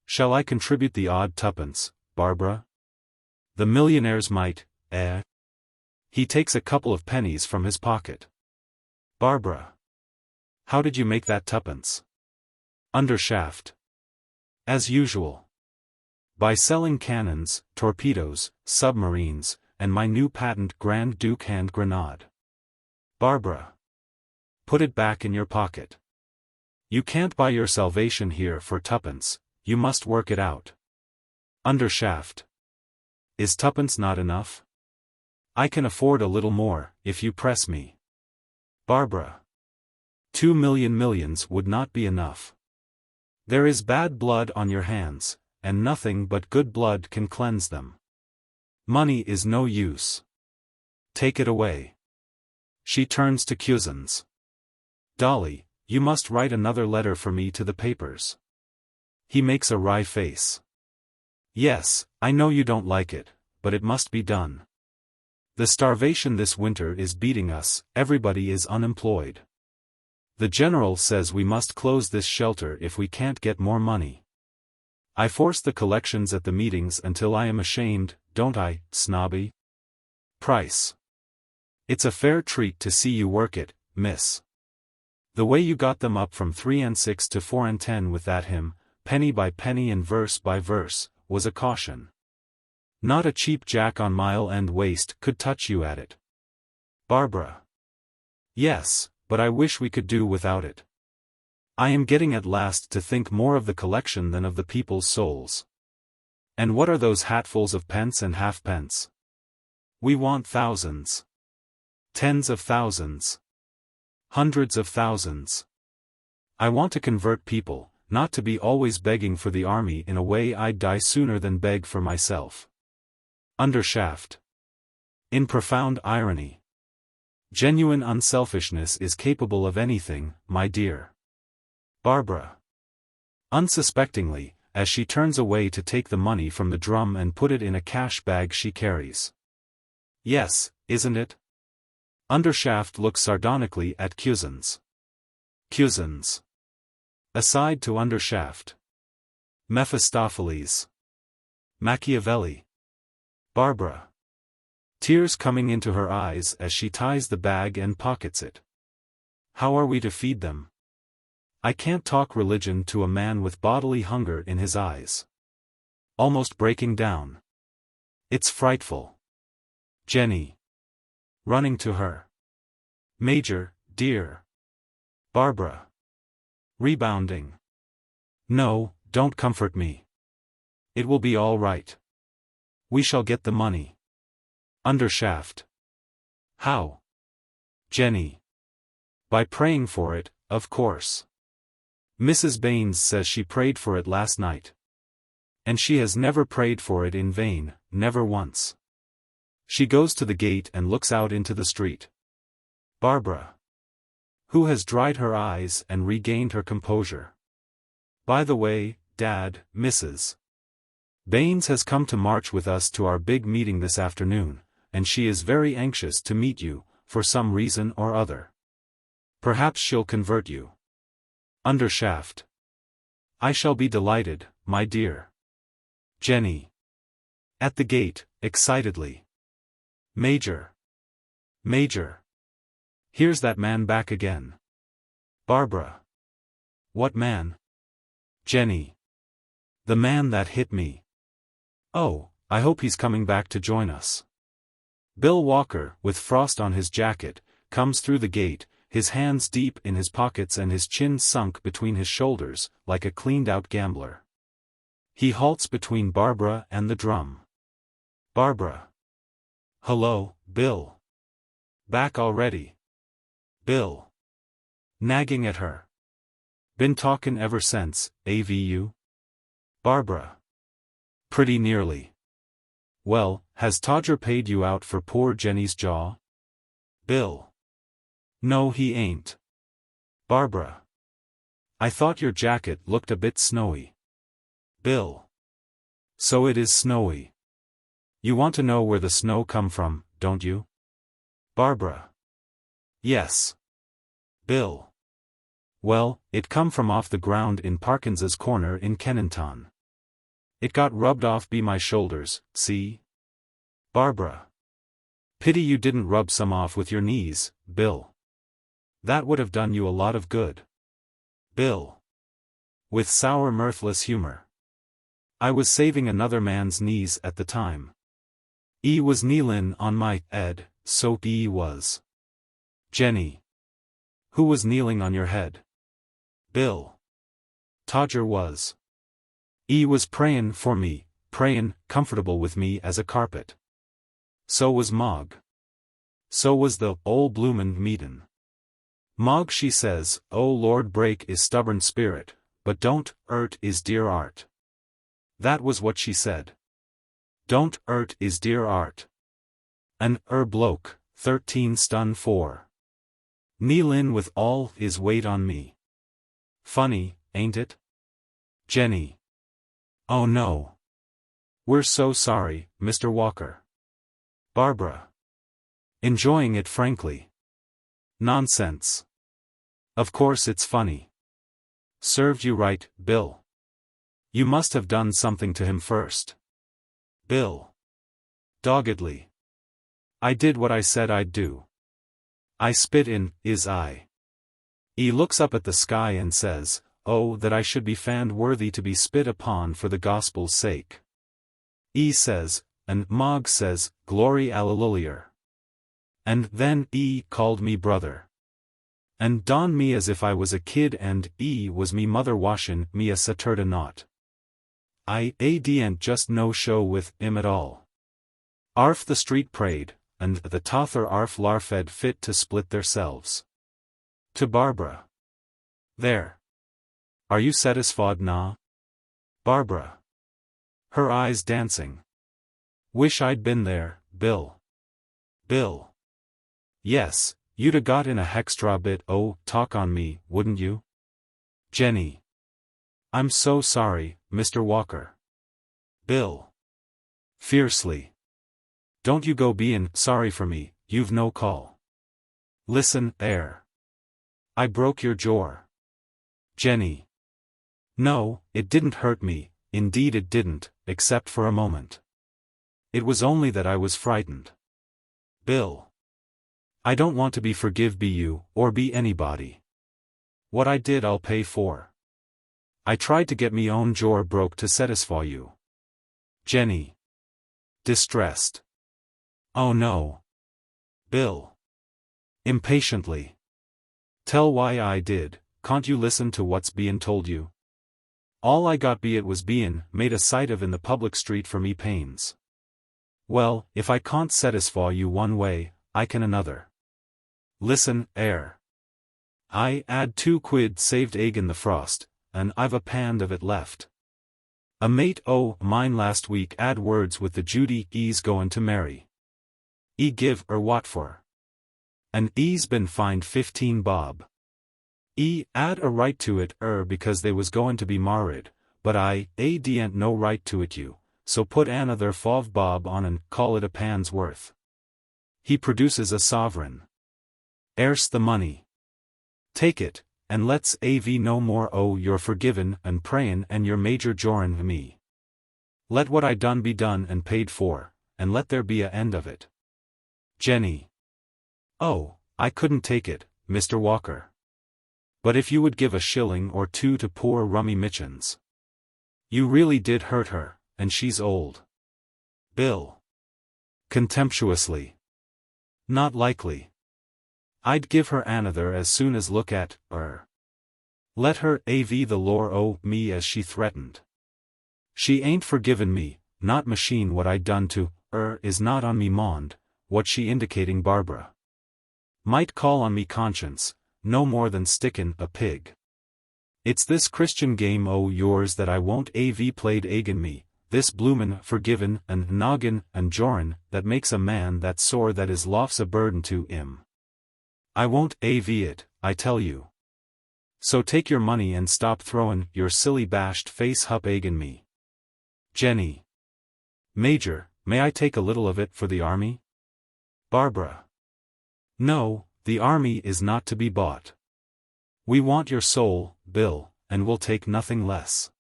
Shall I contribute the odd tuppence, Barbara? The millionaires might, eh? He takes a couple of pennies from his pocket. Barbara. How did you make that tuppence? Undershaft. As usual. By selling cannons, torpedoes, submarines, and my new patent Grand Duke hand grenade. Barbara. Put it back in your pocket. You can't buy your salvation here for tuppence, you must work it out. Undershaft. Is tuppence not enough? I can afford a little more, if you press me. Barbara. 2 million millions would not be enough. There is bad blood on your hands, and nothing but good blood can cleanse them. Money is no use. Take it away. She turns to Cusins. Dolly, you must write another letter for me to the papers. He makes a wry face. Yes, I know you don't like it, but it must be done. The starvation this winter is beating us, everybody is unemployed. The general says we must close this shelter if we can't get more money. I force the collections at the meetings until I am ashamed, don't I, snobby? Price. It's a fair treat to see you work it, miss. The way you got them up from 3 and 6 to 4 and 10 with that hymn, penny by penny and verse by verse, was a caution. Not a cheap jack on mile end waist could touch you at it. Barbara. Yes, but I wish we could do without it. I am getting at last to think more of the collection than of the people's souls. And what are those hatfuls of pence and halfpence? We want thousands. Tens of thousands. Hundreds of thousands. I want to convert people, not to be always begging for the army. In a way I'd die sooner than beg for myself. Undershaft. In profound irony. Genuine unselfishness is capable of anything, my dear. Barbara. Unsuspectingly, as she turns away to take the money from the drum and put it in a cash bag she carries. Yes, isn't it? Undershaft looks sardonically at Cusins. Cusins. Aside to Undershaft. Mephistopheles. Machiavelli. Barbara. Tears coming into her eyes as she ties the bag and pockets it. How are we to feed them? I can't talk religion to a man with bodily hunger in his eyes. Almost breaking down. It's frightful. Jenny. Running to her. Major, dear. Barbara. Rebounding. No, don't comfort me. It will be all right. We shall get the money. Undershaft. How? Jenny. By praying for it, of course. Mrs. Baines says she prayed for it last night. And she has never prayed for it in vain, never once. She goes to the gate and looks out into the street. Barbara. Who has dried her eyes and regained her composure. By the way, Dad, Mrs. Baines has come to march with us to our big meeting this afternoon, and she is very anxious to meet you, for some reason or other. Perhaps she'll convert you. Undershaft. I shall be delighted, my dear. Jenny. At the gate, excitedly. Major. Major. Here's that man back again. Barbara. What man? Jenny. The man that hit me. Oh, I hope he's coming back to join us. Bill Walker, with frost on his jacket, comes through the gate, his hands deep in his pockets and his chin sunk between his shoulders, like a cleaned-out gambler. He halts between Barbara and the drum. Barbara. Hello, Bill. Back already. Bill. Nagging at her. Been talkin' ever since, AVU? Barbara. Pretty nearly. Well, has Todger paid you out for poor Jenny's jaw? Bill. No, he ain't. Barbara. I thought your jacket looked a bit snowy. Bill. So it is snowy. You want to know where the snow come from, don't you? Barbara. Yes. Bill. Well, it come from off the ground in Parkins's Corner in Kennington. It got rubbed off be my shoulders, see? Barbara. Pity you didn't rub some off with your knees, Bill. That would have done you a lot of good. Bill. With sour mirthless humor. I was saving another man's knees at the time. E was kneelin' on my head, so E was. Jenny. Who was kneeling on your head? Bill. Todger was. E was prayin' for me, prayin', comfortable with me as a carpet. So was Mog. So was the ole bloomin' meetin'. Mog she says, "Oh Lord break is stubborn spirit, but don't 'urt is dear art." That was what she said. Don't 'urt is dear art. An bloke, 13 stun 4. Kneelin' with all his weight on me. Funny, ain't it? Jenny. Oh no. We're so sorry, Mr. Walker. Barbara. Enjoying it frankly. Nonsense. Of course it's funny. Served you right, Bill. You must have done something to him first. Bill. Doggedly. I did what I said I'd do. I spit in his eye. He looks up at the sky and says, "Oh, that I should be found worthy to be spit upon for the gospel's sake." E says, and Mog says, "Glory alleluia." And then E called me brother. And donned me as if I was a kid and E was me mother washin' me a Saturday knot. I ain't just no show with him at all. Arf the street prayed, and the tother arf larfed fit to split theirselves. To Barbara. There. Are you satisfied na? Barbara. Her eyes dancing. Wish I'd been there, Bill. Bill. Yes, you'd a got in a hextra bit talk on me, wouldn't you? Jenny. I'm so sorry, Mr. Walker. Bill. Fiercely. Don't you go bein' sorry for me, you've no call. Listen, there. I broke your jaw. Jenny. No, it didn't hurt me, indeed it didn't, except for a moment. It was only that I was frightened. Bill. I don't want to be forgive be you, or be anybody. What I did I'll pay for. I tried to get me own jaw broke to satisfy you. Jenny. Distressed. Oh no. Bill. Impatiently. Tell why I did, can't you listen to what's bein' told you? All I got be it was bein' made a sight of in the public street for me pains. Well, if I can't satisfy you one way, I can another. Listen, I 'ad 2 quid saved egg in the frost, and I've a pound of it left. A mate mine last week 'ad words with the Judy E's goin' to marry. E give her what for? And E's been fined 15 bob. E 'ad a right to it because they was goin' to be married, but I didn't no right to it you, so put another 5 bob on and call it a pound's worth. He produces a sovereign. Here's the money. Take it, and let's av no more you're forgiven and prayin' and your major jorin' me. Let what I done be done and paid for, and let there be a end of it. Jenny. Oh, I couldn't take it, Mr. Walker. But if you would give a shilling or 2 to poor Rummy Mitchins. You really did hurt her, and she's old. Bill. Contemptuously. Not likely. I'd give her another as soon as look at her. Let her av the lore o' me as she threatened. She ain't forgiven me, not machine what I done to her is not on me mind, what she indicating Barbara. Might call on me conscience, no more than stickin' a pig. It's this Christian game o' yours that I won't av played agin me, this bloomin' forgivin' and noggin' and jorin' that makes a man that sore that is lofts a burden to 'im. I won't av it, I tell you. So take your money and stop throwin' your silly bashed face hup agin me. Jenny. Major, may I take a little of it for the army? Barbara. No, the army is not to be bought. We want your soul, Bill, and we'll take nothing less.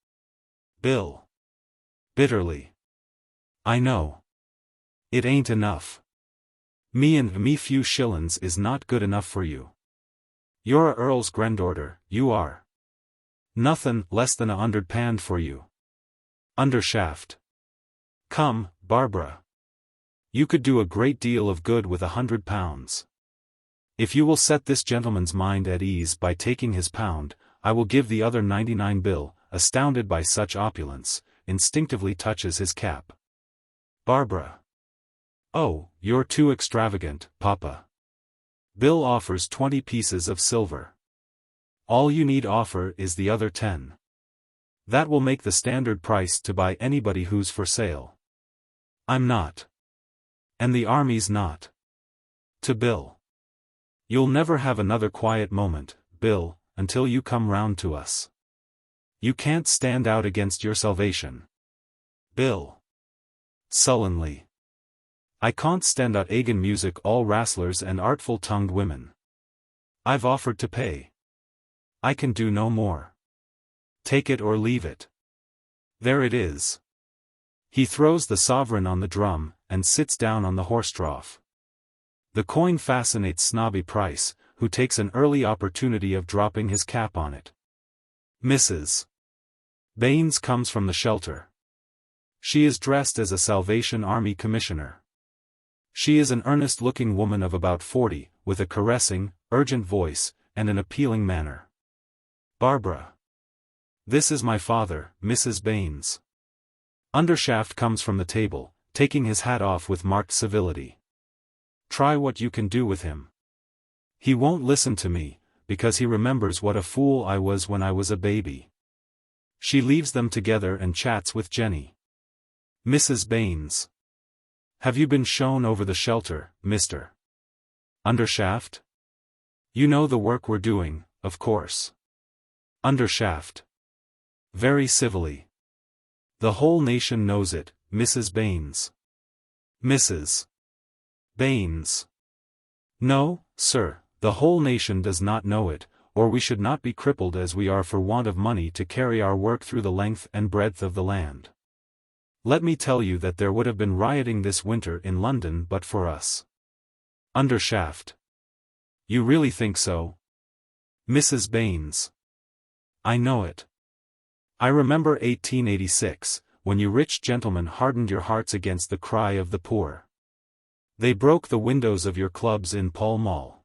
Bill. Bitterly. I know. It ain't enough. Me and me few shillin's is not good enough for you. You're a earl's granddaughter, you are. Nothin' less than £100 for you. Undershaft. Come, Barbara. You could do a great deal of good with £100. If you will set this gentleman's mind at ease by taking his £1, I will give the other 99. Bill, astounded by such opulence, instinctively touches his cap. Barbara. Oh, you're too extravagant, Papa. Bill offers 20 pieces of silver. All you need offer is the other 10. That will make the standard price to buy anybody who's for sale. I'm not. And the army's not. To Bill. You'll never have another quiet moment, Bill, until you come round to us. You can't stand out against your salvation. Bill. Sullenly. I can't stand out again music all wrestlers and artful-tongued women. I've offered to pay. I can do no more. Take it or leave it. There it is. He throws the sovereign on the drum, and sits down on the horse trough. The coin fascinates snobby Price, who takes an early opportunity of dropping his cap on it. Mrs. Baines comes from the shelter. She is dressed as a Salvation Army commissioner. She is an earnest-looking woman of about 40, with a caressing, urgent voice, and an appealing manner. Barbara. This is my father, Mrs. Baines. Undershaft comes from the table, taking his hat off with marked civility. Try what you can do with him. He won't listen to me, because he remembers what a fool I was when I was a baby. She leaves them together and chats with Jenny. Mrs. Baines. Have you been shown over the shelter, Mr. Undershaft? You know the work we're doing, of course. Undershaft. Very civilly. The whole nation knows it, Mrs. Baines. Mrs. Baines. No, sir, the whole nation does not know it, or we should not be crippled as we are for want of money to carry our work through the length and breadth of the land. Let me tell you that there would have been rioting this winter in London but for us. Undershaft. You really think so? Mrs. Baines. I know it. I remember 1886, when you rich gentlemen hardened your hearts against the cry of the poor. They broke the windows of your clubs in Pall Mall.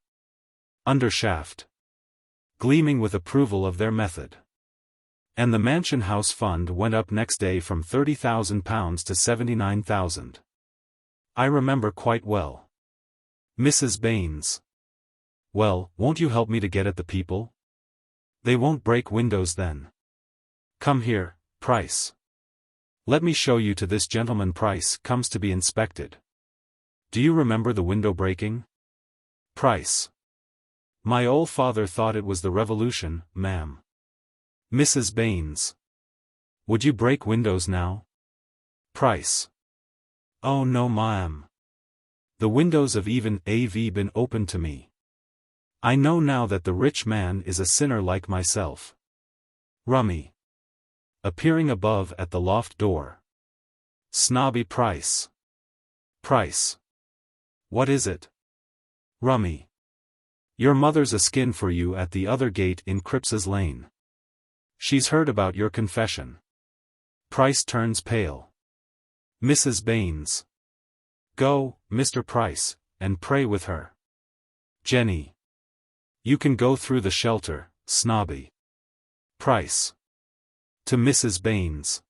Undershaft. Gleaming with approval of their method. And the Mansion House Fund went up next day from £30,000 to £79,000. I remember quite well. Mrs. Baines. Well, won't you help me to get at the people? They won't break windows then. Come here, Price. Let me show you to this gentleman. Price comes to be inspected. Do you remember the window breaking? Price. My old father thought it was the Revolution, ma'am. Mrs. Baines. Would you break windows now? Price. Oh no, ma'am. The windows of even have been opened to me. I know now that the rich man is a sinner like myself. Rummy. Appearing above at the loft door. Snobby Price. Price. What is it? Rummy. Your mother's a skin for you at the other gate in Cripps's Lane. She's heard about your confession. Price turns pale. Mrs. Baines. Go, Mr. Price, and pray with her. Jenny. You can go through the shelter, snobby. Price. To Mrs. Baines.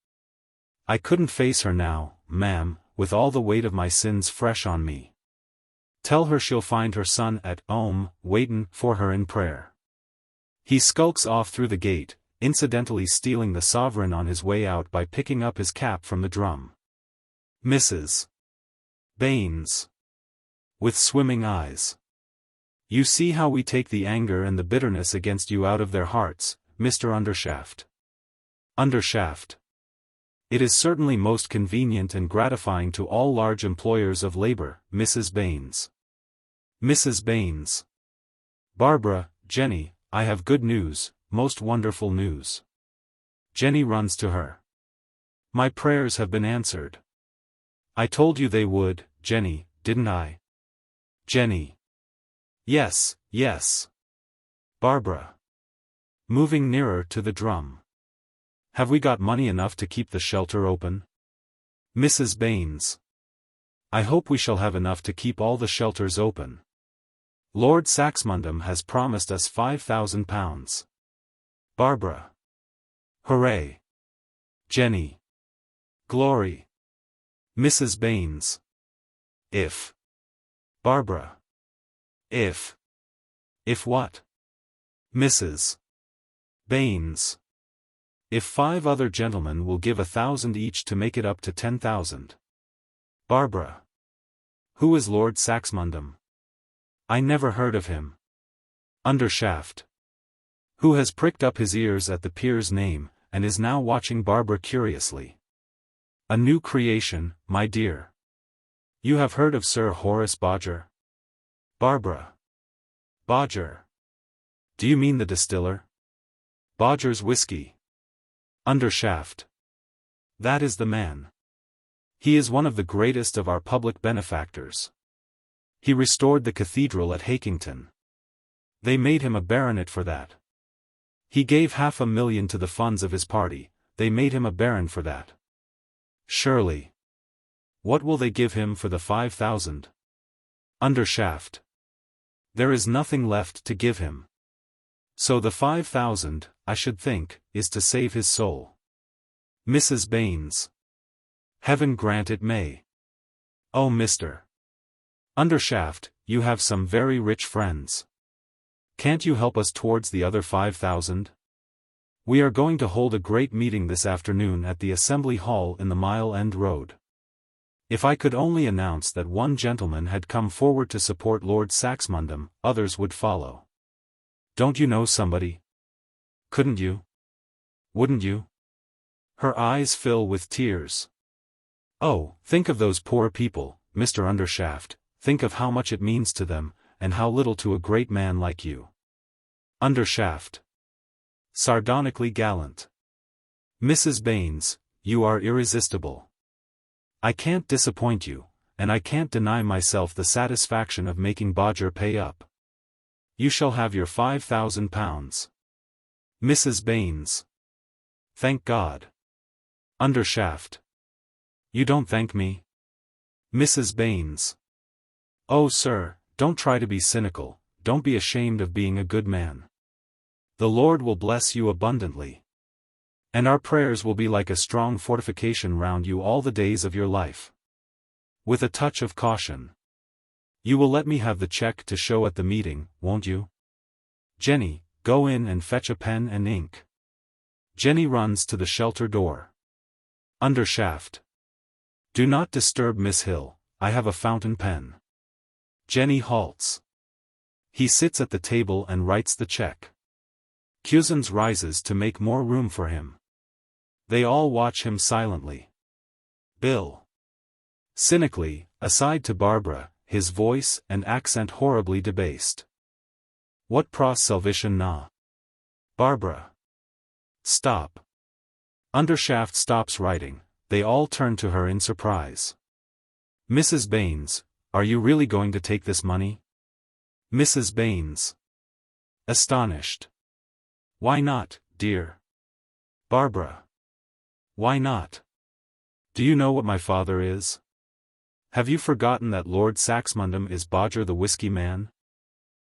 I couldn't face her now, ma'am, with all the weight of my sins fresh on me. Tell her she'll find her son at 'ome, waitin' for her in prayer. He skulks off through the gate, incidentally stealing the sovereign on his way out by picking up his cap from the drum. Mrs. Baines. With swimming eyes. You see how we take the anger and the bitterness against you out of their hearts, Mr. Undershaft. Undershaft. It is certainly most convenient and gratifying to all large employers of labor, Mrs. Baines. Mrs. Baines. Barbara, Jenny, I have good news, most wonderful news. Jenny runs to her. My prayers have been answered. I told you they would, Jenny, didn't I? Jenny. Yes, yes. Barbara. moving nearer to the drum. Have we got money enough to keep the shelter open? Mrs. Baines. I hope we shall have enough to keep all the shelters open. Lord Saxmundham has promised us £5,000. Barbara. Hooray. Jenny. Glory. Mrs. Baines. If. Barbara. If. If what? Mrs. Baines. If 5 other gentlemen will give 1,000 each to make it up to 10,000. Barbara. Who is Lord Saxmundham? I never heard of him. Undershaft. Who has pricked up his ears at the peer's name, and is now watching Barbara curiously. A new creation, my dear. You have heard of Sir Horace Bodger? Barbara. Bodger. Do you mean the distiller? Bodger's whiskey. Undershaft. That is the man. He is one of the greatest of our public benefactors. He restored the cathedral at Hakington. They made him a baronet for that. He gave £500,000 to the funds of his party, they made him a baron for that. Surely. What will they give him for the 5,000? Undershaft. There is nothing left to give him. So the 5,000, I should think, is to save his soul. Mrs. Baines. Heaven grant it may. Oh, Mr. Undershaft, you have some very rich friends. Can't you help us towards the other 5,000? We are going to hold a great meeting this afternoon at the Assembly Hall in the Mile End Road. If I could only announce that one gentleman had come forward to support Lord Saxmundham, others would follow. Don't you know somebody? Couldn't you? Wouldn't you? Her eyes fill with tears. Oh, think of those poor people, Mr. Undershaft, think of how much it means to them, and how little to a great man like you. Undershaft. Sardonically gallant. Mrs. Baines, you are irresistible. I can't disappoint you, and I can't deny myself the satisfaction of making Bodger pay up. You shall have your £5,000. Mrs. Baines. Thank God. Undershaft. You don't thank me? Mrs. Baines. Oh, sir, don't try to be cynical, don't be ashamed of being a good man. The Lord will bless you abundantly. And our prayers will be like a strong fortification round you all the days of your life. With a touch of caution. You will let me have the cheque to show at the meeting, won't you? Jenny, go in and fetch a pen and ink. Jenny runs to the shelter door. Undershaft. Do not disturb Miss Hill, I have a fountain pen. Jenny halts. He sits at the table and writes the cheque. Cusins rises to make more room for him. They all watch him silently. Bill. Cynically, aside to Barbara, his voice and accent horribly debased. What pros salvation na? Barbara. Stop. Undershaft stops writing, they all turn to her in surprise. Mrs. Baines, are you really going to take this money? Mrs. Baines. Astonished. Why not, dear? Barbara. Why not? Do you know what my father is? Have you forgotten that Lord Saxmundham is Bodger the whiskey man?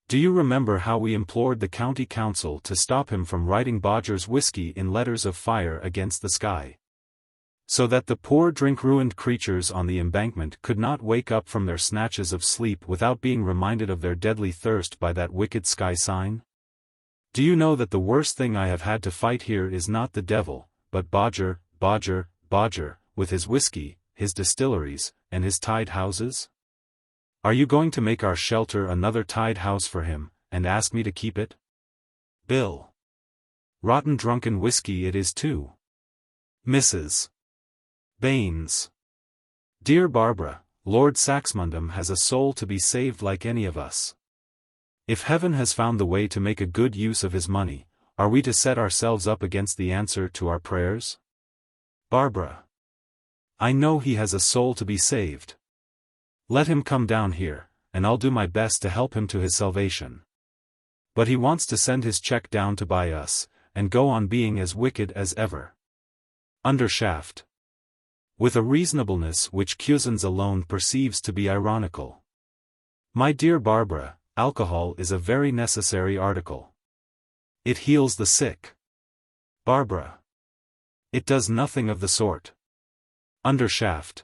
Do you remember how we implored the county council to stop him from writing Bodger's whiskey in letters of fire against the sky? So that the poor drink-ruined creatures on the embankment could not wake up from their snatches of sleep without being reminded of their deadly thirst by that wicked sky sign? Do you know that the worst thing I have had to fight here is not the devil, but Bodger, Bodger, Bodger, with his whiskey, his distilleries, and his tied houses? Are you going to make our shelter another tied house for him, and ask me to keep it? Bill. Rotten drunken whiskey it is too. Mrs. Baines. Dear Barbara, Lord Saxmundham has a soul to be saved like any of us. If heaven has found the way to make a good use of his money, are we to set ourselves up against the answer to our prayers? Barbara. I know he has a soul to be saved. Let him come down here, and I'll do my best to help him to his salvation. But he wants to send his check down to buy us, and go on being as wicked as ever. Undershaft. With a reasonableness which Cusins alone perceives to be ironical. My dear Barbara, alcohol is a very necessary article. It heals the sick. Barbara. It does nothing of the sort. Undershaft.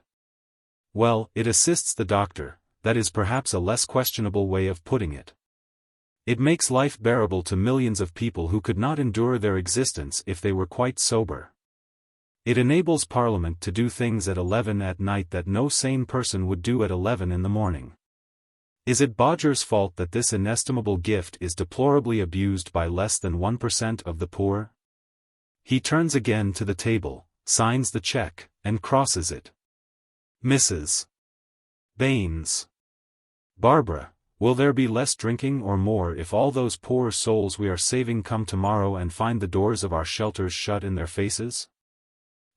Well, it assists the doctor, that is perhaps a less questionable way of putting it. It makes life bearable to millions of people who could not endure their existence if they were quite sober. It enables Parliament to do things at 11 at night that no sane person would do at 11 in the morning. Is it Bodger's fault that this inestimable gift is deplorably abused by less than 1% of the poor? He turns again to the table, signs the check, and crosses it. Mrs. Baines. Barbara, will there be less drinking or more if all those poor souls we are saving come tomorrow and find the doors of our shelters shut in their faces?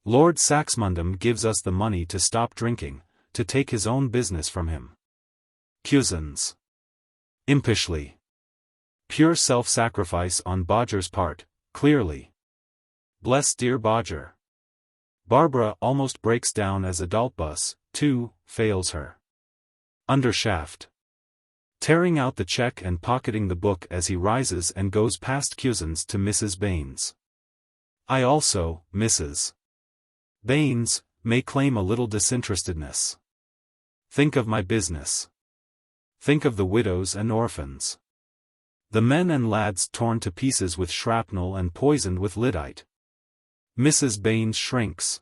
Lord Saxmundham gives us the money to stop drinking, to take his own business from him. Cusins. Impishly. Pure self-sacrifice on Bodger's part, clearly. Bless dear Bodger. Barbara almost breaks down as Adolphus, too, fails her. Undershaft. Tearing out the check and pocketing the book as he rises and goes past Cusins to Mrs. Baines. I also, Mrs. Baines, may claim a little disinterestedness. Think of my business. Think of the widows and orphans. The men and lads torn to pieces with shrapnel and poisoned with lyddite. Mrs. Baines shrinks.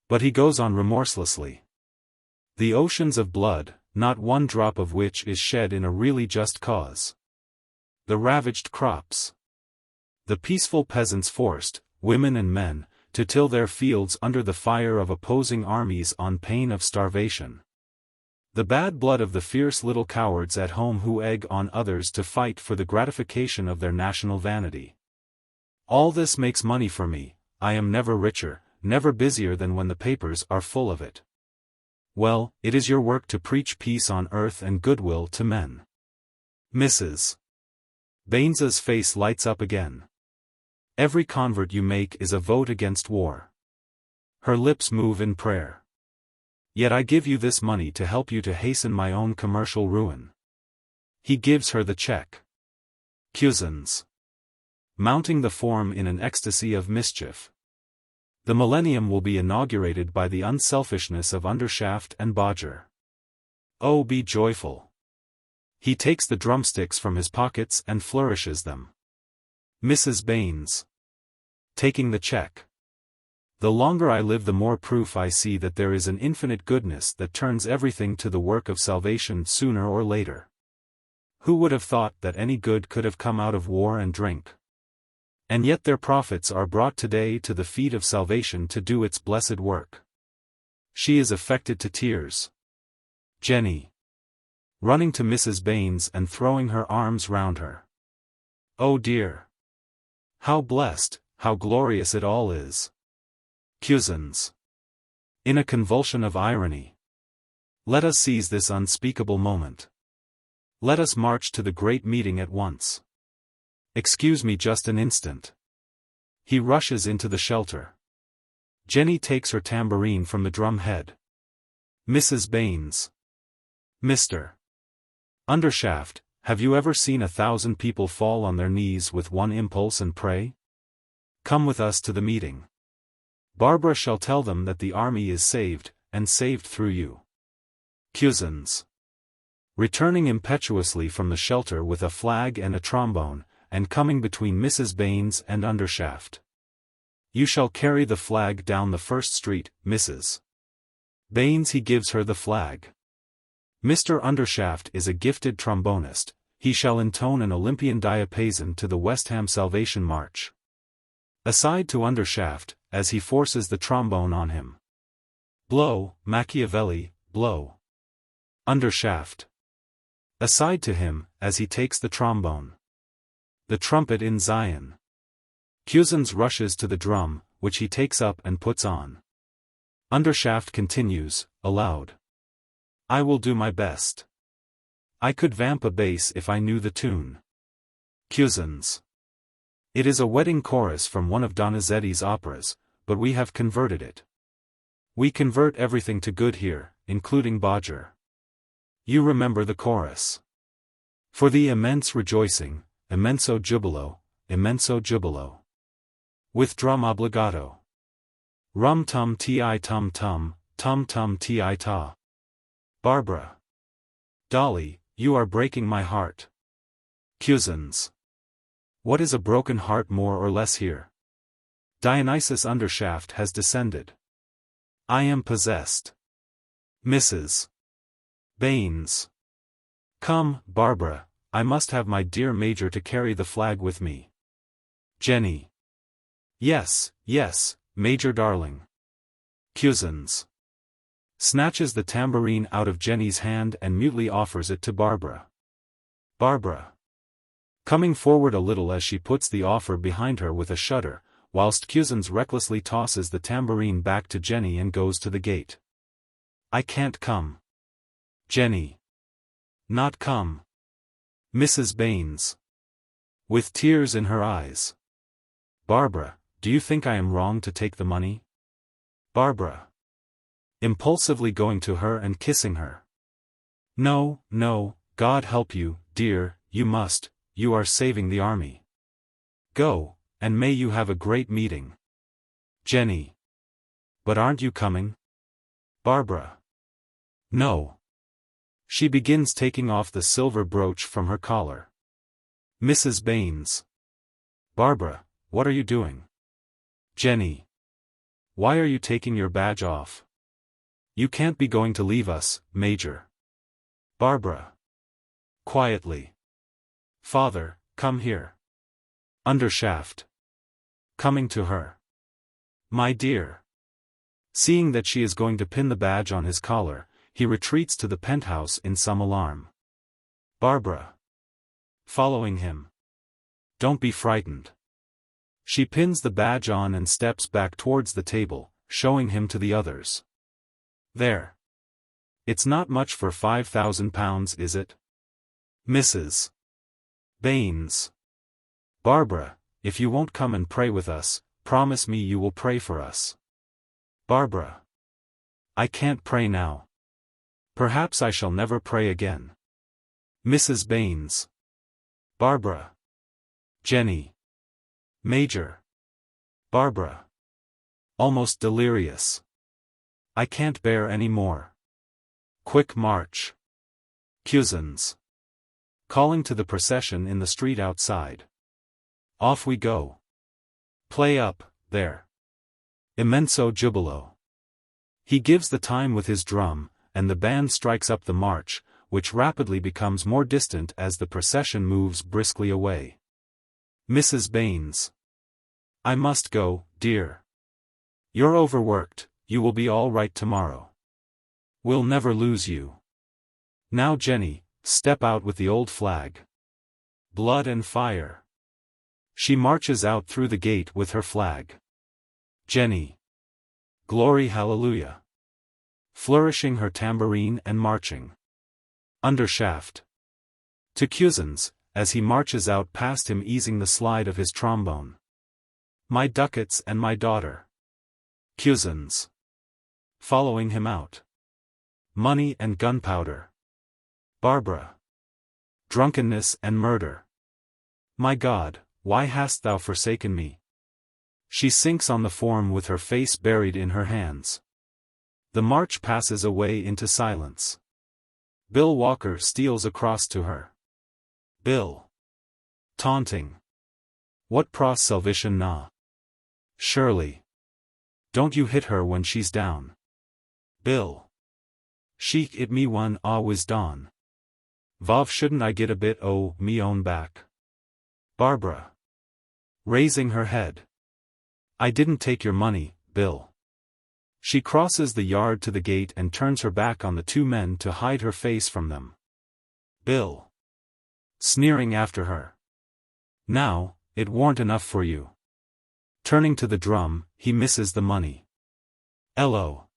But he goes on remorselessly. The oceans of blood, not one drop of which is shed in a really just cause. The ravaged crops. The peaceful peasants forced, women and men, to till their fields under the fire of opposing armies on pain of starvation. The bad blood of the fierce little cowards at home who egg on others to fight for the gratification of their national vanity. All this makes money for me. I am never richer, never busier than when the papers are full of it. Well, it is your work to preach peace on earth and goodwill to men. Mrs. Baines's face lights up again. Every convert you make is a vote against war. Her lips move in prayer. Yet I give you this money to help you to hasten my own commercial ruin. He gives her the check. Cusins. Mounting the form in an ecstasy of mischief. The millennium will be inaugurated by the unselfishness of Undershaft and Bodger. Oh, be joyful. He takes the drumsticks from his pockets and flourishes them. Mrs. Baines. Taking the check. The longer I live the more proof I see that there is an infinite goodness that turns everything to the work of salvation sooner or later. Who would have thought that any good could have come out of war and drink? And yet their prophets are brought today to the feet of salvation to do its blessed work. She is affected to tears. Jenny. Running to Mrs. Baines and throwing her arms round her. Oh dear. How blessed, how glorious it all is. Cusins. In a convulsion of irony. Let us seize this unspeakable moment. Let us march to the great meeting at once. Excuse me just an instant. He rushes into the shelter. Jenny takes her tambourine from the drum head. Mrs. Baines. Mr. Undershaft, have you ever seen 1,000 people fall on their knees with one impulse and pray? Come with us to the meeting. Barbara shall tell them that the army is saved, and saved through you. Cusins. Returning impetuously from the shelter with a flag and a trombone, and coming between Mrs. Baines and Undershaft. You shall carry the flag down the first street, Mrs. Baines. He gives her the flag. Mr. Undershaft is a gifted trombonist, he shall intone an Olympian diapason to the West Ham Salvation March. Aside to Undershaft, as he forces the trombone on him. Blow, Machiavelli, blow. Undershaft. Aside to him, as he takes the trombone. The trumpet in Zion. Cusins rushes to the drum, which he takes up and puts on. Undershaft continues, aloud. I will do my best. I could vamp a bass if I knew the tune. Cusins. It is a wedding chorus from one of Donizetti's operas, but we have converted it. We convert everything to good here, including Bodger. You remember the chorus. For the immense rejoicing, immenso jubilo, immenso jubilo. With drum obbligato. Rum tum ti tum tum, tum tum ti ta. Barbara. Dolly, you are breaking my heart. Cusins. What is a broken heart more or less here? Dionysus Undershaft has descended. I am possessed. Mrs. Baines. Come, Barbara, I must have my dear Major to carry the flag with me. Jenny. Yes, yes, Major darling. Cusins. Snatches the tambourine out of Jenny's hand and mutely offers it to Barbara. Barbara. Coming forward a little as she puts the offer behind her with a shudder, whilst Cusins recklessly tosses the tambourine back to Jenny and goes to the gate. I can't come. Jenny. Not come. Mrs. Baines. With tears in her eyes. Barbara, do you think I am wrong to take the money? Barbara. Impulsively going to her and kissing her. No, no, God help you, dear, you must, you are saving the army. Go, and may you have a great meeting. Jenny. But aren't you coming? Barbara. No. She begins taking off the silver brooch from her collar. Mrs. Baines. Barbara, what are you doing? Jenny. Why are you taking your badge off? You can't be going to leave us, Major. Barbara. Quietly. Father, come here. Undershaft. Coming to her. My dear. Seeing that she is going to pin the badge on his collar, he retreats to the penthouse in some alarm. Barbara. Following him. Don't be frightened. She pins the badge on and steps back towards the table, showing him to the others. There. It's not much for £5,000, is it? Mrs. Baines. Barbara, if you won't come and pray with us, promise me you will pray for us. Barbara. I can't pray now. Perhaps I shall never pray again. Mrs. Baines. Barbara. Jenny. Major. Barbara. Almost delirious. I can't bear any more. Quick march. Cusins. Calling to the procession in the street outside. Off we go. Play up, there. Immenso jubilo. He gives the time with his drum, and the band strikes up the march, which rapidly becomes more distant as the procession moves briskly away. Mrs. Baines. I must go, dear. You're overworked, you will be all right tomorrow. We'll never lose you. Now Jenny, step out with the old flag. Blood and fire. She marches out through the gate with her flag. Jenny. Glory hallelujah. Flourishing her tambourine and marching. Undershaft. To Cusins, as he marches out past him easing the slide of his trombone. My ducats and my daughter. Cusins. Following him out. Money and gunpowder. Barbara. Drunkenness and murder. My God, why hast thou forsaken me? She sinks on the form with her face buried in her hands. The march passes away into silence. Bill Walker steals across to her. Bill. Taunting. What pros salvation na? Shirley. Don't you hit her when she's down. Bill. Sheik it me one always dawn. Vov shouldn't I get a bit o me own back? Barbara. Raising her head. I didn't take your money, Bill. She crosses the yard to the gate and turns her back on the two men to hide her face from them. Bill. Sneering after her. Now, it warn't enough for you. Turning to the drum, he misses the money. Ello.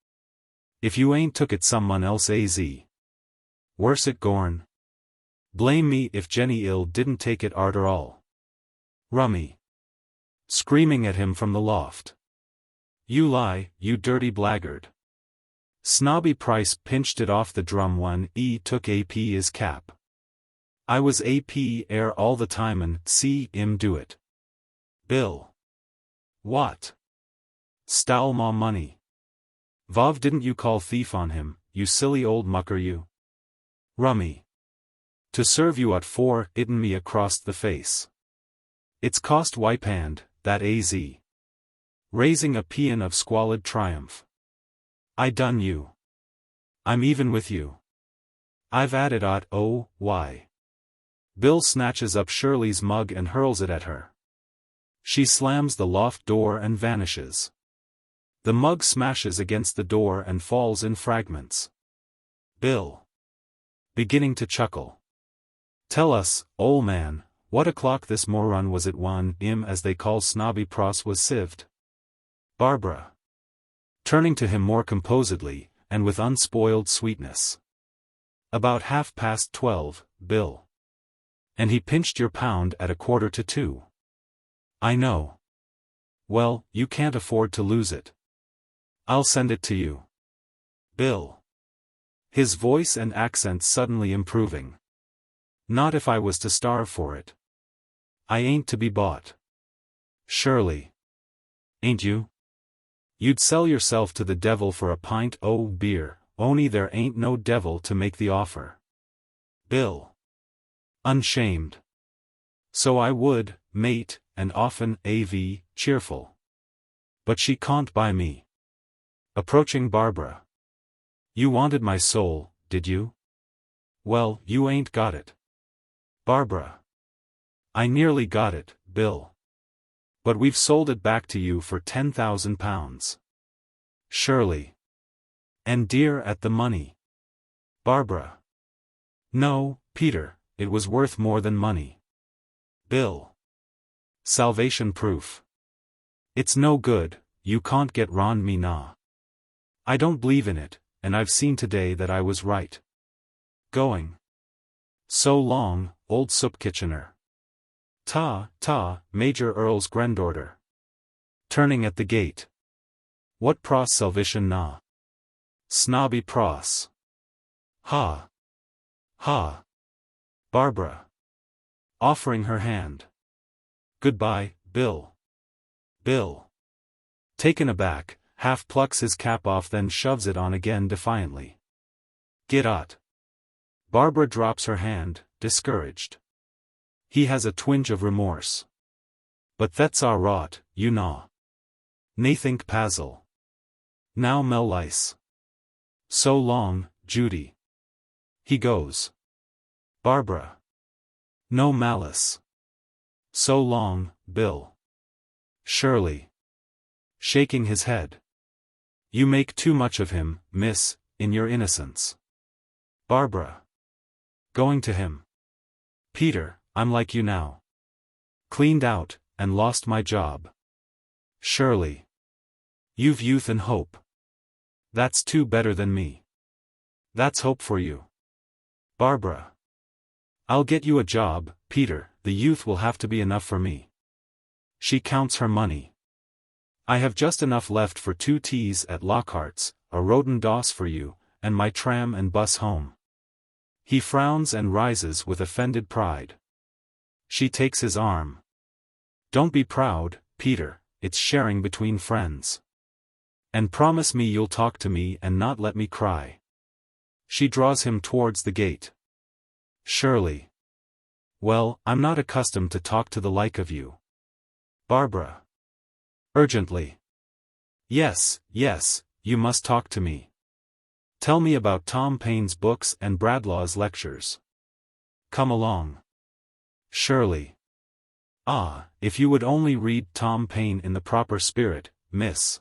If you ain't took it someone else az. Worse it gorn. Blame me if Jenny ill didn't take it arter all. Rummy. Screaming at him from the loft. You lie, you dirty blackguard. Snobby Price pinched it off the drum when he took his cap. I was air all the time and see him do it. Bill. What? Stole my money. Vov, didn't you call thief on him, you silly old mucker you? Rummy. To serve you at 4, hittin' me across the face. It's cost wipe hand, that az. Raising a paean of squalid triumph. I done you. I'm even with you. I've added ought oh, why. Bill snatches up Shirley's mug and hurls it at her. She slams the loft door and vanishes. The mug smashes against the door and falls in fragments. Bill. Beginning to chuckle. Tell us, ol' man, what o'clock this moron was it when him as they call Snobby Pross was sieved? Barbara. Turning to him more composedly, and with unspoiled sweetness. About 12:30, Bill. And he pinched your pound at 1:45. I know. Well, you can't afford to lose it. I'll send it to you. Bill. His voice and accent suddenly improving. Not if I was to starve for it. I ain't to be bought. Surely. Ain't you? You'd sell yourself to the devil for a pint o' beer, only there ain't no devil to make the offer. Bill. Unshamed. So I would, mate, and often, av, cheerful. But she can't buy me. Approaching Barbara. You wanted my soul, did you? Well, you ain't got it. Barbara. I nearly got it, Bill. But we've sold it back to you for £10,000. Surely. And dear at the money. Barbara. No, Peter, it was worth more than money. Bill. Salvation proof. It's no good, you can't get round me nah. I don't believe in it, and I've seen today that I was right. Going. So long, old soup kitchener. Ta, Major Earl's granddaughter. Turning at the gate. What Pross Salvation na? Snobby Pross. Ha. Barbara. Offering her hand. Goodbye, Bill. Bill. Taken aback, half plucks his cap off then shoves it on again defiantly. Get out. Barbara drops her hand, discouraged. He has a twinge of remorse. But that's our rot, you know. Nathink Pazzle. Now Mellice. So long, Judy. He goes. Barbara. No malice. So long, Bill. Shirley. Shaking his head. You make too much of him, miss, in your innocence. Barbara. Going to him. Peter, I'm like you now. Cleaned out, and lost my job. Shirley. You've youth and hope. That's too better than me. That's hope for you. Barbara. I'll get you a job, Peter, the youth will have to be enough for me. She counts her money. I have just enough left for 2 teas at Lockhart's, a Roden Doss for you, and my tram and bus home. He frowns and rises with offended pride. She takes his arm. Don't be proud, Peter, it's sharing between friends. And promise me you'll talk to me and not let me cry. She draws him towards the gate. Surely. Well, I'm not accustomed to talk to the like of you. Barbara. Urgently. Yes, you must talk to me. Tell me about Tom Paine's books and Bradlaugh's lectures. Come along. Shirley. If you would only read Tom Paine in the proper spirit, miss.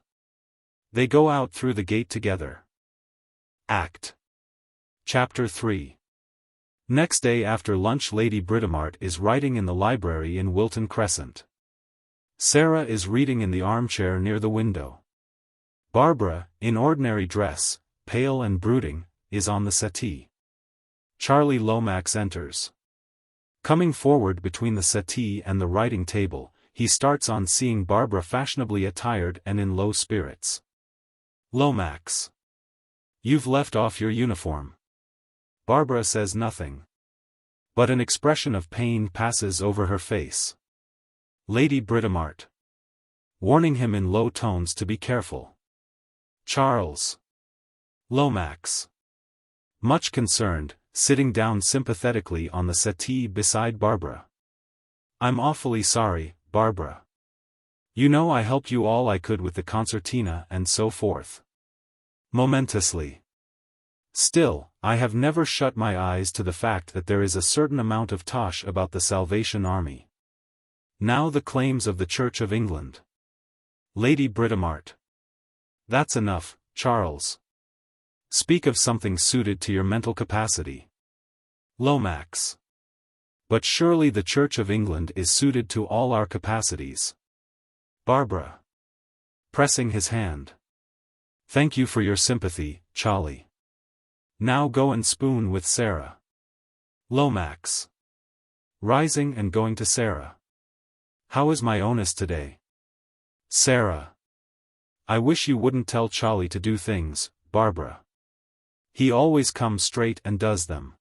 They go out through the gate together. Act. Chapter 3. Next day after lunch, Lady Britomart is writing in the library in Wilton Crescent. Sarah is reading in the armchair near the window. Barbara, in ordinary dress, pale and brooding, is on the settee. Charlie Lomax enters. Coming forward between the settee and the writing table, he starts on seeing Barbara fashionably attired and in low spirits. Lomax. You've left off your uniform. Barbara says nothing. But an expression of pain passes over her face. Lady Britomart. Warning him in low tones to be careful. Charles. Lomax. Much concerned, sitting down sympathetically on the settee beside Barbara. I'm awfully sorry, Barbara. You know I helped you all I could with the concertina and so forth. Momentously. Still, I have never shut my eyes to the fact that there is a certain amount of tosh about the Salvation Army. Now the claims of the Church of England. Lady Britomart. That's enough, Charles. Speak of something suited to your mental capacity. Lomax. But surely the Church of England is suited to all our capacities. Barbara. Pressing his hand. Thank you for your sympathy, Charlie. Now go and spoon with Sarah. Lomax. Rising and going to Sarah. How is my onus today? Sarah. I wish you wouldn't tell Charlie to do things, Barbara. He always comes straight and does them.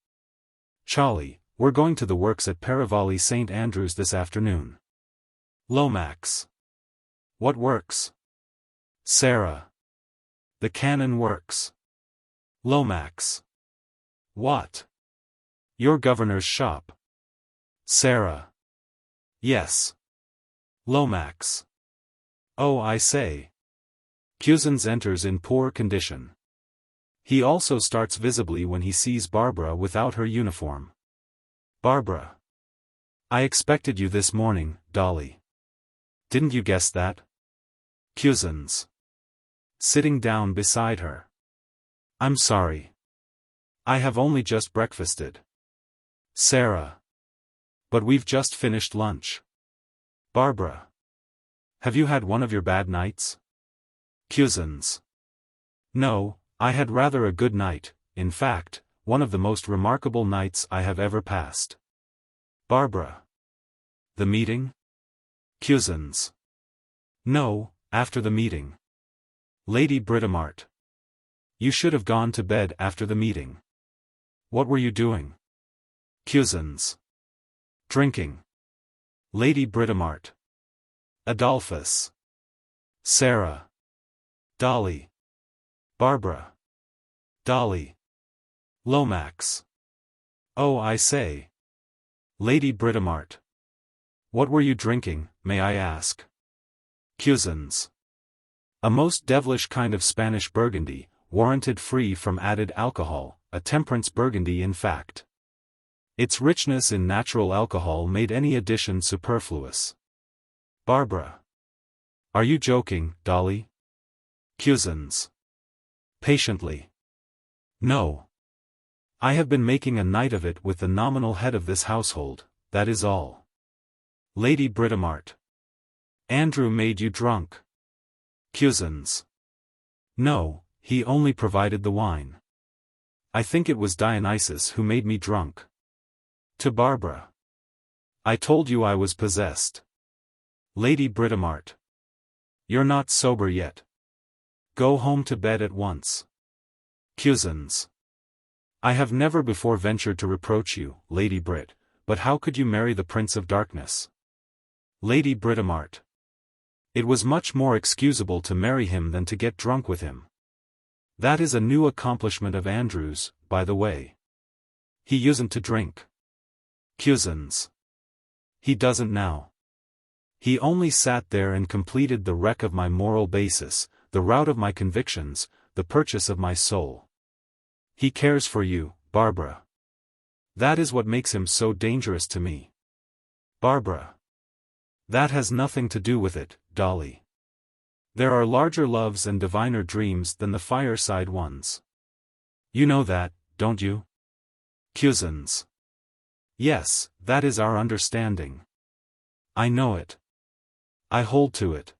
Charlie, we're going to the works at Perivalli St. Andrews this afternoon. Lomax. What works? Sarah. The cannon works. Lomax. What? Your governor's shop. Sarah. Yes. Lomax. Oh, I say. Cusins enters in poor condition. He also starts visibly when he sees Barbara without her uniform. Barbara. I expected you this morning, Dolly. Didn't you guess that? Cusins. Sitting down beside her. I'm sorry. I have only just breakfasted. Sarah. But we've just finished lunch. Barbara. Have you had one of your bad nights? Cusins. No, I had rather a good night, in fact, one of the most remarkable nights I have ever passed. Barbara. The meeting? Cusins. No, after the meeting. Lady Britomart. You should have gone to bed after the meeting. What were you doing? Cusins. Drinking. Lady Britomart. Adolphus. Sarah. Dolly. Barbara. Dolly. Lomax. Oh, I say. Lady Britomart. What were you drinking, may I ask? Cusins. A most devilish kind of Spanish Burgundy, warranted free from added alcohol, a temperance Burgundy in fact. Its richness in natural alcohol made any addition superfluous. Barbara. Are you joking, Dolly? Cusins. Patiently. No. I have been making a night of it with the nominal head of this household, that is all. Lady Britomart. Andrew made you drunk. Cusins. No, he only provided the wine. I think it was Dionysus who made me drunk. To Barbara. I told you I was possessed. Lady Britomart. You're not sober yet. Go home to bed at once. Cusins. I have never before ventured to reproach you, Lady Brit, but how could you marry the Prince of Darkness? Lady Britomart. It was much more excusable to marry him than to get drunk with him. That is a new accomplishment of Andrew's, by the way. He usedn't to drink. Cusins. He doesn't now. He only sat there and completed the wreck of my moral basis, the rout of my convictions, the purchase of my soul. He cares for you, Barbara. That is what makes him so dangerous to me. Barbara. That has nothing to do with it, Dolly. There are larger loves and diviner dreams than the fireside ones. You know that, don't you? Cusins. Yes, that is our understanding. I know it. I hold to it.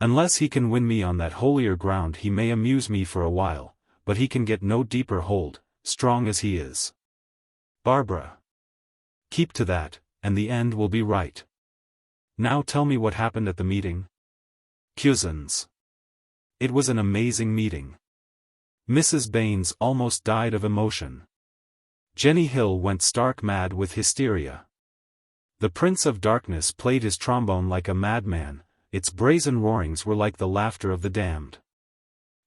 Unless he can win me on that holier ground he may amuse me for a while, but he can get no deeper hold, strong as he is. Barbara. Keep to that, and the end will be right. Now tell me what happened at the meeting. Cusins. It was an amazing meeting. Mrs. Baines almost died of emotion. Jenny Hill went stark mad with hysteria. The Prince of Darkness played his trombone like a madman, its brazen roarings were like the laughter of the damned.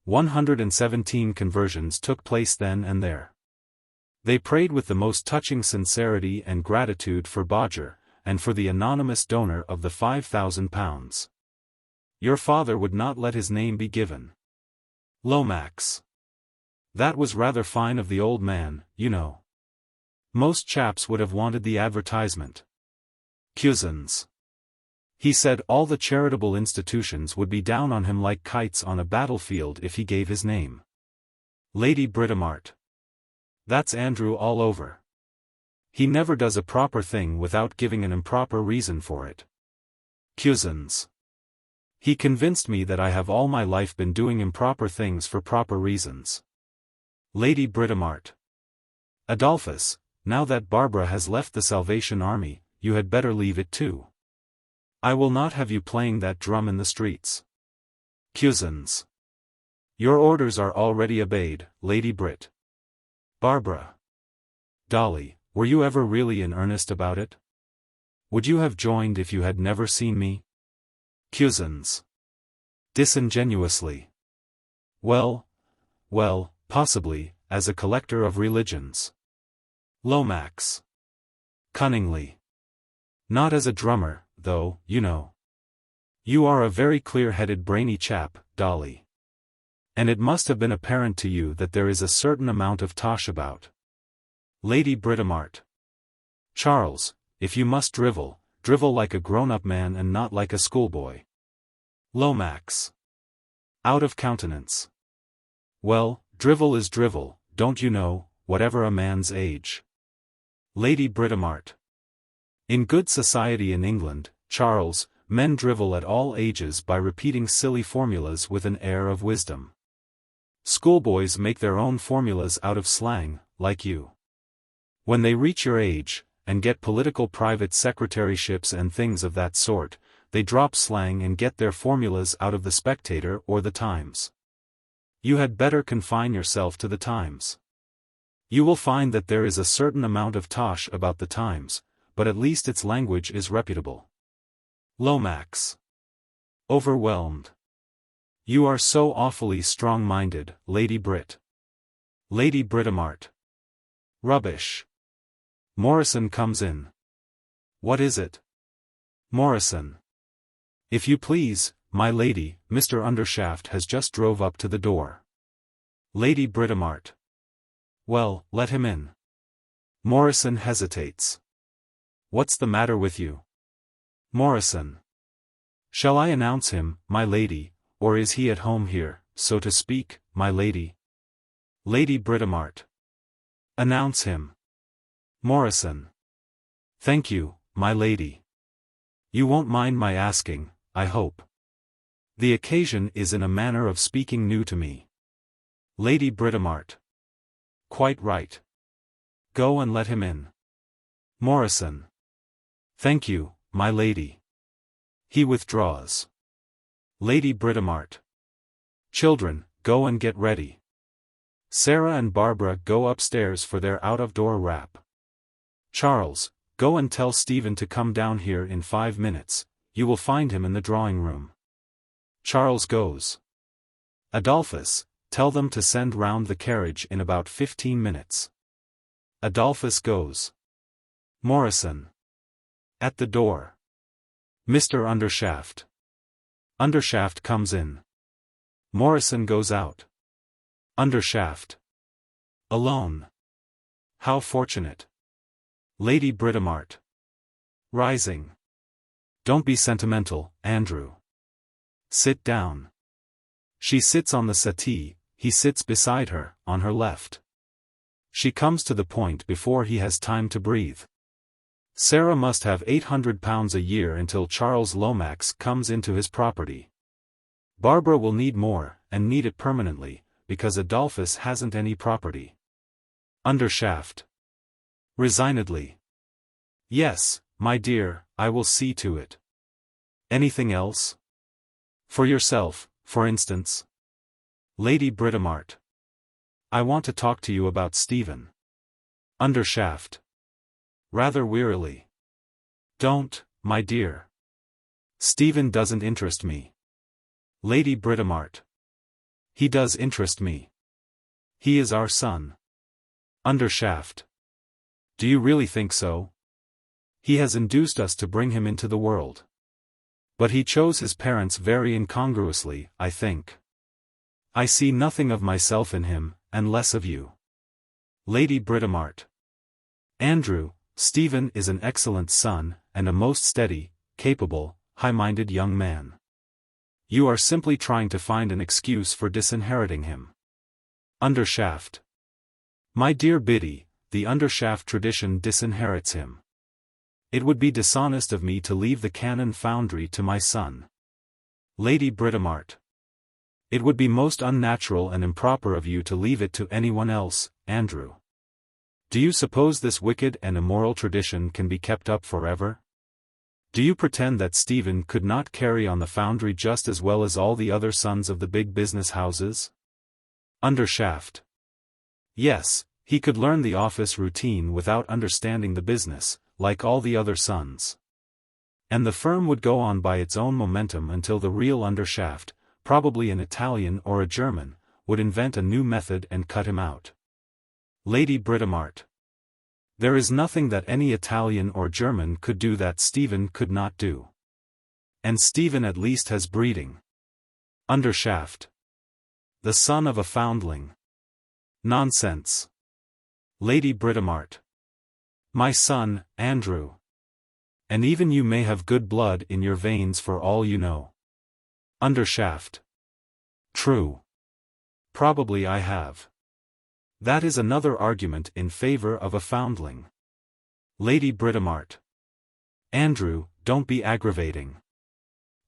117 conversions took place then and there. They prayed with the most touching sincerity and gratitude for Bodger, and for the anonymous donor of the £5,000. Your father would not let his name be given. Lomax. That was rather fine of the old man, you know. Most chaps would have wanted the advertisement. Cusins. He said all the charitable institutions would be down on him like kites on a battlefield if he gave his name. Lady Britomart. That's Andrew all over. He never does a proper thing without giving an improper reason for it. Cusins. He convinced me that I have all my life been doing improper things for proper reasons. Lady Britomart. Adolphus, now that Barbara has left the Salvation Army, you had better leave it too. I will not have you playing that drum in the streets. Cusins. Your orders are already obeyed, Lady Brit. Barbara. Dolly, were you ever really in earnest about it? Would you have joined if you had never seen me? Cusins. Disingenuously. Well, possibly, as a collector of religions. Lomax. Cunningly. Not as a drummer, though, you know. You are a very clear-headed brainy chap, Dolly. And it must have been apparent to you that there is a certain amount of tosh about. Lady Britomart. Charles, if you must drivel, drivel like a grown-up man and not like a schoolboy. Lomax. Out of countenance. Well, drivel is drivel, don't you know, whatever a man's age. Lady Britomart. In good society in England, Charles, men drivel at all ages by repeating silly formulas with an air of wisdom. Schoolboys make their own formulas out of slang, like you. When they reach your age, and get political private secretaryships and things of that sort, they drop slang and get their formulas out of the Spectator or the Times. You had better confine yourself to the Times. You will find that there is a certain amount of tosh about the Times, but at least its language is reputable. Lomax. Overwhelmed. You are so awfully strong-minded, Lady Brit. Lady Britomart. Rubbish. Morrison comes in. What is it? Morrison. If you please, my lady, Mr. Undershaft has just drove up to the door. Lady Britomart. Well, let him in. Morrison hesitates. What's the matter with you? Morrison. Shall I announce him, my lady, or is he at home here, so to speak, my lady? Lady Britomart. Announce him. Morrison. Thank you, my lady. You won't mind my asking, I hope. The occasion is in a manner of speaking new to me. Lady Britomart. Quite right. Go and let him in. Morrison. Thank you, my lady. He withdraws. Lady Britomart. Children, go and get ready. Sarah and Barbara go upstairs for their out-of-door wrap. Charles, go and tell Stephen to come down here in 5 minutes, you will find him in the drawing room. Charles goes. Adolphus, tell them to send round the carriage in about 15 minutes. Adolphus goes. Morrison. At the door. Mr. Undershaft. Undershaft comes in. Morrison goes out. Undershaft. Alone. How fortunate. Lady Britomart. Rising. Don't be sentimental, Andrew. Sit down. She sits on the settee, he sits beside her, on her left. She comes to the point before he has time to breathe. Sarah must have £800 a year until Charles Lomax comes into his property. Barbara will need more, and need it permanently, because Adolphus hasn't any property. Undershaft. Resignedly. Yes, my dear, I will see to it. Anything else? For yourself, for instance? Lady Britomart. I want to talk to you about Stephen Undershaft. Rather wearily. Don't, my dear. Stephen doesn't interest me. Lady Britomart. He does interest me. He is our son. Undershaft. Do you really think so? He has induced us to bring him into the world. But he chose his parents very incongruously, I think. I see nothing of myself in him, and less of you. Lady Britomart. Andrew, Stephen is an excellent son, and a most steady, capable, high-minded young man. You are simply trying to find an excuse for disinheriting him. Undershaft. My dear Biddy, the Undershaft tradition disinherits him. It would be dishonest of me to leave the cannon foundry to my son. Lady Britomart. It would be most unnatural and improper of you to leave it to anyone else, Andrew. Do you suppose this wicked and immoral tradition can be kept up forever? Do you pretend that Stephen could not carry on the foundry just as well as all the other sons of the big business houses? Undershaft. Yes, he could learn the office routine without understanding the business, like all the other sons. And the firm would go on by its own momentum until the real Undershaft, probably an Italian or a German, would invent a new method and cut him out. Lady Britomart. There is nothing that any Italian or German could do that Stephen could not do. And Stephen at least has breeding. Undershaft. The son of a foundling. Nonsense. Lady Britomart. My son, Andrew. And even you may have good blood in your veins for all you know. Undershaft. True. Probably I have. That is another argument in favor of a foundling. Lady Britomart. Andrew, don't be aggravating.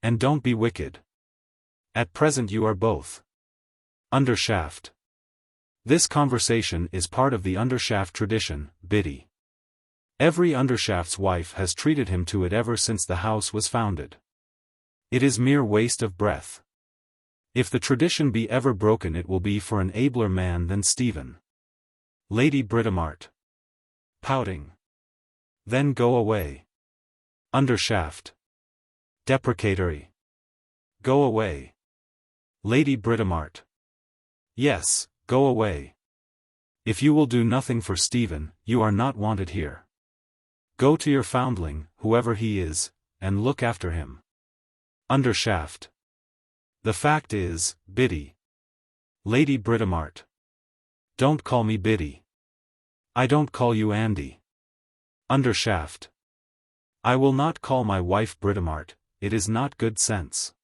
And don't be wicked. At present you are both. Undershaft. This conversation is part of the Undershaft tradition, Biddy. Every Undershaft's wife has treated him to it ever since the house was founded. It is mere waste of breath. If the tradition be ever broken it will be for an abler man than Stephen. Lady Britomart. Pouting. Then go away. Undershaft. Deprecatory. Go away. Lady Britomart. Yes, go away. If you will do nothing for Stephen, you are not wanted here. Go to your foundling, whoever he is, and look after him. Undershaft. The fact is, Biddy. Lady Britomart. Don't call me Biddy. I don't call you Andy. Undershaft. I will not call my wife Britomart, it is not good sense.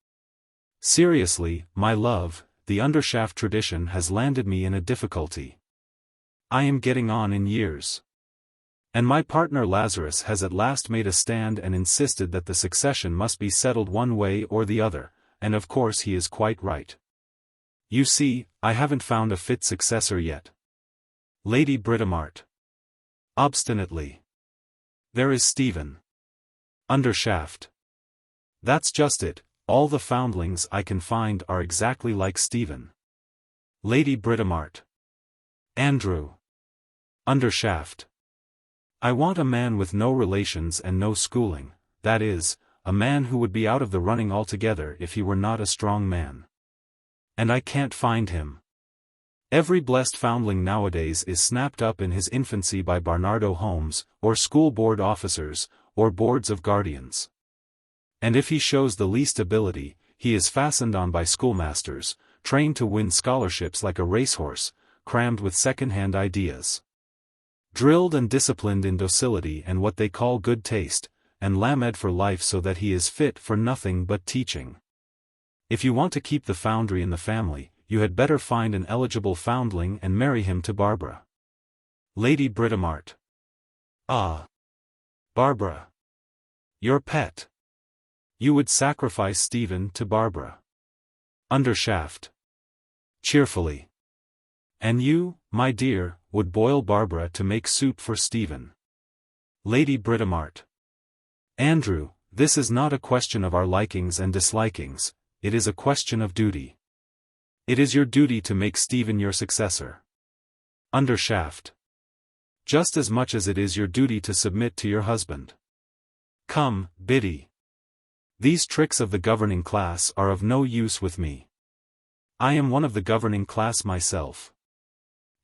Seriously, my love, the Undershaft tradition has landed me in a difficulty. I am getting on in years. And my partner Lazarus has at last made a stand and insisted that the succession must be settled one way or the other, and of course he is quite right. You see, I haven't found a fit successor yet. Lady Britomart. Obstinately. There is Stephen. Undershaft. That's just it, all the foundlings I can find are exactly like Stephen. Lady Britomart. Andrew. Undershaft. I want a man with no relations and no schooling, that is, a man who would be out of the running altogether if he were not a strong man. And I can't find him. Every blessed foundling nowadays is snapped up in his infancy by Barnardo homes, or school board officers, or boards of guardians. And if he shows the least ability, he is fastened on by schoolmasters, trained to win scholarships like a racehorse, crammed with second-hand ideas. Drilled and disciplined in docility and what they call good taste, and lamed for life so that he is fit for nothing but teaching. If you want to keep the foundry in the family, you had better find an eligible foundling and marry him to Barbara. Lady Britomart. Ah. Barbara. Your pet. You would sacrifice Stephen to Barbara. Undershaft. Cheerfully. And you, my dear, would boil Barbara to make soup for Stephen. Lady Britomart. Andrew, this is not a question of our likings and dislikings, it is a question of duty. It is your duty to make Stephen your successor. Undershaft. Just as much as it is your duty to submit to your husband. Come, Biddy. These tricks of the governing class are of no use with me. I am one of the governing class myself.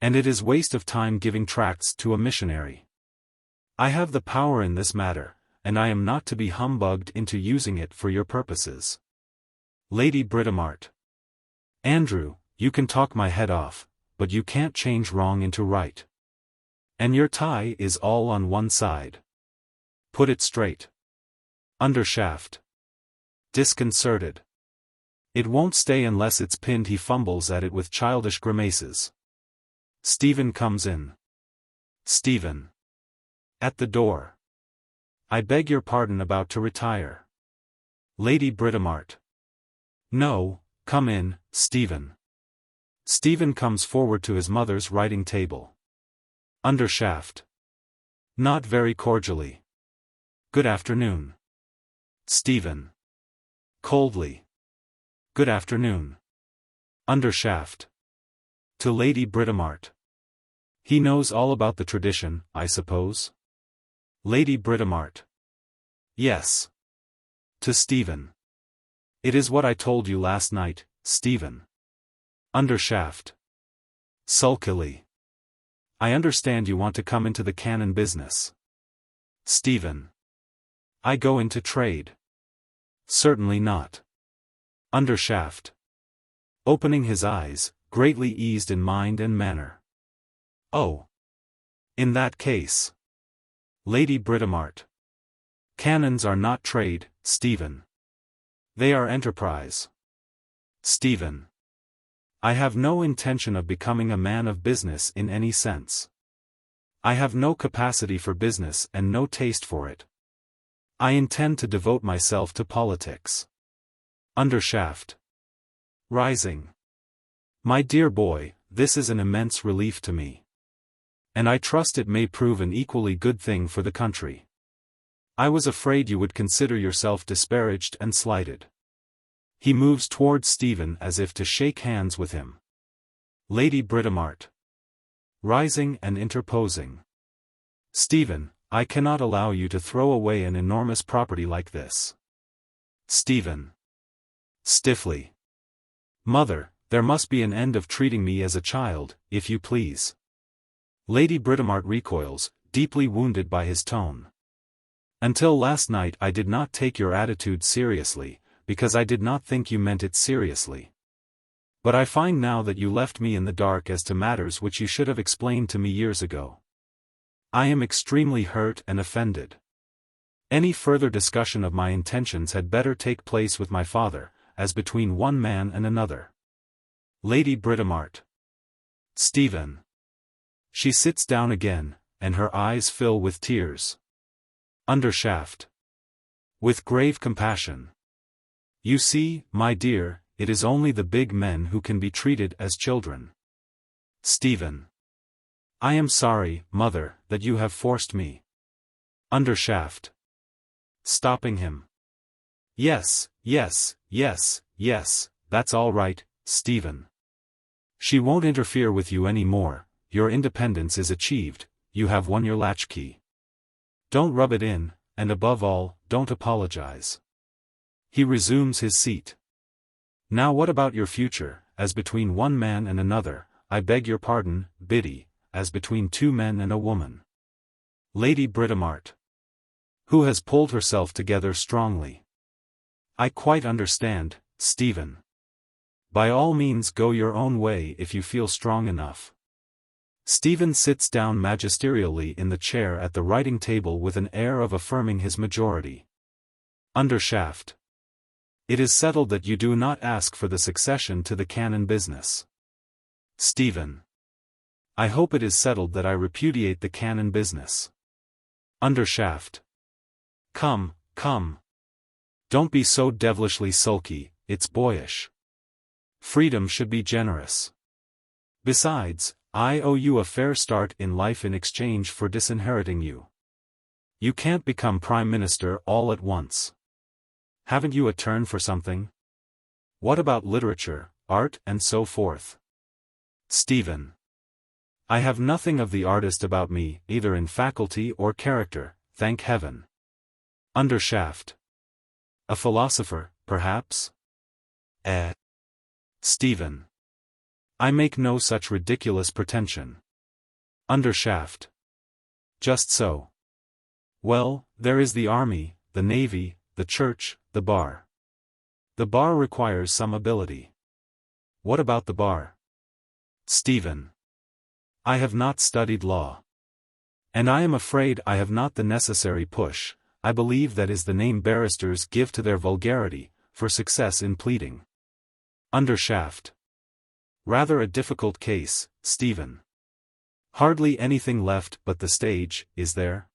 And it is waste of time giving tracts to a missionary. I have the power in this matter, and I am not to be humbugged into using it for your purposes. Lady Britomart. Andrew, you can talk my head off, but you can't change wrong into right. And your tie is all on one side. Put it straight. Undershaft. Disconcerted. It won't stay unless it's pinned. He fumbles at it with childish grimaces. Stephen comes in. Stephen. At the door. I beg your pardon, about to retire. Lady Britomart. No, come in, Stephen. Stephen comes forward to his mother's writing table. Undershaft. Not very cordially. Good afternoon. Stephen. Coldly. Good afternoon. Undershaft. To Lady Britomart. He knows all about the tradition, I suppose? Lady Britomart. Yes. To Stephen. It is what I told you last night, Stephen. Undershaft. Sulkily. I understand you want to come into the canon business. Stephen. I go into trade. Certainly not. Undershaft. Opening his eyes, greatly eased in mind and manner. Oh. In that case. Lady Britomart. Canons are not trade, Stephen. They are enterprise. Stephen. I have no intention of becoming a man of business in any sense. I have no capacity for business and no taste for it. I intend to devote myself to politics. Undershaft. Rising. My dear boy, this is an immense relief to me. And I trust it may prove an equally good thing for the country. I was afraid you would consider yourself disparaged and slighted. He moves towards Stephen as if to shake hands with him. Lady Britomart. Rising and interposing. Stephen, I cannot allow you to throw away an enormous property like this. Stephen. Stiffly. Mother, there must be an end of treating me as a child, if you please. Lady Britomart recoils, deeply wounded by his tone. Until last night I did not take your attitude seriously, because I did not think you meant it seriously. But I find now that you left me in the dark as to matters which you should have explained to me years ago. I am extremely hurt and offended. Any further discussion of my intentions had better take place with my father, as between one man and another. Lady Britomart. Stephen. She sits down again, and her eyes fill with tears. Undershaft. With grave compassion. You see, my dear, it is only the big men who can be treated as children. Stephen. I am sorry, mother, that you have forced me. Undershaft. Stopping him. Yes, yes, yes, yes, that's all right, Stephen. She won't interfere with you any more, your independence is achieved, you have won your latchkey. Don't rub it in, and above all, don't apologize. He resumes his seat. Now what about your future, as between one man and another, I beg your pardon, Biddy, as between two men and a woman. Lady Britomart. Who has pulled herself together strongly. I quite understand, Stephen. By all means go your own way if you feel strong enough. Stephen sits down magisterially in the chair at the writing table with an air of affirming his majority. Undershaft. It is settled that you do not ask for the succession to the canon business. Stephen. I hope it is settled that I repudiate the canon business. Undershaft. Come, come. Don't be so devilishly sulky, it's boyish. Freedom should be generous. Besides, I owe you a fair start in life in exchange for disinheriting you. You can't become Prime Minister all at once. Haven't you a turn for something? What about literature, art and so forth? Stephen. I have nothing of the artist about me, either in faculty or character, thank heaven. Undershaft. A philosopher, perhaps? Stephen. I make no such ridiculous pretension. Undershaft. Just so. Well, there is the army, the navy, the church, the bar. The bar requires some ability. What about the bar? Stephen. I have not studied law. And I am afraid I have not the necessary push, I believe that is the name barristers give to their vulgarity, for success in pleading. Undershaft. Rather a difficult case, Stephen. Hardly anything left but the stage, is there?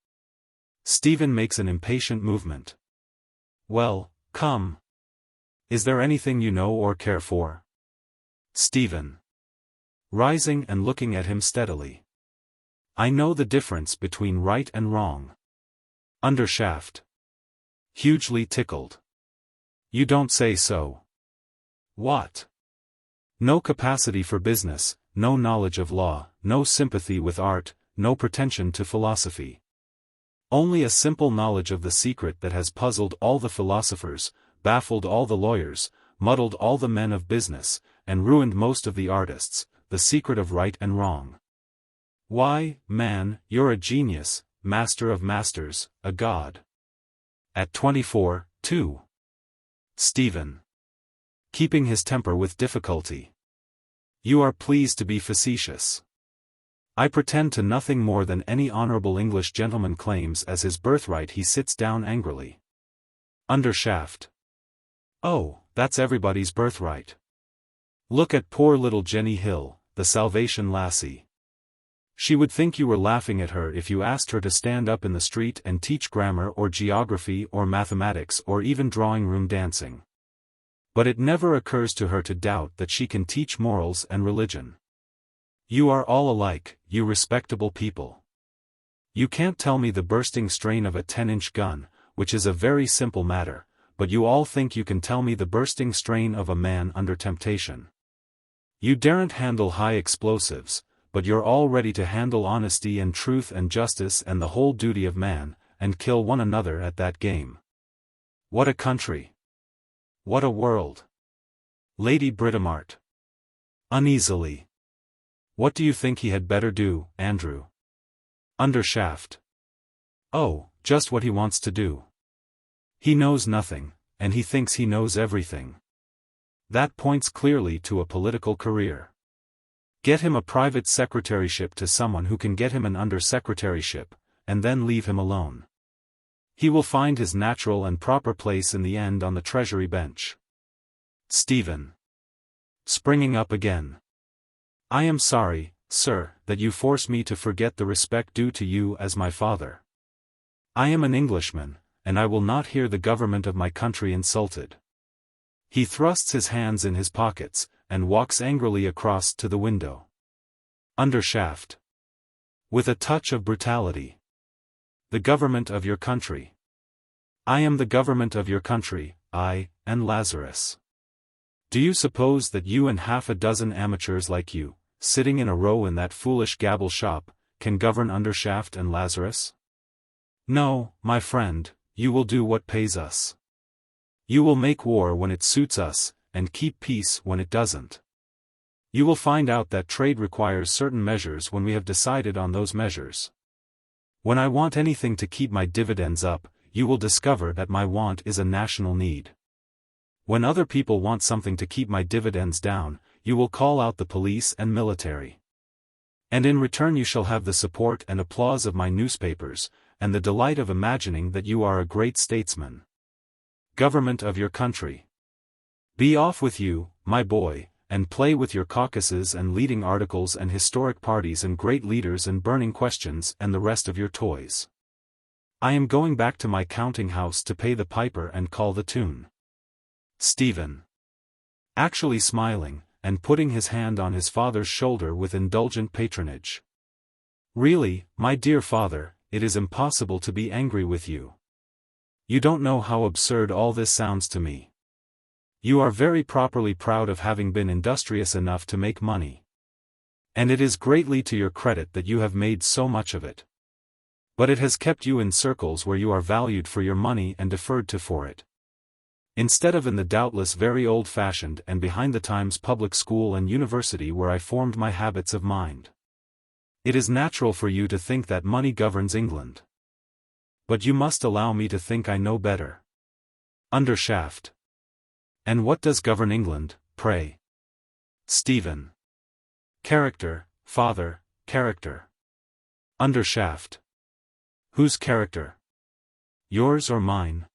Stephen makes an impatient movement. Well, come. Is there anything you know or care for? Stephen. Rising and looking at him steadily. I know the difference between right and wrong. Undershaft. Hugely tickled. You don't say so. What? No capacity for business, no knowledge of law, no sympathy with art, no pretension to philosophy. Only a simple knowledge of the secret that has puzzled all the philosophers, baffled all the lawyers, muddled all the men of business, and ruined most of the artists, the secret of right and wrong. Why, man, you're a genius, master of masters, a god. At 24, too. Stephen. Keeping his temper with difficulty. You are pleased to be facetious. I pretend to nothing more than any honorable English gentleman claims as his birthright. He sits down angrily. Undershaft. Oh, that's everybody's birthright. Look at poor little Jenny Hill, the Salvation lassie. She would think you were laughing at her if you asked her to stand up in the street and teach grammar or geography or mathematics or even drawing-room dancing. But it never occurs to her to doubt that she can teach morals and religion. You are all alike, you respectable people. You can't tell me the bursting strain of a 10-inch gun, which is a very simple matter, but you all think you can tell me the bursting strain of a man under temptation. You daren't handle high explosives, but you're all ready to handle honesty and truth and justice and the whole duty of man, and kill one another at that game. What a country! What a world! Lady Britomart. Uneasily. What do you think he had better do, Andrew? Undershaft. Oh, just what he wants to do. He knows nothing, and he thinks he knows everything. That points clearly to a political career. Get him a private secretaryship to someone who can get him an under-secretaryship, and then leave him alone. He will find his natural and proper place in the end on the Treasury bench. Stephen. Springing up again. I am sorry, sir, that you force me to forget the respect due to you as my father. I am an Englishman, and I will not hear the government of my country insulted. He thrusts his hands in his pockets, and walks angrily across to the window. Undershaft. With a touch of brutality. The government of your country. I am the government of your country, I, and Lazarus. Do you suppose that you and half a dozen amateurs like you, sitting in a row in that foolish gabble shop, can govern Undershaft and Lazarus? No, my friend, you will do what pays us. You will make war when it suits us, and keep peace when it doesn't. You will find out that trade requires certain measures when we have decided on those measures. When I want anything to keep my dividends up, you will discover that my want is a national need. When other people want something to keep my dividends down, you will call out the police and military. And in return you shall have the support and applause of my newspapers, and the delight of imagining that you are a great statesman. Government of your country. Be off with you, my boy, and play with your caucuses and leading articles and historic parties and great leaders and burning questions and the rest of your toys. I am going back to my counting house to pay the piper and call the tune. Stephen. Actually smiling, and putting his hand on his father's shoulder with indulgent patronage. Really, my dear father, it is impossible to be angry with you. You don't know how absurd all this sounds to me. You are very properly proud of having been industrious enough to make money. And it is greatly to your credit that you have made so much of it. But it has kept you in circles where you are valued for your money and deferred to for it. Instead of in the doubtless very old-fashioned and behind-the-times public school and university where I formed my habits of mind. It is natural for you to think that money governs England. But you must allow me to think I know better. Undershaft. And what does govern England, pray? Stephen. Character, father, character. Undershaft. Whose character? Yours or mine?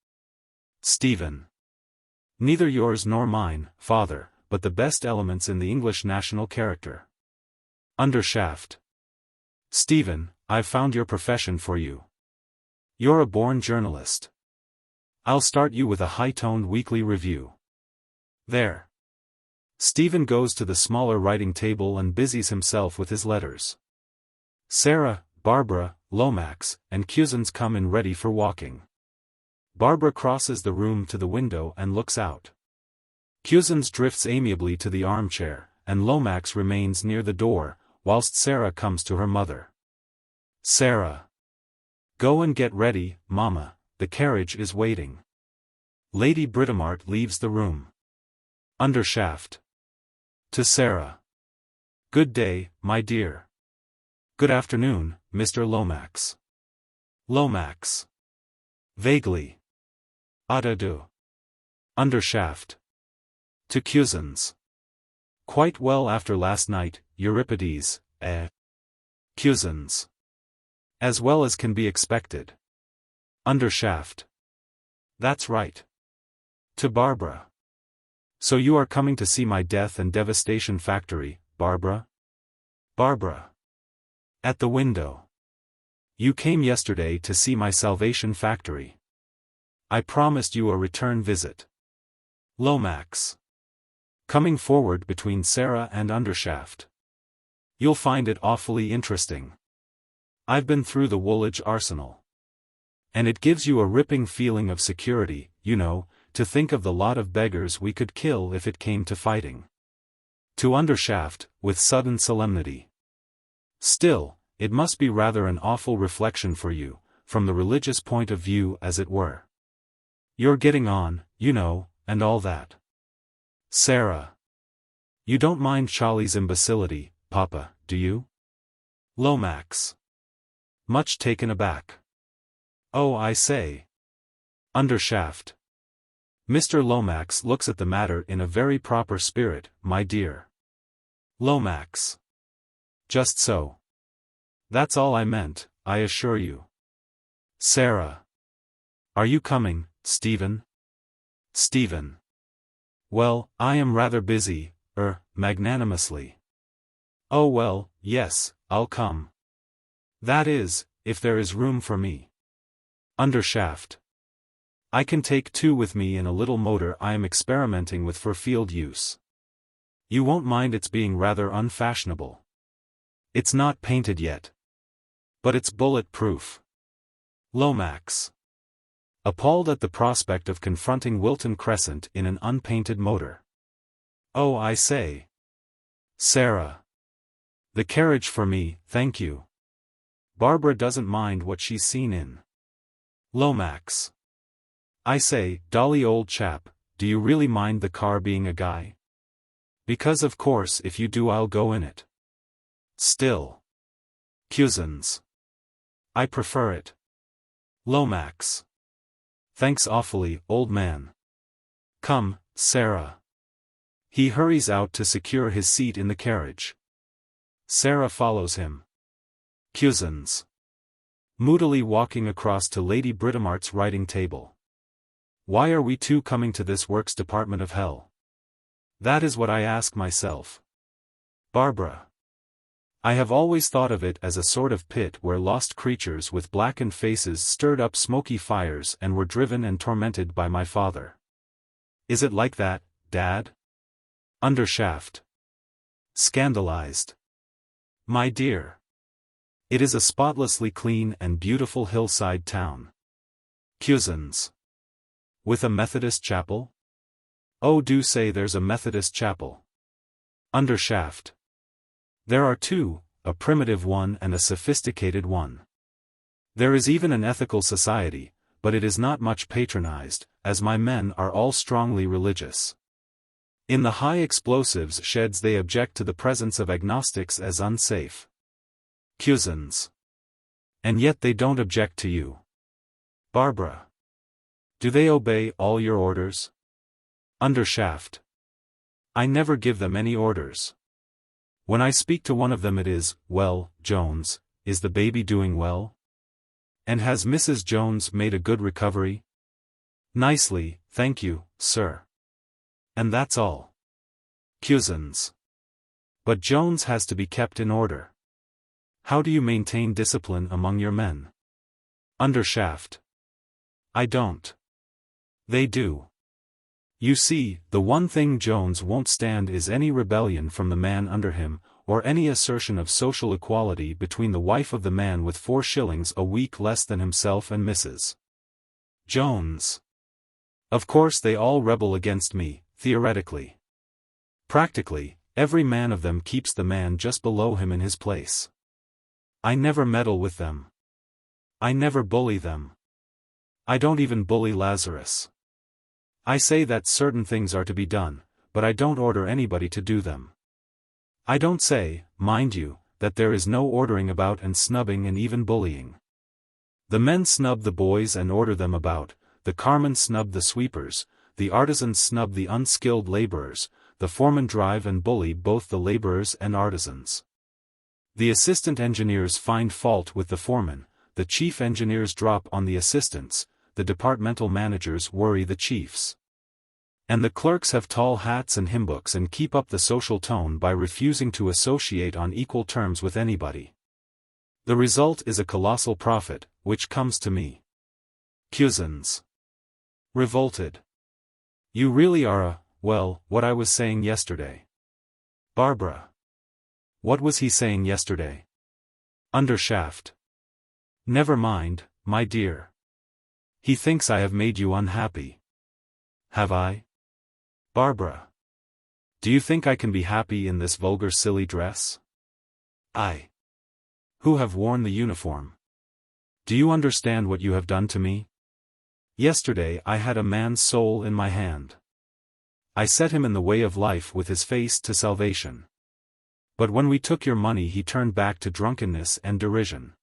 Stephen. Neither yours nor mine, father, but the best elements in the English national character. Undershaft. Stephen, I've found your profession for you. You're a born journalist. I'll start you with a high-toned weekly review. There. Stephen goes to the smaller writing table and busies himself with his letters. Sarah, Barbara, Lomax, and Cusins come in ready for walking. Barbara crosses the room to the window and looks out. Cusins drifts amiably to the armchair, and Lomax remains near the door, whilst Sarah comes to her mother. Sarah. Go and get ready, Mamma, the carriage is waiting. Lady Britomart leaves the room. Undershaft. To Sarah. Good day, my dear. Good afternoon, Mr. Lomax. Lomax. Vaguely. Adieu. Undershaft. To Cusins. Quite well after last night, Euripides, eh? Cusins. As well as can be expected. Undershaft. That's right. To Barbara. So you are coming to see my death and devastation factory, Barbara? Barbara. At the window. You came yesterday to see my salvation factory. I promised you a return visit. Lomax. Coming forward between Sarah and Undershaft. You'll find it awfully interesting. I've been through the Woolwich arsenal. And it gives you a ripping feeling of security, you know, to think of the lot of beggars we could kill if it came to fighting. To Undershaft, with sudden solemnity. Still, it must be rather an awful reflection for you, from the religious point of view as it were. You're getting on, you know, and all that. Sarah. You don't mind Charlie's imbecility, Papa, do you? Lomax. Much taken aback. Oh, I say. Undershaft. Mr. Lomax looks at the matter in a very proper spirit, my dear. Lomax. Just so. That's all I meant, I assure you. Sarah. Are you coming, Stephen? Stephen. Well, I am rather busy, magnanimously. Oh well, yes, I'll come. That is, if there is room for me. Undershaft. I can take two with me in a little motor I am experimenting with for field use. You won't mind its being rather unfashionable. It's not painted yet. But it's bullet-proof. Lomax. Appalled at the prospect of confronting Wilton Crescent in an unpainted motor. Oh, I say. Sarah. The carriage for me, thank you. Barbara doesn't mind what she's seen in. Lomax. I say, Dolly old chap, do you really mind the car being a guy? Because of course if you do I'll go in it. Still. Cusins. I prefer it. Lomax. Thanks awfully, old man. Come, Sarah. He hurries out to secure his seat in the carriage. Sarah follows him. Cusins. Moodily walking across to Lady Britomart's writing table. Why are we two coming to this works department of hell? That is what I ask myself. Barbara. I have always thought of it as a sort of pit where lost creatures with blackened faces stirred up smoky fires and were driven and tormented by my father. Is it like that, Dad? Undershaft. Scandalized. My dear. It is a spotlessly clean and beautiful hillside town. Cusins. With a Methodist chapel? Oh, do say there's a Methodist chapel. Undershaft. There are two, a primitive one and a sophisticated one. There is even an ethical society, but it is not much patronized, as my men are all strongly religious. In the high explosives sheds they object to the presence of agnostics as unsafe. Cusins. And yet they don't object to you. Barbara. Do they obey all your orders? Undershaft. I never give them any orders. When I speak to one of them it is, well, Jones, is the baby doing well? And has Mrs. Jones made a good recovery? Nicely, thank you, sir. And that's all. Cusins. But Jones has to be kept in order. How do you maintain discipline among your men? Undershaft. I don't. They do. You see, the one thing Jones won't stand is any rebellion from the man under him, or any assertion of social equality between the wife of the man with 4 shillings a week less than himself and Mrs. Jones. Of course they all rebel against me, theoretically. Practically, every man of them keeps the man just below him in his place. I never meddle with them. I never bully them. I don't even bully Lazarus. I say that certain things are to be done, but I don't order anybody to do them. I don't say, mind you, that there is no ordering about and snubbing and even bullying. The men snub the boys and order them about, the carmen snub the sweepers, the artisans snub the unskilled laborers, the foremen drive and bully both the laborers and artisans. The assistant engineers find fault with the foremen, the chief engineers drop on the assistants, the departmental managers worry the chiefs. And the clerks have tall hats and hymnbooks and keep up the social tone by refusing to associate on equal terms with anybody. The result is a colossal profit, which comes to me. Cusins. Revolted. You really are well, what I was saying yesterday. Barbara. What was he saying yesterday? Undershaft. Never mind, my dear. He thinks I have made you unhappy. Have I? Barbara. Do you think I can be happy in this vulgar silly dress? I. Who have worn the uniform. Do you understand what you have done to me? Yesterday I had a man's soul in my hand. I set him in the way of life with his face to salvation. But when we took your money he turned back to drunkenness and derision.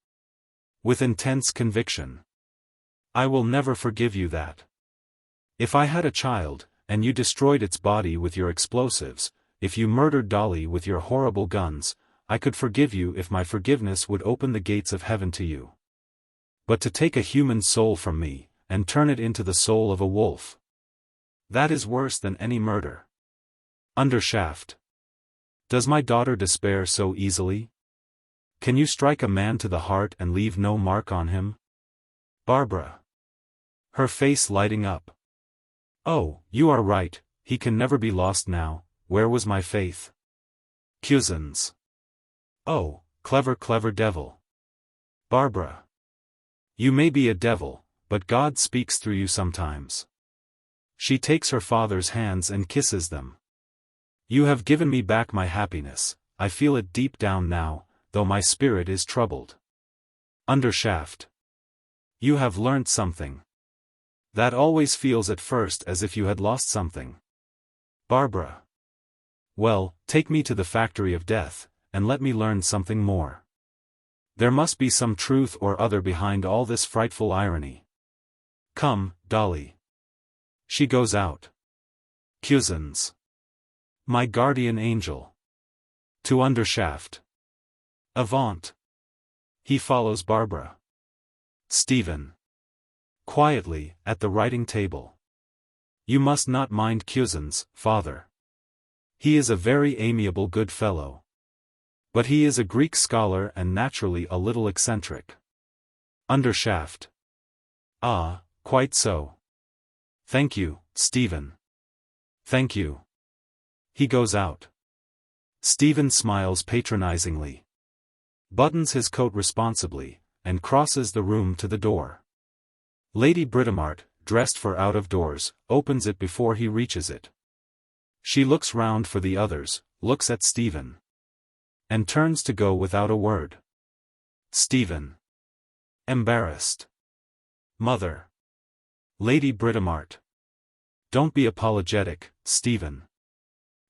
With intense conviction. I will never forgive you that. If I had a child, and you destroyed its body with your explosives, if you murdered Dolly with your horrible guns, I could forgive you if my forgiveness would open the gates of heaven to you. But to take a human soul from me, and turn it into the soul of a wolf. That is worse than any murder. Undershaft. Does my daughter despair so easily? Can you strike a man to the heart and leave no mark on him? Barbara. Her face lighting up. Oh, you are right, he can never be lost now, where was my faith? Cusins. Oh, clever devil. Barbara. You may be a devil, but God speaks through you sometimes. She takes her father's hands and kisses them. You have given me back my happiness, I feel it deep down now, though my spirit is troubled. Undershaft. You have learnt something. That always feels at first as if you had lost something. Barbara. Well, take me to the factory of death, and let me learn something more. There must be some truth or other behind all this frightful irony. Come, Dolly. She goes out. Cusins. My guardian angel. To Undershaft. Avant. He follows Barbara. Stephen. Quietly, at the writing table. You must not mind Cusins, father. He is a very amiable good fellow. But he is a Greek scholar and naturally a little eccentric. Undershaft. Ah, quite so. Thank you, Stephen. Thank you. He goes out. Stephen smiles patronizingly. buttons his coat responsibly, and crosses the room to the door. Lady Britomart, dressed for out of doors, opens it before he reaches it. She looks round for the others, looks at Stephen, and turns to go without a word. Stephen. Embarrassed. Mother. Lady Britomart. Don't be apologetic, Stephen.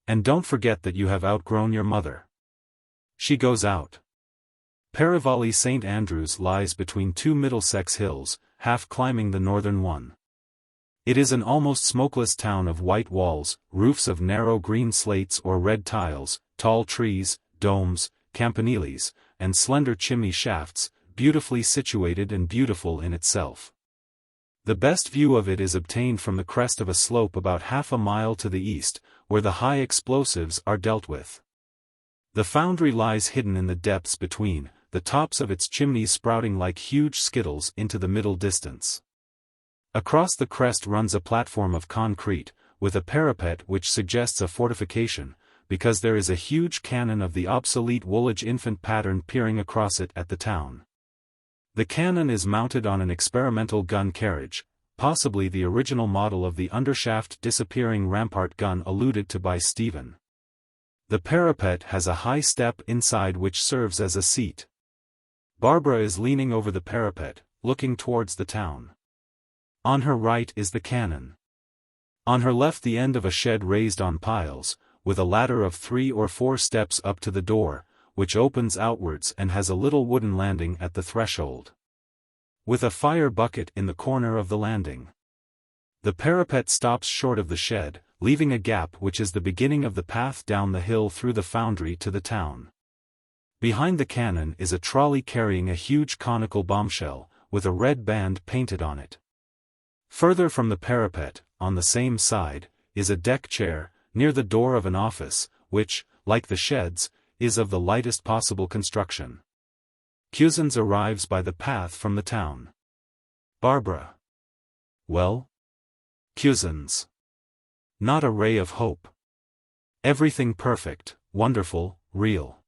And don't forget that you have outgrown your mother. She goes out. Perivali St. Andrews lies between two Middlesex hills, half climbing the northern one. It is an almost smokeless town of white walls, roofs of narrow green slates or red tiles, tall trees, domes, campaniles, and slender chimney shafts, beautifully situated and beautiful in itself. The best view of it is obtained from the crest of a slope about half a mile to the east, where the high explosives are dealt with. The foundry lies hidden in the depths between, the tops of its chimneys sprouting like huge skittles into the middle distance. Across the crest runs a platform of concrete, with a parapet which suggests a fortification, because there is a huge cannon of the obsolete Woolwich infant pattern peering across it at the town. The cannon is mounted on an experimental gun carriage, possibly the original model of the undershaft disappearing rampart gun alluded to by Stephen. The parapet has a high step inside which serves as a seat. Barbara is leaning over the parapet, looking towards the town. On her right is the cannon. On her left the end of a shed raised on piles, with a ladder of 3 or 4 steps up to the door, which opens outwards and has a little wooden landing at the threshold, with a fire bucket in the corner of the landing. The parapet stops short of the shed, leaving a gap which is the beginning of the path down the hill through the foundry to the town. Behind the cannon is a trolley carrying a huge conical bombshell, with a red band painted on it. Further from the parapet, on the same side, is a deck chair, near the door of an office, which, like the sheds, is of the lightest possible construction. Cusins arrives by the path from the town. Barbara. Well? Cusins. Not a ray of hope. Everything perfect, wonderful, real.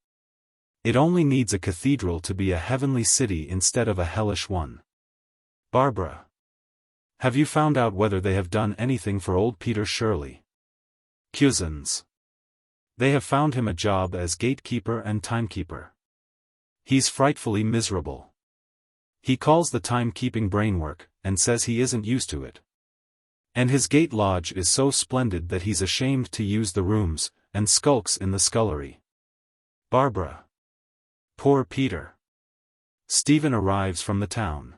It only needs a cathedral to be a heavenly city instead of a hellish one. Barbara. Have you found out whether they have done anything for old Peter Shirley? Cusins. They have found him a job as gatekeeper and timekeeper. He's frightfully miserable. He calls the timekeeping brainwork, and says he isn't used to it. And his gate lodge is so splendid that he's ashamed to use the rooms, and skulks in the scullery. Barbara. Poor Peter. Stephen arrives from the town.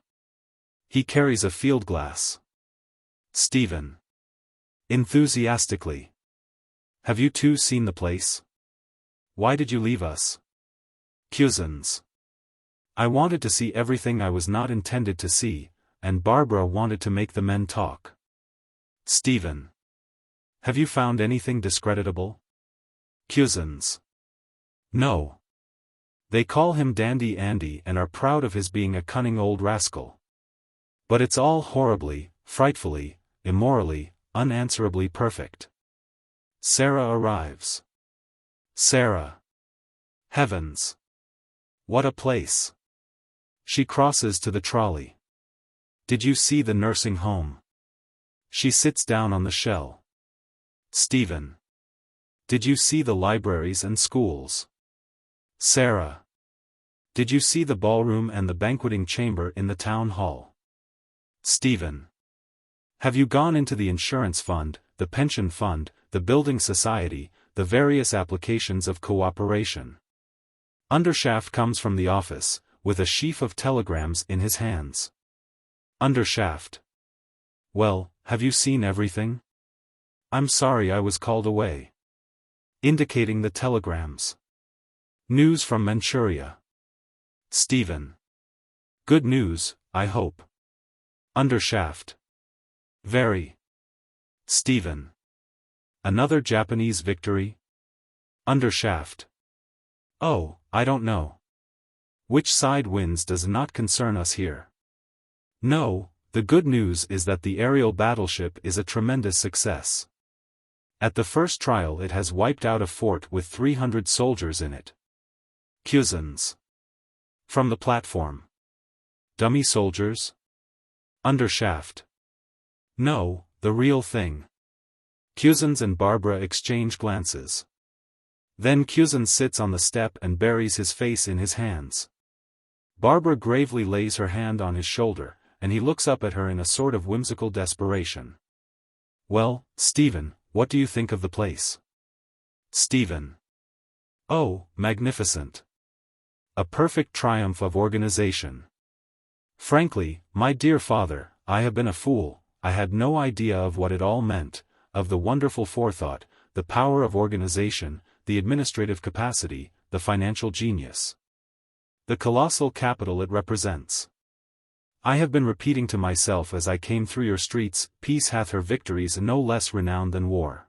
He carries a field glass. Stephen. Enthusiastically. Have you two seen the place? Why did you leave us? Cusins. I wanted to see everything I was not intended to see, and Barbara wanted to make the men talk. Stephen. Have you found anything discreditable? Cusins. No. They call him Dandy Andy and are proud of his being a cunning old rascal. But it's all horribly, frightfully, immorally, unanswerably perfect. Sarah arrives. Sarah. Heavens. What a place. She crosses to the trolley. Did you see the nursing home? She sits down on the shell. Stephen. Did you see the libraries and schools? Sarah. Did you see the ballroom and the banqueting chamber in the town hall? Stephen. Have you gone into the insurance fund, the pension fund, the building society, the various applications of cooperation? Undershaft comes from the office, with a sheaf of telegrams in his hands. Undershaft. Well, have you seen everything? I'm sorry I was called away. Indicating the telegrams. News from Manchuria. Stephen. Good news, I hope. Undershaft. Very. Stephen. Another Japanese victory? Undershaft. Oh, I don't know. Which side wins does not concern us here. No, the good news is that the aerial battleship is a tremendous success. At the first trial it has wiped out a fort with 300 soldiers in it. Cusins. From the platform. Dummy soldiers? Undershaft. No, the real thing. Cusins and Barbara exchange glances. Then Cusins sits on the step and buries his face in his hands. Barbara gravely lays her hand on his shoulder, and he looks up at her in a sort of whimsical desperation. Well, Stephen, what do you think of the place? Stephen. Oh, magnificent. A perfect triumph of organization. Frankly, my dear father, I have been a fool. I had no idea of what it all meant, of the wonderful forethought, the power of organization, the administrative capacity, the financial genius. The colossal capital it represents. I have been repeating to myself as I came through your streets, peace hath her victories no less renowned than war.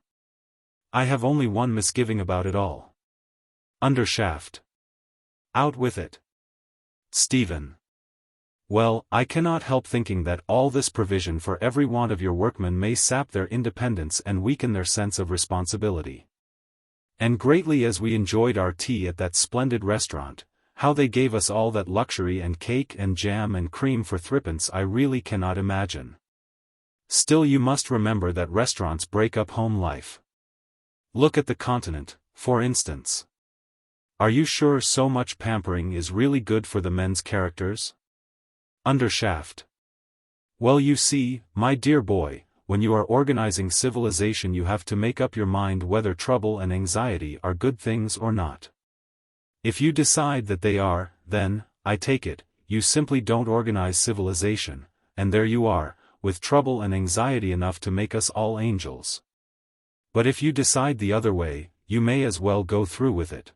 I have only one misgiving about it all. Undershaft. Out with it. Stephen. Well, I cannot help thinking that all this provision for every want of your workmen may sap their independence and weaken their sense of responsibility. And greatly as we enjoyed our tea at that splendid restaurant, how they gave us all that luxury and cake and jam and cream for threepence I really cannot imagine. Still you must remember that restaurants break up home life. Look at the continent, for instance. Are you sure so much pampering is really good for the men's characters? Undershaft. Well, you see, my dear boy, when you are organizing civilization you have to make up your mind whether trouble and anxiety are good things or not. If you decide that they are, then, I take it, you simply don't organize civilization, and there you are, with trouble and anxiety enough to make us all angels. But if you decide the other way, you may as well go through with it.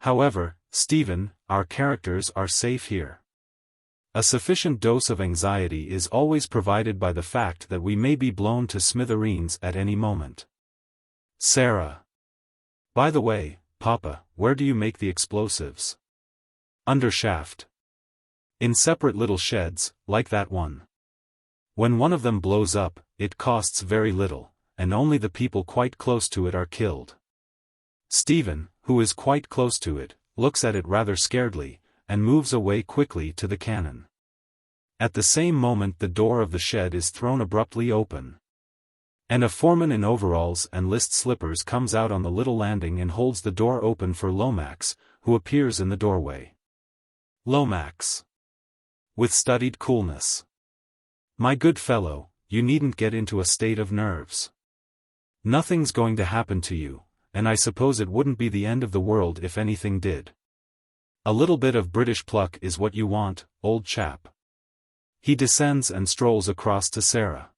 However, Stephen, our characters are safe here. A sufficient dose of anxiety is always provided by the fact that we may be blown to smithereens at any moment. Sarah. By the way, Papa, where do you make the explosives? Undershaft. In separate little sheds, like that one. When one of them blows up, it costs very little, and only the people quite close to it are killed. Stephen, who is quite close to it, looks at it rather scaredly, and moves away quickly to the cannon. At the same moment the door of the shed is thrown abruptly open. And a foreman in overalls and list slippers comes out on the little landing and holds the door open for Lomax, who appears in the doorway. Lomax. With studied coolness. My good fellow, you needn't get into a state of nerves. Nothing's going to happen to you, and I suppose it wouldn't be the end of the world if anything did. A little bit of British pluck is what you want, old chap. He descends and strolls across to Sarah.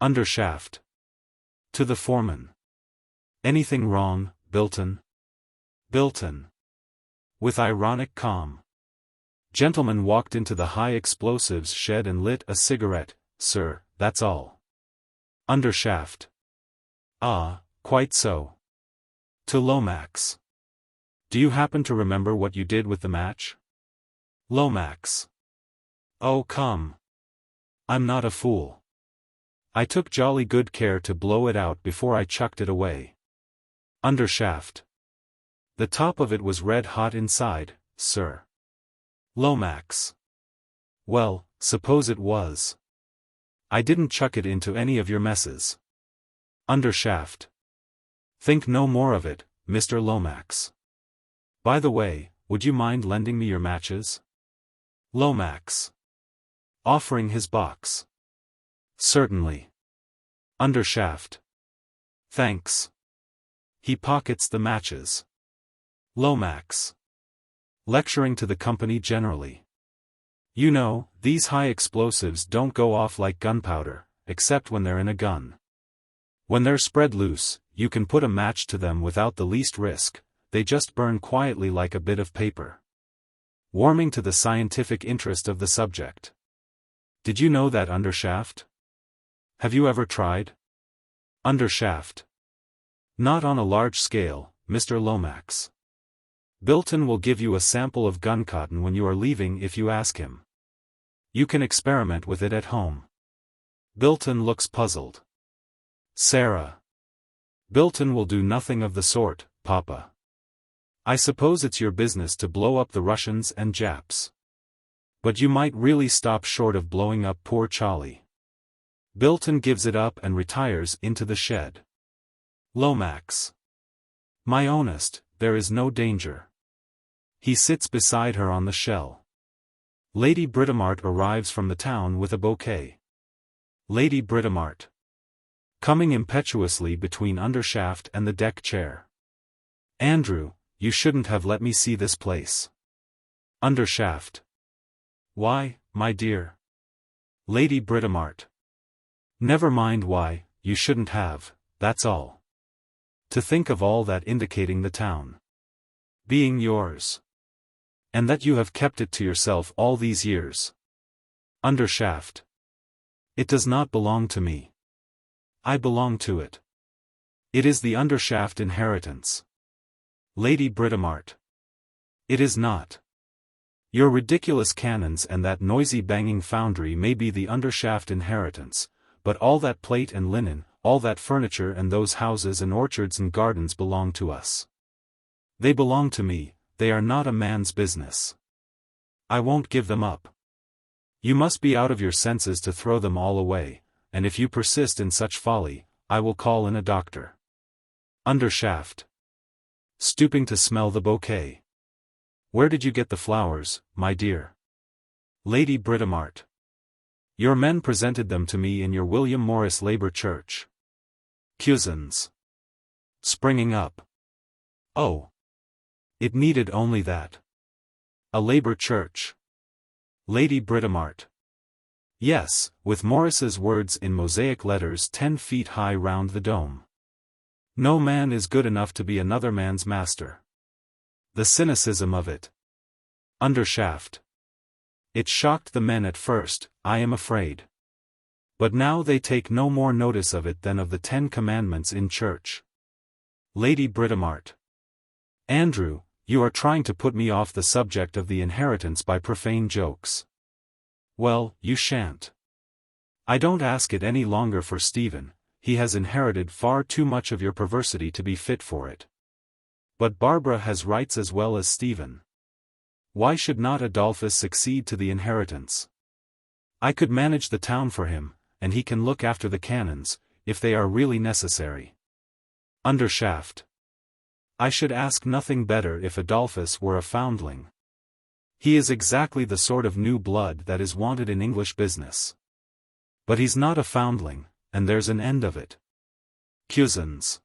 Undershaft. To the foreman. Anything wrong, Bilton? Bilton. With ironic calm. Gentleman walked into the high explosives shed and lit a cigarette, sir, that's all. Undershaft. Ah, quite so. To Lomax. Do you happen to remember what you did with the match? Lomax. Oh come. I'm not a fool. I took jolly good care to blow it out before I chucked it away. Undershaft. The top of it was red hot inside, sir. Lomax. Well, suppose it was. I didn't chuck it into any of your messes. Undershaft. Think no more of it, Mr. Lomax. By the way, would you mind lending me your matches? Lomax. Offering his box. Certainly. Undershaft. Thanks. He pockets the matches. Lomax. Lecturing to the company generally. You know, these high explosives don't go off like gunpowder, except when they're in a gun. When they're spread loose, you can put a match to them without the least risk, they just burn quietly like a bit of paper. Warming to the scientific interest of the subject. Did you know that, Undershaft? Have you ever tried? Undershaft. Not on a large scale, Mr. Lomax. Bilton will give you a sample of guncotton when you are leaving if you ask him. You can experiment with it at home. Bilton looks puzzled. Sarah. Bilton will do nothing of the sort, Papa. I suppose it's your business to blow up the Russians and Japs. But you might really stop short of blowing up poor Charlie. Bilton gives it up and retires into the shed. Lomax. My honest, there is no danger. He sits beside her on the shell. Lady Britomart arrives from the town with a bouquet. Lady Britomart. Coming impetuously between Undershaft and the deck chair. Andrew, you shouldn't have let me see this place. Undershaft. Why, my dear? Lady Britomart. Never mind why, you shouldn't have, that's all. To think of all that indicating the town being yours. And that you have kept it to yourself all these years. Undershaft. It does not belong to me. I belong to it. It is the Undershaft inheritance. Lady Britomart. It is not. Your ridiculous cannons and that noisy banging foundry may be the Undershaft inheritance, but all that plate and linen, all that furniture and those houses and orchards and gardens belong to us. They belong to me, they are not a man's business. I won't give them up. You must be out of your senses to throw them all away, and if you persist in such folly, I will call in a doctor. Undershaft. Stooping to smell the bouquet. Where did you get the flowers, my dear? Lady Britomart. Your men presented them to me in your William Morris Labour Church. Cusins. Springing up. Oh. It needed only that. A Labour Church. Lady Britomart. Yes, with Morris's words in mosaic letters 10 feet high round the dome. No man is good enough to be another man's master. The cynicism of it. Undershaft. It shocked the men at first, I am afraid. But now they take no more notice of it than of the 10 Commandments in church. Lady Britomart. Andrew, you are trying to put me off the subject of the inheritance by profane jokes. Well, you shan't. I don't ask it any longer for Stephen, he has inherited far too much of your perversity to be fit for it. But Barbara has rights as well as Stephen. Why should not Adolphus succeed to the inheritance? I could manage the town for him, and he can look after the cannons, if they are really necessary. Undershaft. I should ask nothing better if Adolphus were a foundling. He is exactly the sort of new blood that is wanted in English business. But he's not a foundling, and there's an end of it. Cusins.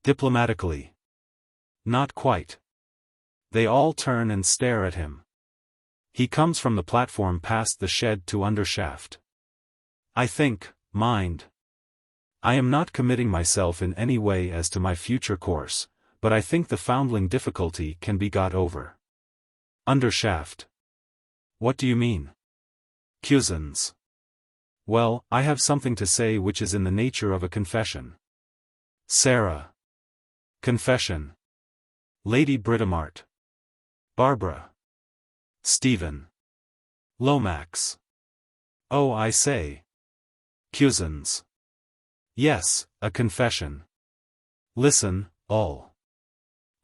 Diplomatically. Not quite. They all turn and stare at him. He comes from the platform past the shed to Undershaft. I think, mind. I am not committing myself in any way as to my future course, but I think the foundling difficulty can be got over. Undershaft. What do you mean? Cusins. Well, I have something to say which is in the nature of a confession. Sarah. Confession. Lady Britomart. Barbara. Stephen. Lomax. Oh, I say. Cusins. Yes, a confession. Listen, all.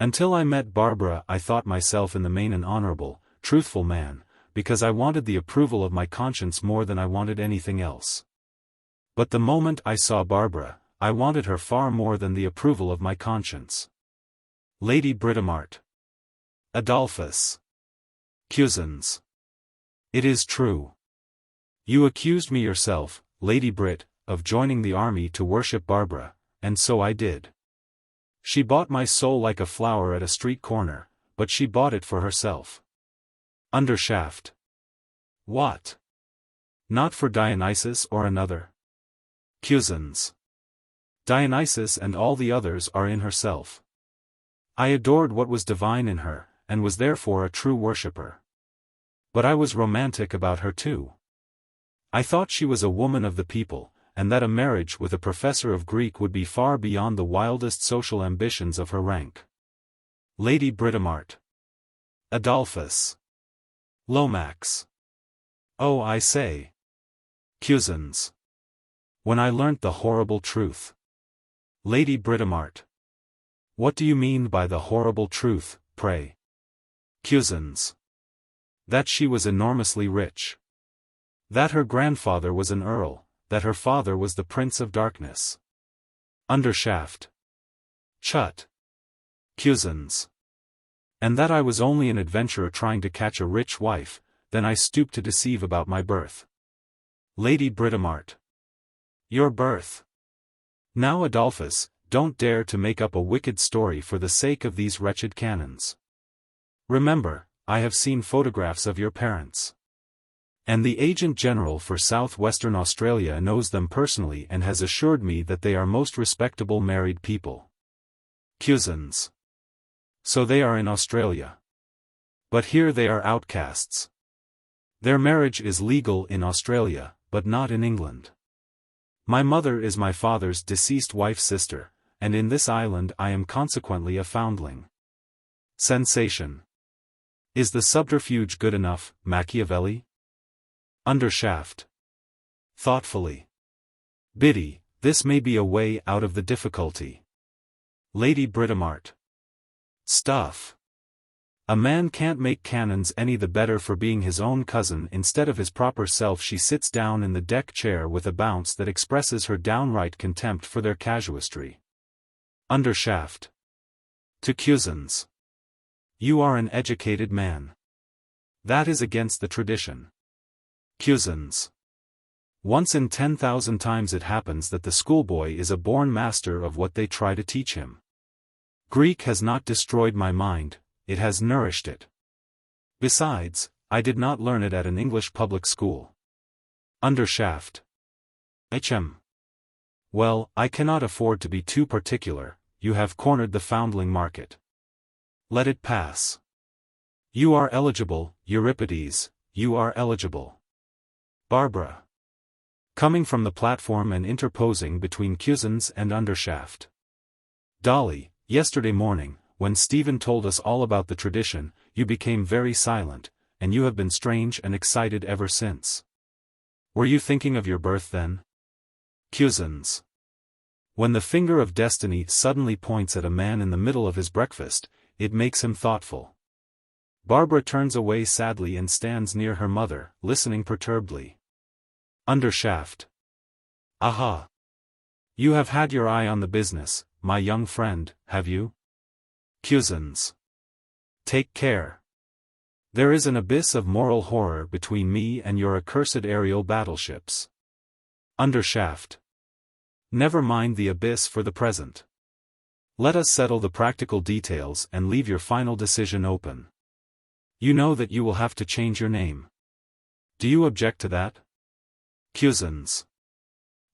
Until I met Barbara I thought myself in the main an honorable, truthful man, because I wanted the approval of my conscience more than I wanted anything else. But the moment I saw Barbara, I wanted her far more than the approval of my conscience. Lady Britomart. Adolphus. Cusins. It is true. You accused me yourself, Lady Brit, of joining the army to worship Barbara, and so I did. She bought my soul like a flower at a street corner, but she bought it for herself. Undershaft. What? Not for Dionysus or another? Cusins. Dionysus and all the others are in herself. I adored what was divine in her, and was therefore a true worshipper. But I was romantic about her too. I thought she was a woman of the people, and that a marriage with a professor of Greek would be far beyond the wildest social ambitions of her rank. Lady Britomart. Adolphus. Lomax. Oh, I say. Cusins. When I learnt the horrible truth. Lady Britomart. What do you mean by the horrible truth, pray? Cusins. That she was enormously rich. That her grandfather was an earl, that her father was the Prince of Darkness. Undershaft. Chut. Cusins. And that I was only an adventurer trying to catch a rich wife, then I stooped to deceive about my birth. Lady Britomart. Your birth. Now Adolphus, don't dare to make up a wicked story for the sake of these wretched canons. Remember, I have seen photographs of your parents. And the Agent General for Southwestern Australia knows them personally and has assured me that they are most respectable married people. Cusins. So they are in Australia. But here they are outcasts. Their marriage is legal in Australia, but not in England. My mother is my father's deceased wife's sister, and in this island I am consequently a foundling. Sensation. Is the subterfuge good enough, Machiavelli? Undershaft. Thoughtfully. Biddy, this may be a way out of the difficulty. Lady Britomart. Stuff. A man can't make canons any the better for being his own cousin instead of his proper self. She sits down in the deck chair with a bounce that expresses her downright contempt for their casuistry. Undershaft. To Cusins. You are an educated man. That is against the tradition. Cusins. Once in 10,000 times it happens that the schoolboy is a born master of what they try to teach him. Greek has not destroyed my mind, it has nourished it. Besides, I did not learn it at an English public school. Undershaft. Well, I cannot afford to be too particular, you have cornered the foundling market. Let it pass. You are eligible, Euripides, you are eligible. Barbara. Coming from the platform and interposing between Cusins and Undershaft. Dolly, yesterday morning, when Stephen told us all about the tradition, you became very silent, and you have been strange and excited ever since. Were you thinking of your birth then? Cusins. When the finger of destiny suddenly points at a man in the middle of his breakfast, it makes him thoughtful. Barbara turns away sadly and stands near her mother, listening perturbedly. Undershaft. Aha! You have had your eye on the business, my young friend, have you? Cusins. Take care. There is an abyss of moral horror between me and your accursed aerial battleships. Undershaft. Never mind the abyss for the present. Let us settle the practical details and leave your final decision open. You know that you will have to change your name. Do you object to that? Cusins.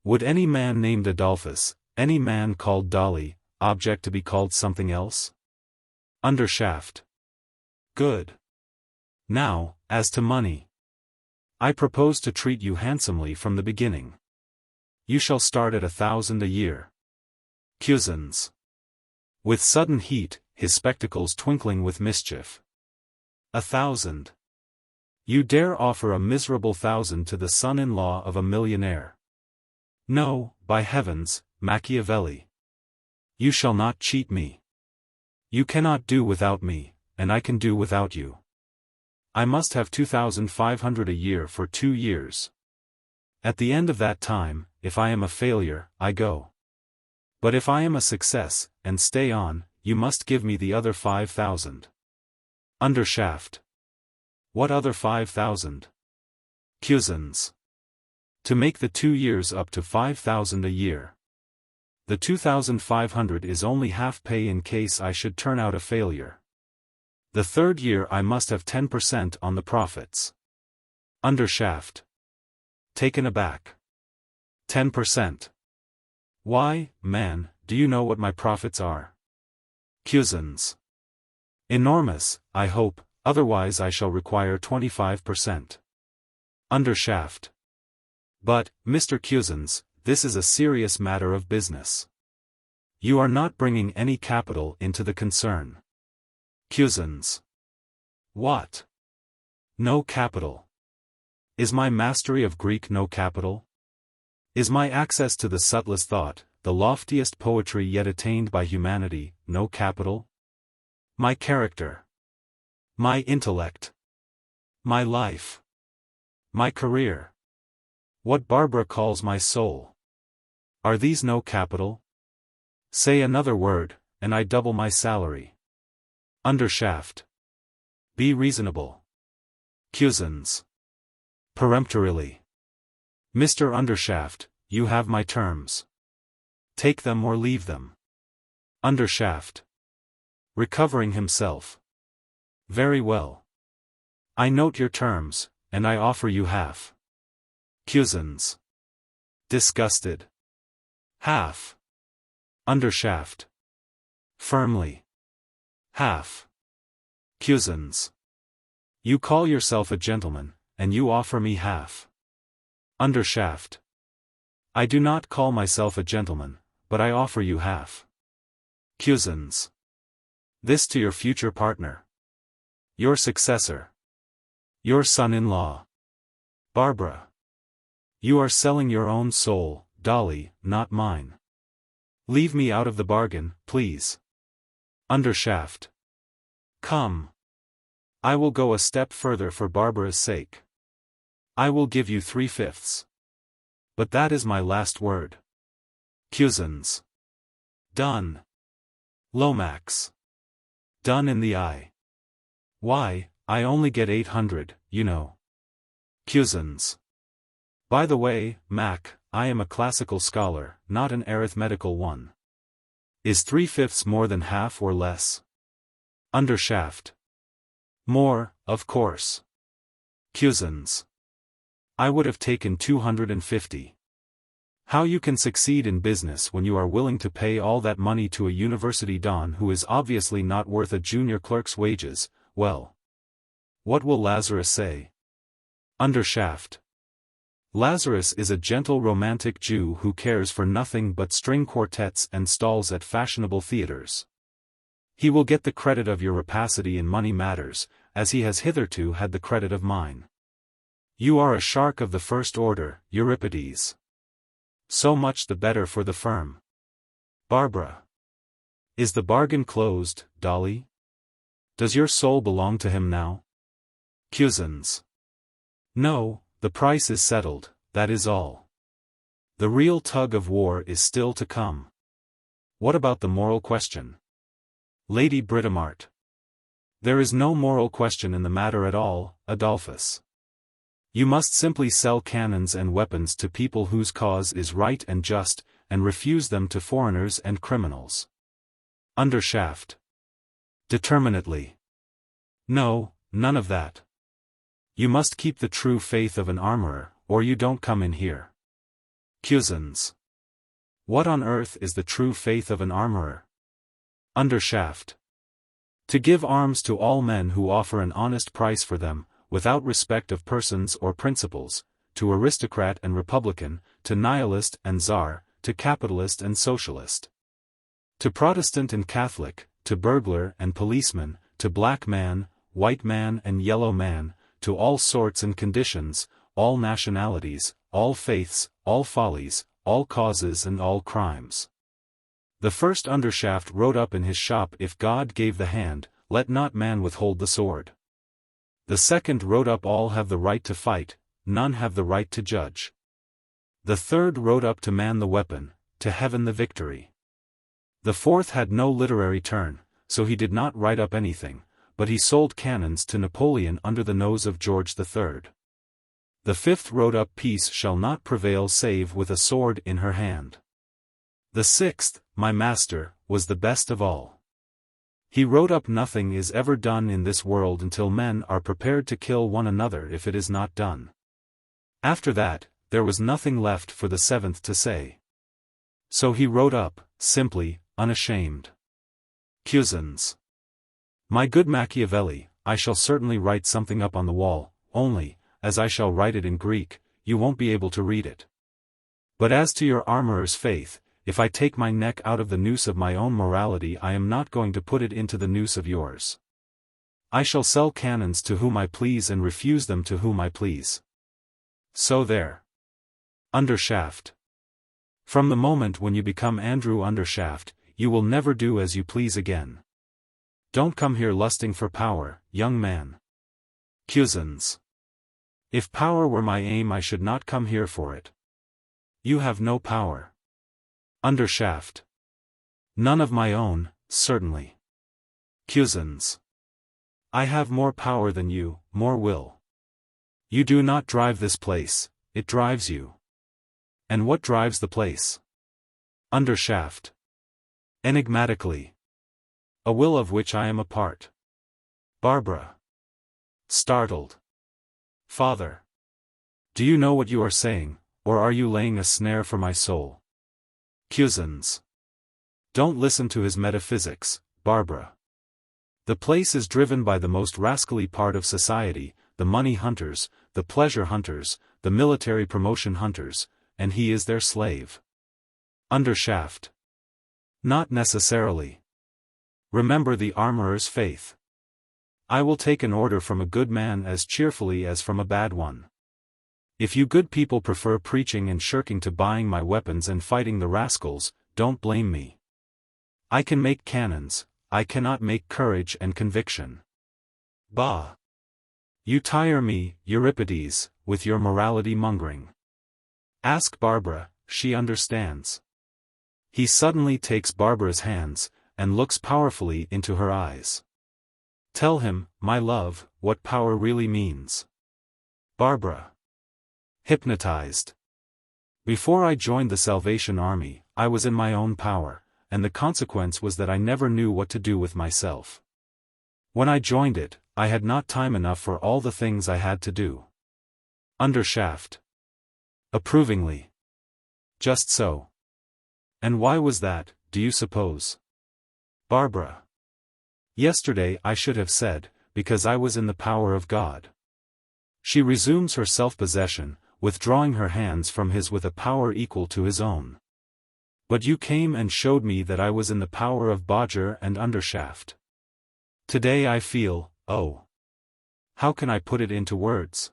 Would any man named Adolphus, any man called Dolly, object to be called something else? Undershaft. Good. Now, as to money. I propose to treat you handsomely from the beginning. You shall start at 1,000 a year. Cusins. With sudden heat, his spectacles twinkling with mischief. 1,000. You dare offer a miserable 1,000 to the son-in-law of a millionaire? No, by heavens, Machiavelli. You shall not cheat me. You cannot do without me, and I can do without you. I must have 2,500 a year for 2 years. At the end of that time, if I am a failure, I go. But if I am a success, and stay on, you must give me the other 5,000. Undershaft. What other 5,000? Cusins. To make the 2 years up to 5,000 a year. The 2,500 is only half pay in case I should turn out a failure. The 3rd year I must have 10% on the profits. Undershaft. Taken aback. 10%. Why, man, do you know what my profits are? Cusins. Enormous, I hope, otherwise I shall require 25%. Undershaft. But, Mr. Cusins, this is a serious matter of business. You are not bringing any capital into the concern. Cusins. What? No capital. Is my mastery of Greek no capital? Is my access to the subtlest thought, the loftiest poetry yet attained by humanity, no capital? My character. My intellect. My life. My career. What Barbara calls my soul. Are these no capital? Say another word, and I double my salary. Undershaft. Be reasonable. Cusins. Peremptorily. Mr. Undershaft, you have my terms. Take them or leave them. Undershaft. Recovering himself. Very well. I note your terms, and I offer you half. Cusins. Disgusted. Half. Undershaft. Firmly. Half. Cusins. You call yourself a gentleman, and you offer me half. Undershaft. I do not call myself a gentleman, but I offer you half. Cusins. This to your future partner. Your successor. Your son-in-law. Barbara. You are selling your own soul, Dolly, not mine. Leave me out of the bargain, please. Undershaft. Come. I will go a step further for Barbara's sake. I will give you 3/5. But that is my last word. Cusins. Done. Lomax. Done in the eye. Why, I only get 800, you know. Cusins. By the way, Mac, I am a classical scholar, not an arithmetical one. Is 3/5 more than half or less? Undershaft. More, of course. Cusins. I would have taken 250. How you can succeed in business when you are willing to pay all that money to a university don who is obviously not worth a junior clerk's wages, well. What will Lazarus say? Undershaft. Lazarus is a gentle romantic Jew who cares for nothing but string quartets and stalls at fashionable theaters. He will get the credit of your rapacity in money matters, as he has hitherto had the credit of mine. You are a shark of the first order, Euripides. So much the better for the firm. Barbara. Is the bargain closed, Dolly? Does your soul belong to him now? Cusins. No, the price is settled, that is all. The real tug of war is still to come. What about the moral question? Lady Britomart. There is no moral question in the matter at all, Adolphus. You must simply sell cannons and weapons to people whose cause is right and just, and refuse them to foreigners and criminals. Undershaft. Determinately. No, none of that. You must keep the true faith of an armorer, or you don't come in here. Cusins. What on earth is the true faith of an armorer? Undershaft. To give arms to all men who offer an honest price for them, without respect of persons or principles, to aristocrat and republican, to nihilist and czar, to capitalist and socialist. To Protestant and Catholic, to burglar and policeman, to black man, white man and yellow man, to all sorts and conditions, all nationalities, all faiths, all follies, all causes and all crimes. The first Undershaft wrote up in his shop, if God gave the hand, let not man withhold the sword. The second wrote up, all have the right to fight, none have the right to judge. The third wrote up, to man the weapon, to heaven the victory. The fourth had no literary turn, so he did not write up anything, but he sold cannons to Napoleon under the nose of George III. The fifth wrote up, peace shall not prevail save with a sword in her hand. The sixth, my master, was the best of all. He wrote up, nothing is ever done in this world until men are prepared to kill one another if it is not done. After that, there was nothing left for the seventh to say. So he wrote up, simply, unashamed. Cusins. My good Machiavelli, I shall certainly write something up on the wall, only, as I shall write it in Greek, you won't be able to read it. But as to your armorer's faith, if I take my neck out of the noose of my own morality, I am not going to put it into the noose of yours. I shall sell cannons to whom I please and refuse them to whom I please. So there. Undershaft. From the moment when you become Andrew Undershaft, you will never do as you please again. Don't come here lusting for power, young man. Cusins. If power were my aim, I should not come here for it. You have no power. Undershaft. None of my own, certainly. Cusins. I have more power than you, more will. You do not drive this place, it drives you. And what drives the place? Undershaft. Enigmatically. A will of which I am a part. Barbara. Startled. Father. Do you know what you are saying, or are you laying a snare for my soul? Cusins. Don't listen to his metaphysics, Barbara. The place is driven by the most rascally part of society, the money hunters, the pleasure hunters, the military promotion hunters, and he is their slave. Undershaft. Not necessarily. Remember the armorer's faith. I will take an order from a good man as cheerfully as from a bad one. If you good people prefer preaching and shirking to buying my weapons and fighting the rascals, don't blame me. I can make cannons, I cannot make courage and conviction. Bah! You tire me, Euripides, with your morality mongering. Ask Barbara, she understands. He suddenly takes Barbara's hands, and looks powerfully into her eyes. Tell him, my love, what power really means. Barbara. Hypnotized. Before I joined the Salvation Army, I was in my own power, and the consequence was that I never knew what to do with myself. When I joined it, I had not time enough for all the things I had to do. Undershaft. Approvingly. Just so. And why was that, do you suppose? Barbara. Yesterday I should have said, because I was in the power of God. She resumes her self-possession, withdrawing her hands from his with a power equal to his own. But you came and showed me that I was in the power of Bodger and Undershaft. Today I feel, oh. How can I put it into words?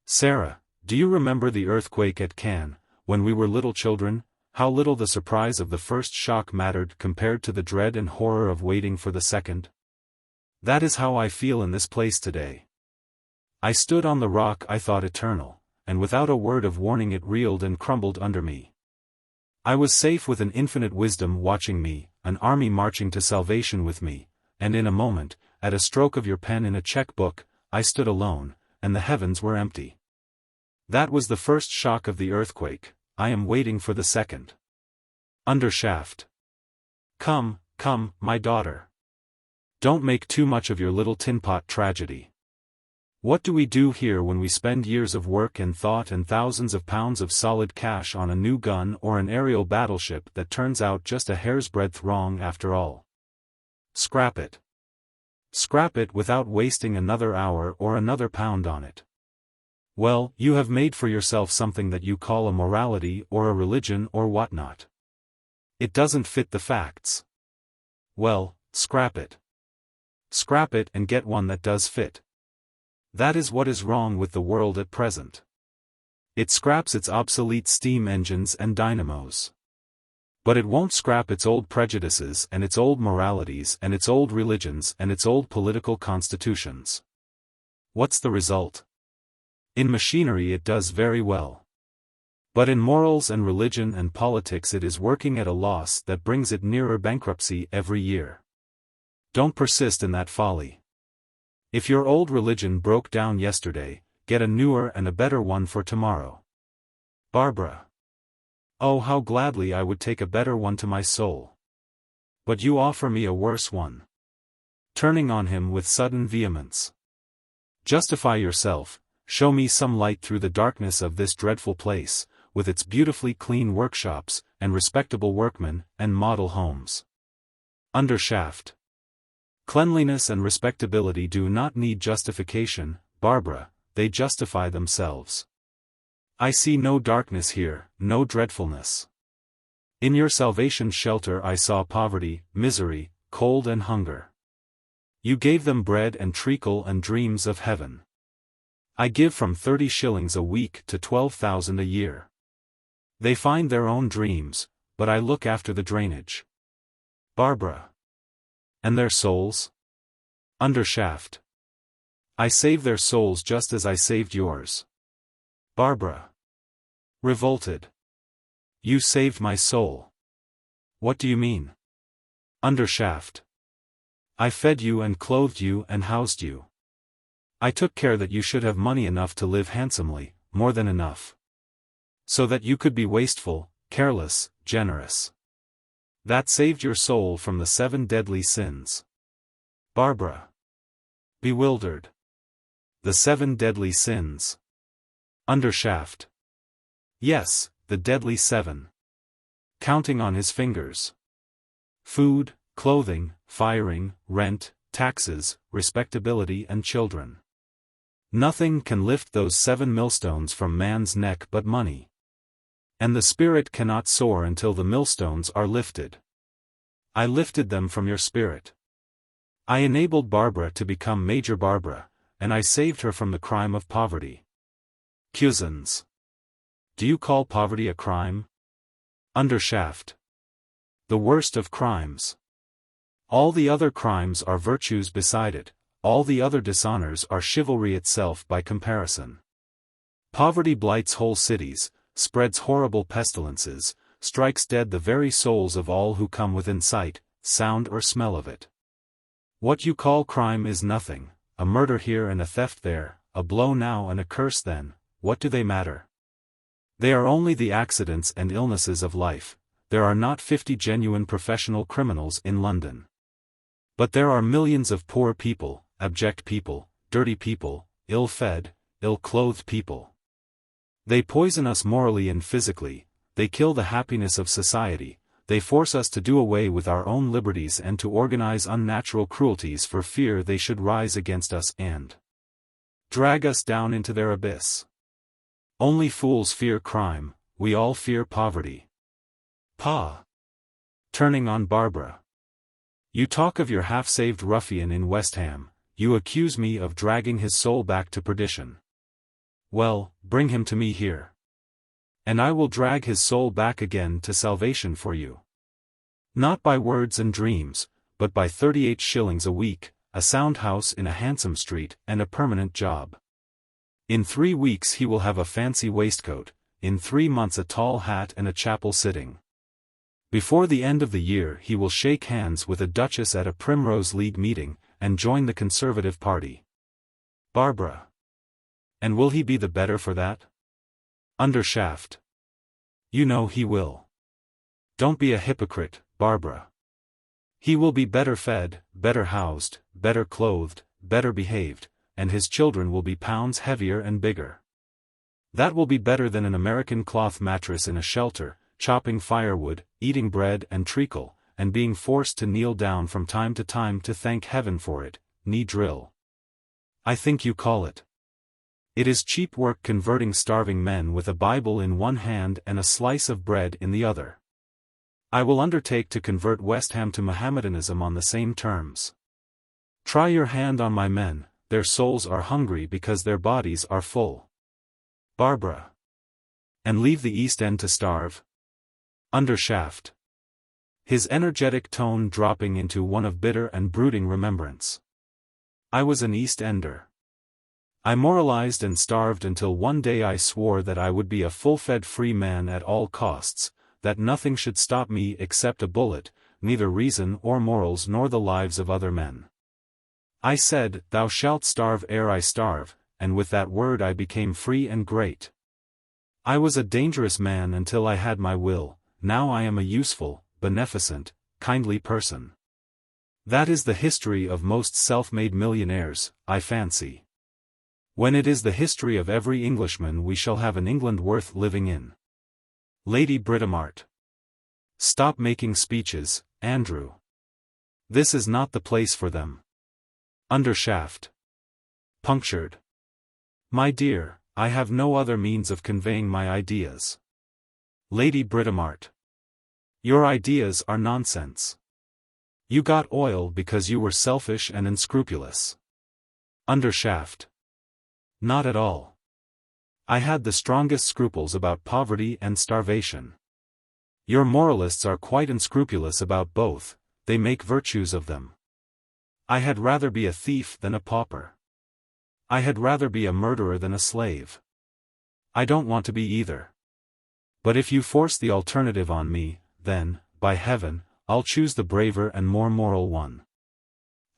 Sarah, do you remember the earthquake at Cannes, when we were little children, how little the surprise of the first shock mattered compared to the dread and horror of waiting for the second? That is how I feel in this place today. I stood on the rock I thought eternal, and without a word of warning it reeled and crumbled under me. I was safe with an infinite wisdom watching me, an army marching to salvation with me, and in a moment, at a stroke of your pen in a check-book, I stood alone, and the heavens were empty. That was the first shock of the earthquake, I am waiting for the second. Undershaft. Come, come, my daughter. Don't make too much of your little tin-pot tragedy. What do we do here when we spend years of work and thought and thousands of pounds of solid cash on a new gun or an aerial battleship that turns out just a hair's breadth wrong after all? Scrap it. Scrap it without wasting another hour or another pound on it. Well, you have made for yourself something that you call a morality or a religion or whatnot. It doesn't fit the facts. Well, scrap it. Scrap it and get one that does fit. That is what is wrong with the world at present. It scraps its obsolete steam engines and dynamos. But it won't scrap its old prejudices and its old moralities and its old religions and its old political constitutions. What's the result? In machinery it does very well. But in morals and religion and politics it is working at a loss that brings it nearer bankruptcy every year. Don't persist in that folly. If your old religion broke down yesterday, get a newer and a better one for tomorrow. Barbara. Oh, how gladly I would take a better one to my soul. But you offer me a worse one. Turning on him with sudden vehemence. Justify yourself, show me some light through the darkness of this dreadful place, with its beautifully clean workshops, and respectable workmen, and model homes. Undershaft. Cleanliness and respectability do not need justification, Barbara, they justify themselves. I see no darkness here, no dreadfulness. In your salvation shelter I saw poverty, misery, cold and hunger. You gave them bread and treacle and dreams of heaven. I give from 30 shillings a week to 12,000 a year. They find their own dreams, but I look after the drainage. Barbara. And their souls? Undershaft. I save their souls just as I saved yours. Barbara. Revolted. You saved my soul. What do you mean? Undershaft. I fed you and clothed you and housed you. I took care that you should have money enough to live handsomely, more than enough. So that you could be wasteful, careless, generous. That saved your soul from the 7 deadly sins. Barbara. Bewildered. The 7 deadly sins. Undershaft. Yes, the deadly 7. Counting on his fingers. Food, clothing, firing, rent, taxes, respectability and children. Nothing can lift those 7 millstones from man's neck but money. And the spirit cannot soar until the millstones are lifted. I lifted them from your spirit. I enabled Barbara to become Major Barbara, and I saved her from the crime of poverty. Cusins. Do you call poverty a crime? Undershaft. The worst of crimes. All the other crimes are virtues beside it, all the other dishonors are chivalry itself by comparison. Poverty blights whole cities, spreads horrible pestilences, strikes dead the very souls of all who come within sight, sound or smell of it. What you call crime is nothing, a murder here and a theft there, a blow now and a curse then, what do they matter? They are only the accidents and illnesses of life. There are not 50 genuine professional criminals in London. But there are millions of poor people, abject people, dirty people, ill-fed, ill-clothed people. They poison us morally and physically, they kill the happiness of society, they force us to do away with our own liberties and to organize unnatural cruelties for fear they should rise against us and drag us down into their abyss. Only fools fear crime, we all fear poverty. Pa. Turning on Barbara. You talk of your half-saved ruffian in West Ham, you accuse me of dragging his soul back to perdition. Well, bring him to me here. And I will drag his soul back again to salvation for you. Not by words and dreams, but by 38 shillings a week, a sound house in a handsome street, and a permanent job. In 3 weeks he will have a fancy waistcoat, in 3 months a tall hat and a chapel sitting. Before the end of the year he will shake hands with a duchess at a Primrose League meeting, and join the Conservative Party. Barbara. And will he be the better for that? Undershaft. You know he will. Don't be a hypocrite, Barbara. He will be better fed, better housed, better clothed, better behaved, and his children will be pounds heavier and bigger. That will be better than an American cloth mattress in a shelter, chopping firewood, eating bread and treacle, and being forced to kneel down from time to time to thank heaven for it, knee drill. I think you call it. It is cheap work converting starving men with a Bible in one hand and a slice of bread in the other. I will undertake to convert West Ham to Mohammedanism on the same terms. Try your hand on my men, their souls are hungry because their bodies are full. Barbara. And leave the East End to starve? Undershaft. His energetic tone dropping into one of bitter and brooding remembrance. I was an East Ender. I moralized and starved until one day I swore that I would be a full-fed free man at all costs, that nothing should stop me except a bullet, neither reason or morals nor the lives of other men. I said, "Thou shalt starve ere I starve," and with that word I became free and great. I was a dangerous man until I had my will, now I am a useful, beneficent, kindly person. That is the history of most self-made millionaires, I fancy. When it is the history of every Englishman we shall have an England worth living in. Lady Britomart. Stop making speeches, Andrew. This is not the place for them. Undershaft. Punctured. My dear, I have no other means of conveying my ideas. Lady Britomart. Your ideas are nonsense. You got oil because you were selfish and unscrupulous. Undershaft. Not at all. I had the strongest scruples about poverty and starvation. Your moralists are quite unscrupulous about both, they make virtues of them. I had rather be a thief than a pauper. I had rather be a murderer than a slave. I don't want to be either. But if you force the alternative on me, then, by heaven, I'll choose the braver and more moral one.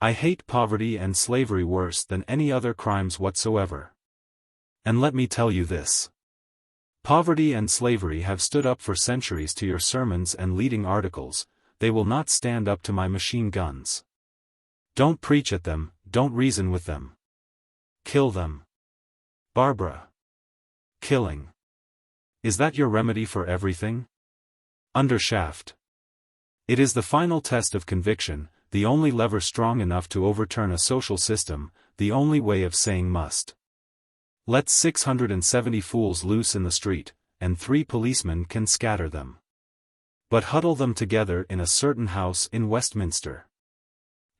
I hate poverty and slavery worse than any other crimes whatsoever. And let me tell you this. Poverty and slavery have stood up for centuries to your sermons and leading articles, they will not stand up to my machine guns. Don't preach at them, don't reason with them. Kill them. Barbara. Killing. Is that your remedy for everything? Undershaft. It is the final test of conviction, the only lever strong enough to overturn a social system, the only way of saying must. Let 670 fools loose in the street, and 3 policemen can scatter them. But huddle them together in a certain house in Westminster.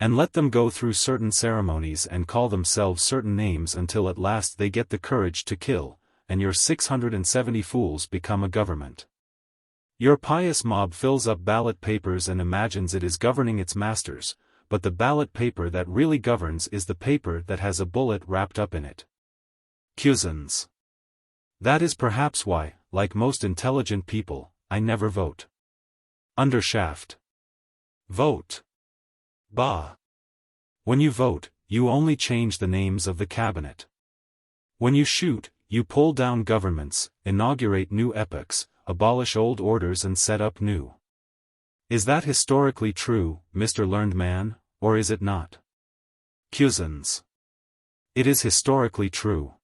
And let them go through certain ceremonies and call themselves certain names until at last they get the courage to kill, and your 670 fools become a government. Your pious mob fills up ballot papers and imagines it is governing its masters, but the ballot paper that really governs is the paper that has a bullet wrapped up in it. Cusins. That is perhaps why, like most intelligent people, I never vote. Undershaft. Vote. Bah. When you vote, you only change the names of the cabinet. When you shoot, you pull down governments, inaugurate new epochs, abolish old orders and set up new. Is that historically true, Mr. Learned Man, or is it not? Cusins. It is historically true.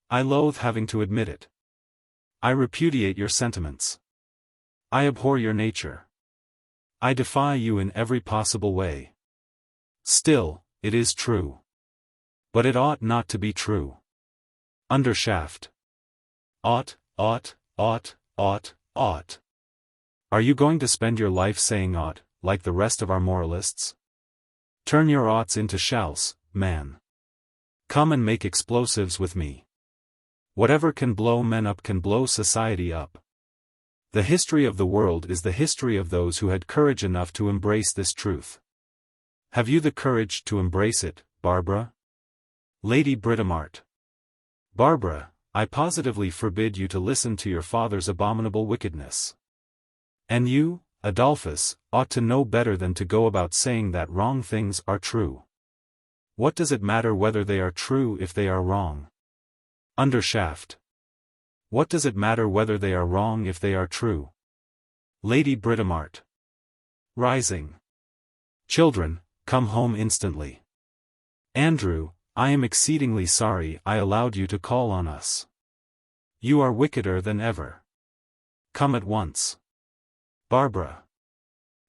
I loathe having to admit it. I repudiate your sentiments. I abhor your nature. I defy you in every possible way. Still, it is true. But it ought not to be true. Undershaft. Ought. Are you going to spend your life saying ought, like the rest of our moralists? Turn your oughts into shalls, man. Come and make explosives with me. Whatever can blow men up can blow society up. The history of the world is the history of those who had courage enough to embrace this truth. Have you the courage to embrace it, Barbara? Lady Britomart. Barbara, I positively forbid you to listen to your father's abominable wickedness. And you, Adolphus, ought to know better than to go about saying that wrong things are true. What does it matter whether they are true if they are wrong? Undershaft. What does it matter whether they are wrong if they are true? Lady Britomart. Rising. Children, come home instantly. Andrew, I am exceedingly sorry I allowed you to call on us. You are wickeder than ever. Come at once. Barbara.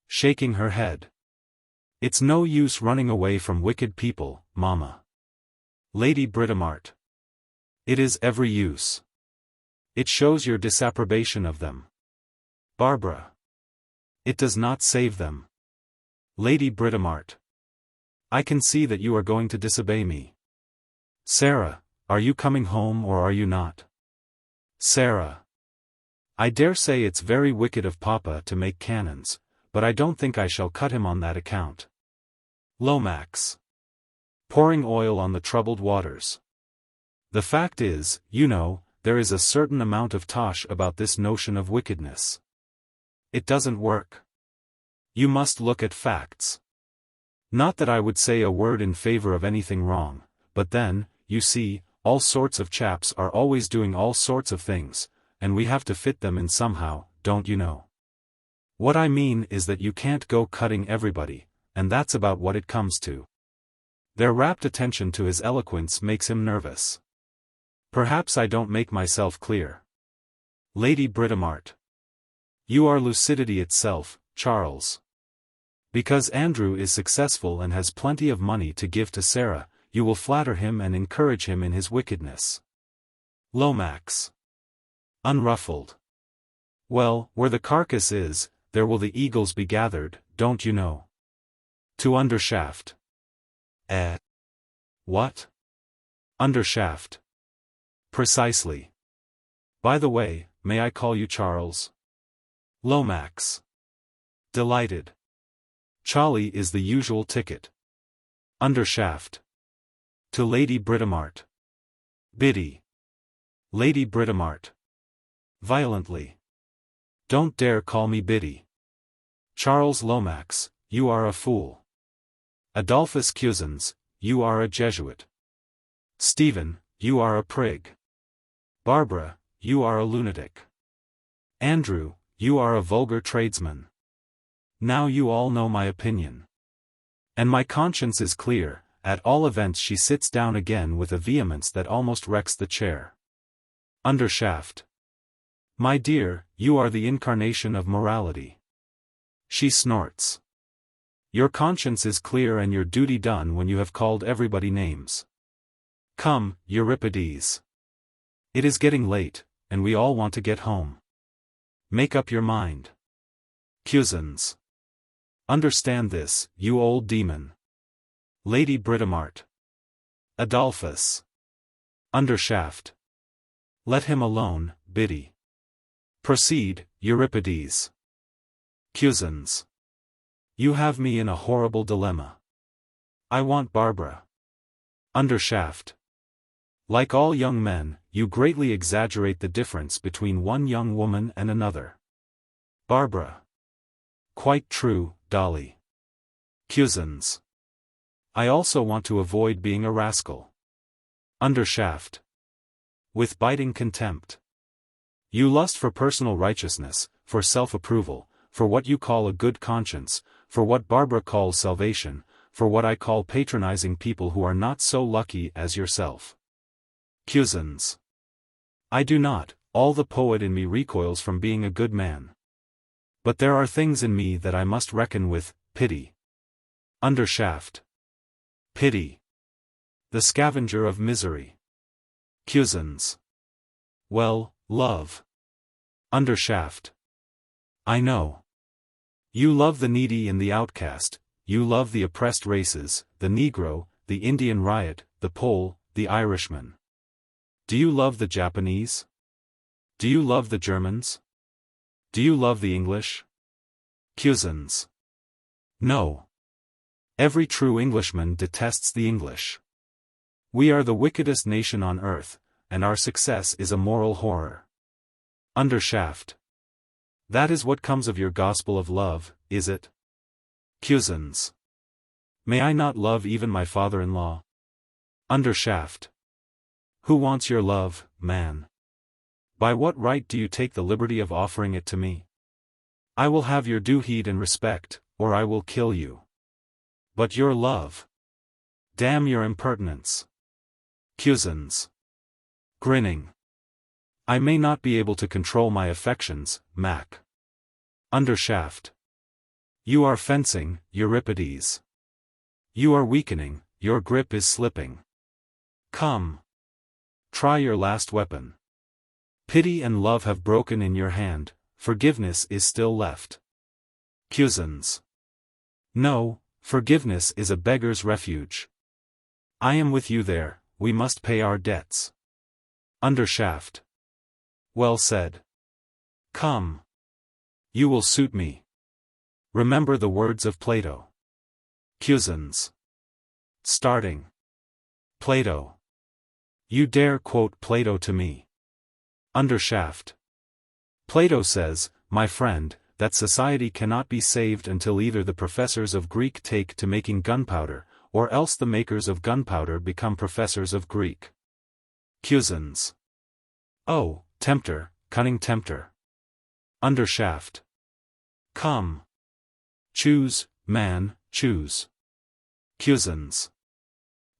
Shaking her head. It's no use running away from wicked people, Mama. Lady Britomart. It is every use. It shows your disapprobation of them. Barbara. It does not save them. Lady Britomart. I can see that you are going to disobey me. Sarah, are you coming home or are you not? Sarah. I dare say it's very wicked of Papa to make cannons, but I don't think I shall cut him on that account. Lomax. Pouring oil on the troubled waters. The fact is, you know, there is a certain amount of tosh about this notion of wickedness. It doesn't work. You must look at facts. Not that I would say a word in favor of anything wrong, but then, you see, all sorts of chaps are always doing all sorts of things, and we have to fit them in somehow, don't you know? What I mean is that you can't go cutting everybody, and that's about what it comes to. Their rapt attention to his eloquence makes him nervous. Perhaps I don't make myself clear. Lady Britomart. You are lucidity itself, Charles. Because Andrew is successful and has plenty of money to give to Sarah, you will flatter him and encourage him in his wickedness. Lomax. Unruffled. Well, where the carcass is, there will the eagles be gathered, don't you know? To Undershaft. What? Undershaft. Precisely. By the way, may I call you Charles? Lomax. Delighted. Charlie is the usual ticket. Undershaft. To Lady Britomart. Biddy. Lady Britomart. Violently. Don't dare call me Biddy. Charles Lomax, you are a fool. Adolphus Cusins, you are a Jesuit. Stephen, you are a prig. Barbara, you are a lunatic. Andrew, you are a vulgar tradesman. Now you all know my opinion. And my conscience is clear. At all events she sits down again with a vehemence that almost wrecks the chair. Undershaft. My dear, you are the incarnation of morality. She snorts. Your conscience is clear and your duty done when you have called everybody names. Come, Euripides. It is getting late, and we all want to get home. Make up your mind. Cusins. Understand this, you old demon. Lady Britomart. Adolphus. Undershaft. Let him alone, Biddy. Proceed, Euripides. Cusins. You have me in a horrible dilemma. I want Barbara. Undershaft. Like all young men, you greatly exaggerate the difference between one young woman and another. Barbara. Quite true, Dolly. Cusins. I also want to avoid being a rascal. Undershaft. With biting contempt. You lust for personal righteousness, for self-approval, for what you call a good conscience, for what Barbara calls salvation, for what I call patronizing people who are not so lucky as yourself. Cusins. I do not, all the poet in me recoils from being a good man. But there are things in me that I must reckon with, pity. Undershaft. Pity. The scavenger of misery. Cusins. Well, love. Undershaft. I know. You love the needy and the outcast, you love the oppressed races, the Negro, the Indian Ryot, the Pole, the Irishman. Do you love the Japanese? Do you love the Germans? Do you love the English? Cusins. No. Every true Englishman detests the English. We are the wickedest nation on earth, and our success is a moral horror. Undershaft. That is what comes of your gospel of love, is it? Cusins. May I not love even my father-in-law? Undershaft. Who wants your love, man? By what right do you take the liberty of offering it to me? I will have your due heed and respect, or I will kill you. But your love. Damn your impertinence. Cusins. Grinning. I may not be able to control my affections, Mac. Undershaft. You are fencing, Euripides. You are weakening, your grip is slipping. Come. Try your last weapon. Pity and love have broken in your hand, forgiveness is still left. Cusins. No, forgiveness is a beggar's refuge. I am with you there, we must pay our debts. Undershaft. Well said. Come. You will suit me. Remember the words of Plato. Cusins. Starting. Plato. You dare quote Plato to me. Undershaft. Plato says, my friend, that society cannot be saved until either the professors of Greek take to making gunpowder, or else the makers of gunpowder become professors of Greek. Cusins. Oh, tempter, cunning tempter. Undershaft. Come. Choose, man, choose. Cusins.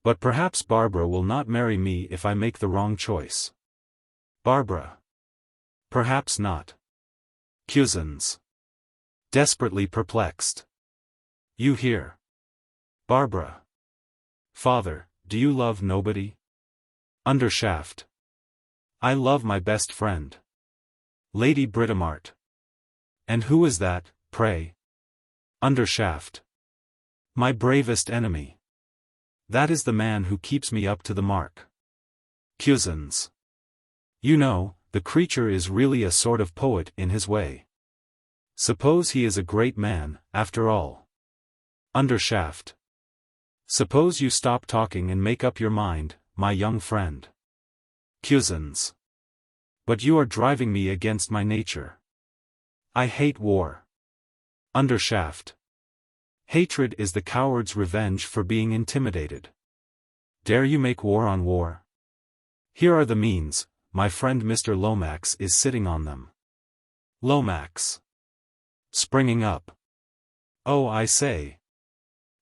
But perhaps Barbara will not marry me if I make the wrong choice. Barbara. Perhaps not. Cusins. Desperately perplexed. You hear. Barbara. Father, do you love nobody? Undershaft. I love my best friend. Lady Britomart. And who is that, pray? Undershaft. My bravest enemy. That is the man who keeps me up to the mark. Cusins. You know, the creature is really a sort of poet in his way. Suppose he is a great man, after all. Undershaft. Suppose you stop talking and make up your mind, my young friend. Cusins. But you are driving me against my nature. I hate war. Undershaft. Hatred is the coward's revenge for being intimidated. Dare you make war on war? Here are the means, my friend Mr. Lomax is sitting on them. Lomax. Springing up. Oh, I say.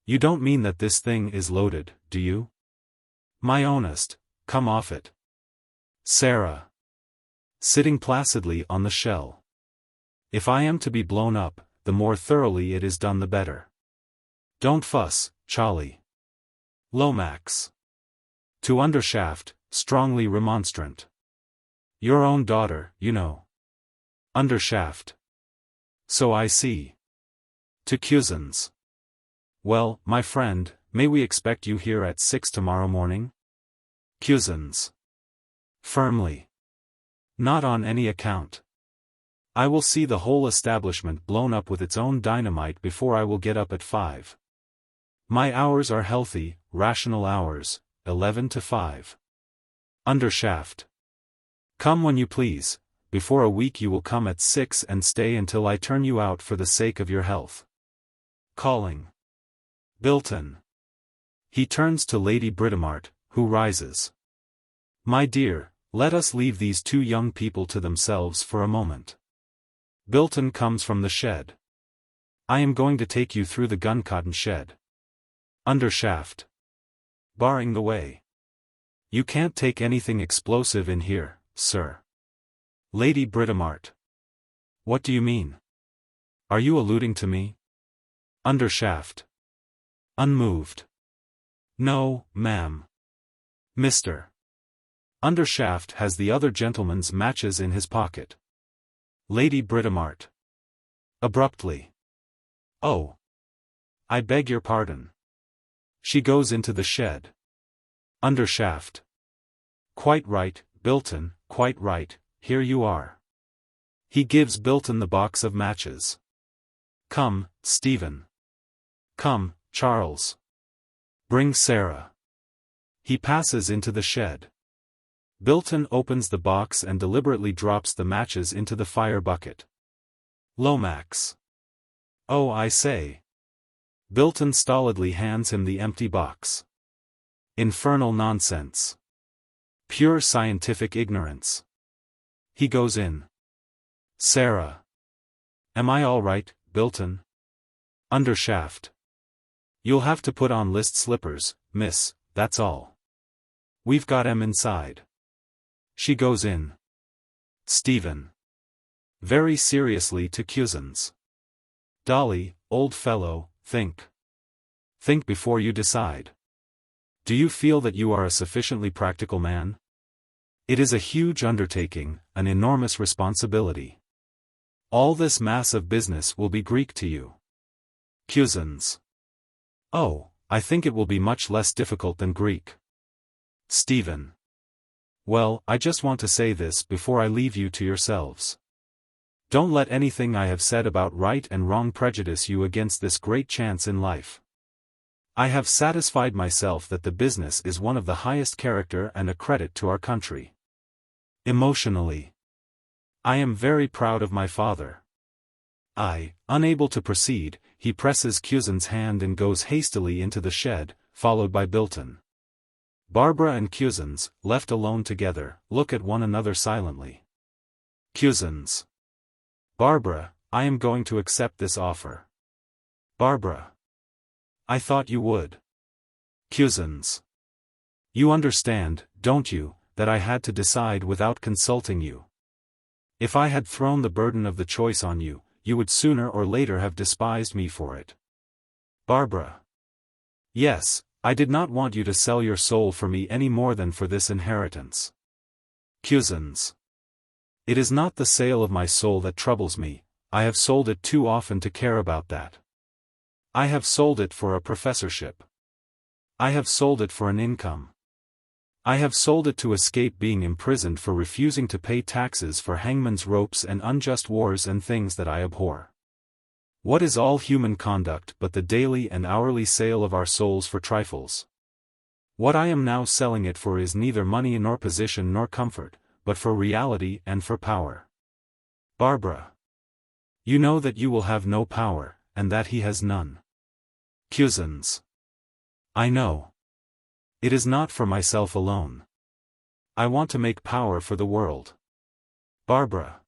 You don't mean that this thing is loaded, do you? My honest, come off it. Sarah. Sitting placidly on the shell. If I am to be blown up, the more thoroughly it is done the better. Don't fuss, Charlie. Lomax. To Undershaft, strongly remonstrant. Your own daughter, you know. Undershaft. So I see. To Cusins. Well, my friend, may we expect you here at 6 tomorrow morning? Cusins. Firmly. Not on any account. I will see the whole establishment blown up with its own dynamite before I will get up at 5. My hours are healthy, rational hours, 11 to 5. Undershaft. Come when you please, before a week you will come at 6 and stay until I turn you out for the sake of your health. Calling. Bilton. He turns to Lady Britomart, who rises. My dear, let us leave these two young people to themselves for a moment. Bilton comes from the shed. I am going to take you through the gun-cotton shed. Undershaft. Barring the way. You can't take anything explosive in here, sir. Lady Britomart. What do you mean? Are you alluding to me? Undershaft. Unmoved. No, ma'am. Mr. Undershaft has the other gentleman's matches in his pocket. Lady Britomart. Abruptly. Oh. I beg your pardon. She goes into the shed. Undershaft. Quite right, Bilton, quite right, here you are. He gives Bilton the box of matches. Come, Stephen. Come, Charles. Bring Sarah. He passes into the shed. Bilton opens the box and deliberately drops the matches into the fire bucket. Lomax. Oh, I say. Bilton stolidly hands him the empty box. Infernal nonsense. Pure scientific ignorance. He goes in. Sarah. Am I all right, Bilton? Undershaft. You'll have to put on list slippers, miss, that's all. We've got 'em inside. She goes in. Stephen. Very seriously to Cusins. Dolly, old fellow, think. Think before you decide. Do you feel that you are a sufficiently practical man? It is a huge undertaking, an enormous responsibility. All this mass of business will be Greek to you. Cusins. Oh, I think it will be much less difficult than Greek. Stephen. Well, I just want to say this before I leave you to yourselves. Don't let anything I have said about right and wrong prejudice you against this great chance in life. I have satisfied myself that the business is one of the highest character and a credit to our country. Emotionally. I am very proud of my father. Unable to proceed, he presses Cusins' hand and goes hastily into the shed, followed by Bilton. Barbara and Cusins, left alone together, look at one another silently. Cusins. Barbara, I am going to accept this offer. Barbara. I thought you would. Cusins. You understand, don't you, that I had to decide without consulting you. If I had thrown the burden of the choice on you, you would sooner or later have despised me for it. Barbara. Yes, I did not want you to sell your soul for me any more than for this inheritance. Cusins. It is not the sale of my soul that troubles me, I have sold it too often to care about that. I have sold it for a professorship. I have sold it for an income. I have sold it to escape being imprisoned for refusing to pay taxes for hangman's ropes and unjust wars and things that I abhor. What is all human conduct but the daily and hourly sale of our souls for trifles? What I am now selling it for is neither money nor position nor comfort, but for reality and for power. Barbara. You know that you will have no power, and that he has none. Cusins. I know. It is not for myself alone. I want to make power for the world. Barbara.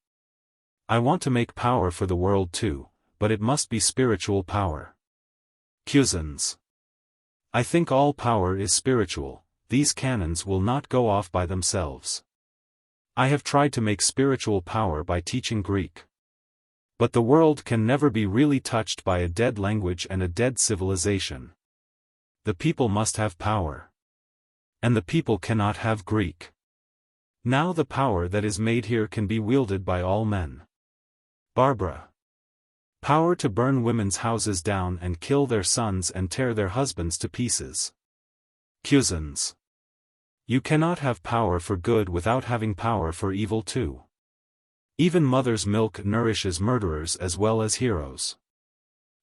I want to make power for the world too, but it must be spiritual power. Cusins. I think all power is spiritual. These cannons will not go off by themselves. I have tried to make spiritual power by teaching Greek. But the world can never be really touched by a dead language and a dead civilization. The people must have power. And the people cannot have Greek. Now the power that is made here can be wielded by all men. Barbara. Power to burn women's houses down and kill their sons and tear their husbands to pieces. Cusins. You cannot have power for good without having power for evil too. Even mother's milk nourishes murderers as well as heroes.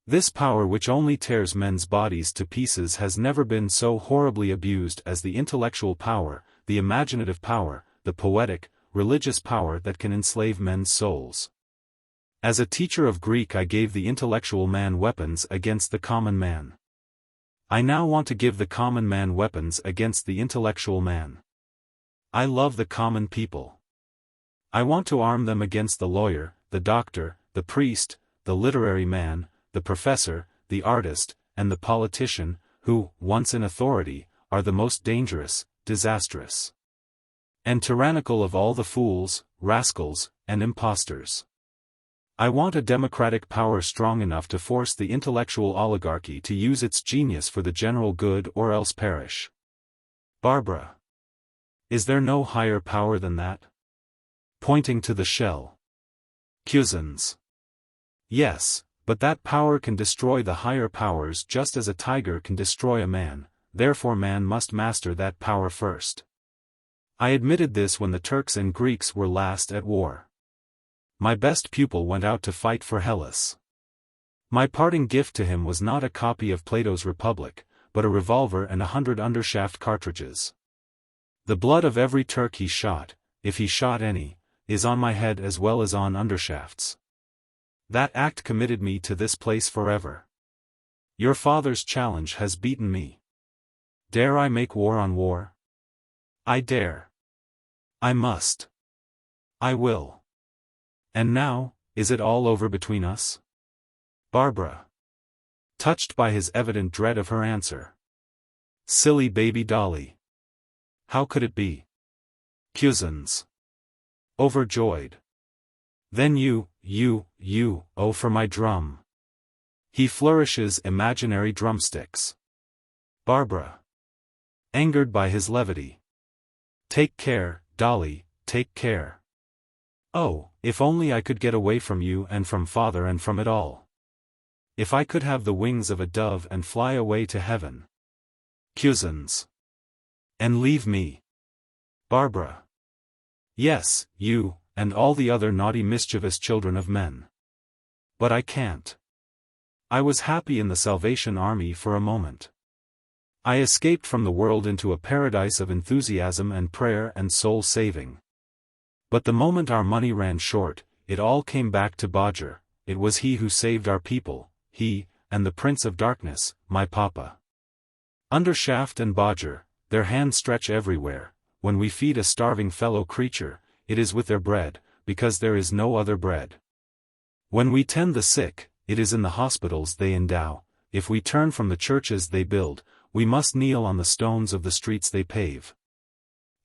This power which only tears men's bodies to pieces has never been so horribly abused as the intellectual power, the imaginative power, the poetic, religious power that can enslave men's souls. As a teacher of Greek I gave the intellectual man weapons against the common man. I now want to give the common man weapons against the intellectual man. I love the common people. I want to arm them against the lawyer, the doctor, the priest, the literary man, the professor, the artist, and the politician, who, once in authority, are the most dangerous, disastrous, and tyrannical of all the fools, rascals, and impostors. I want a democratic power strong enough to force the intellectual oligarchy to use its genius for the general good or else perish. Barbara. Is there no higher power than that? Pointing to the shell. Cusins. Yes. But that power can destroy the higher powers just as a tiger can destroy a man, therefore man must master that power first. I admitted this when the Turks and Greeks were last at war. My best pupil went out to fight for Hellas. My parting gift to him was not a copy of Plato's Republic, but a revolver and 100 Undershaft cartridges. The blood of every Turk he shot, if he shot any, is on my head as well as on Undershaft's. That act committed me to this place forever. Your father's challenge has beaten me. Dare I make war on war? I dare. I must. I will. And now, is it all over between us? Barbara. Touched by his evident dread of her answer. Silly baby dolly. How could it be? Cusins. Overjoyed. Then oh for my drum. He flourishes imaginary drumsticks. Barbara. Angered by his levity. Take care, Dolly, take care. Oh, if only I could get away from you and from father and from it all. If I could have the wings of a dove and fly away to heaven. Cusins. And leave me. Barbara. Yes, you, and all the other naughty mischievous children of men. But I can't. I was happy in the Salvation Army for a moment. I escaped from the world into a paradise of enthusiasm and prayer and soul-saving. But the moment our money ran short, it all came back to Bodger. It was he who saved our people, he, and the Prince of Darkness, my papa. Undershaft and Bodger, their hands stretch everywhere. When we feed a starving fellow creature, it is with their bread, because there is no other bread. When we tend the sick, it is in the hospitals they endow. If we turn from the churches they build, we must kneel on the stones of the streets they pave.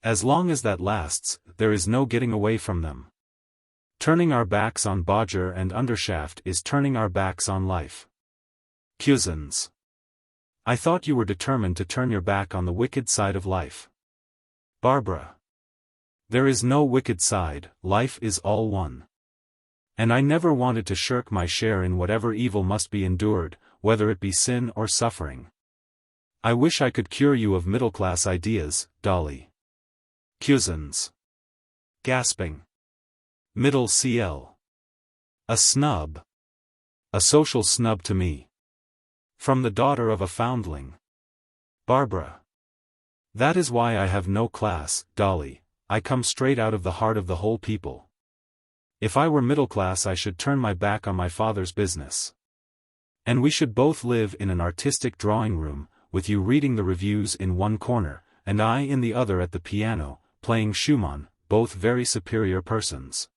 As long as that lasts, there is no getting away from them. Turning our backs on Bodger and Undershaft is turning our backs on life. Cusins. I thought you were determined to turn your back on the wicked side of life. Barbara. There is no wicked side, life is all one. And I never wanted to shirk my share in whatever evil must be endured, whether it be sin or suffering. I wish I could cure you of middle-class ideas, Dolly. Cusins. Gasping. Middle CL. A snub. A social snub to me. From the daughter of a foundling. Barbara. That is why I have no class, Dolly, I come straight out of the heart of the whole people. If I were middle class I should turn my back on my father's business. And we should both live in an artistic drawing room, with you reading the reviews in one corner, and I in the other at the piano, playing Schumann, both very superior persons.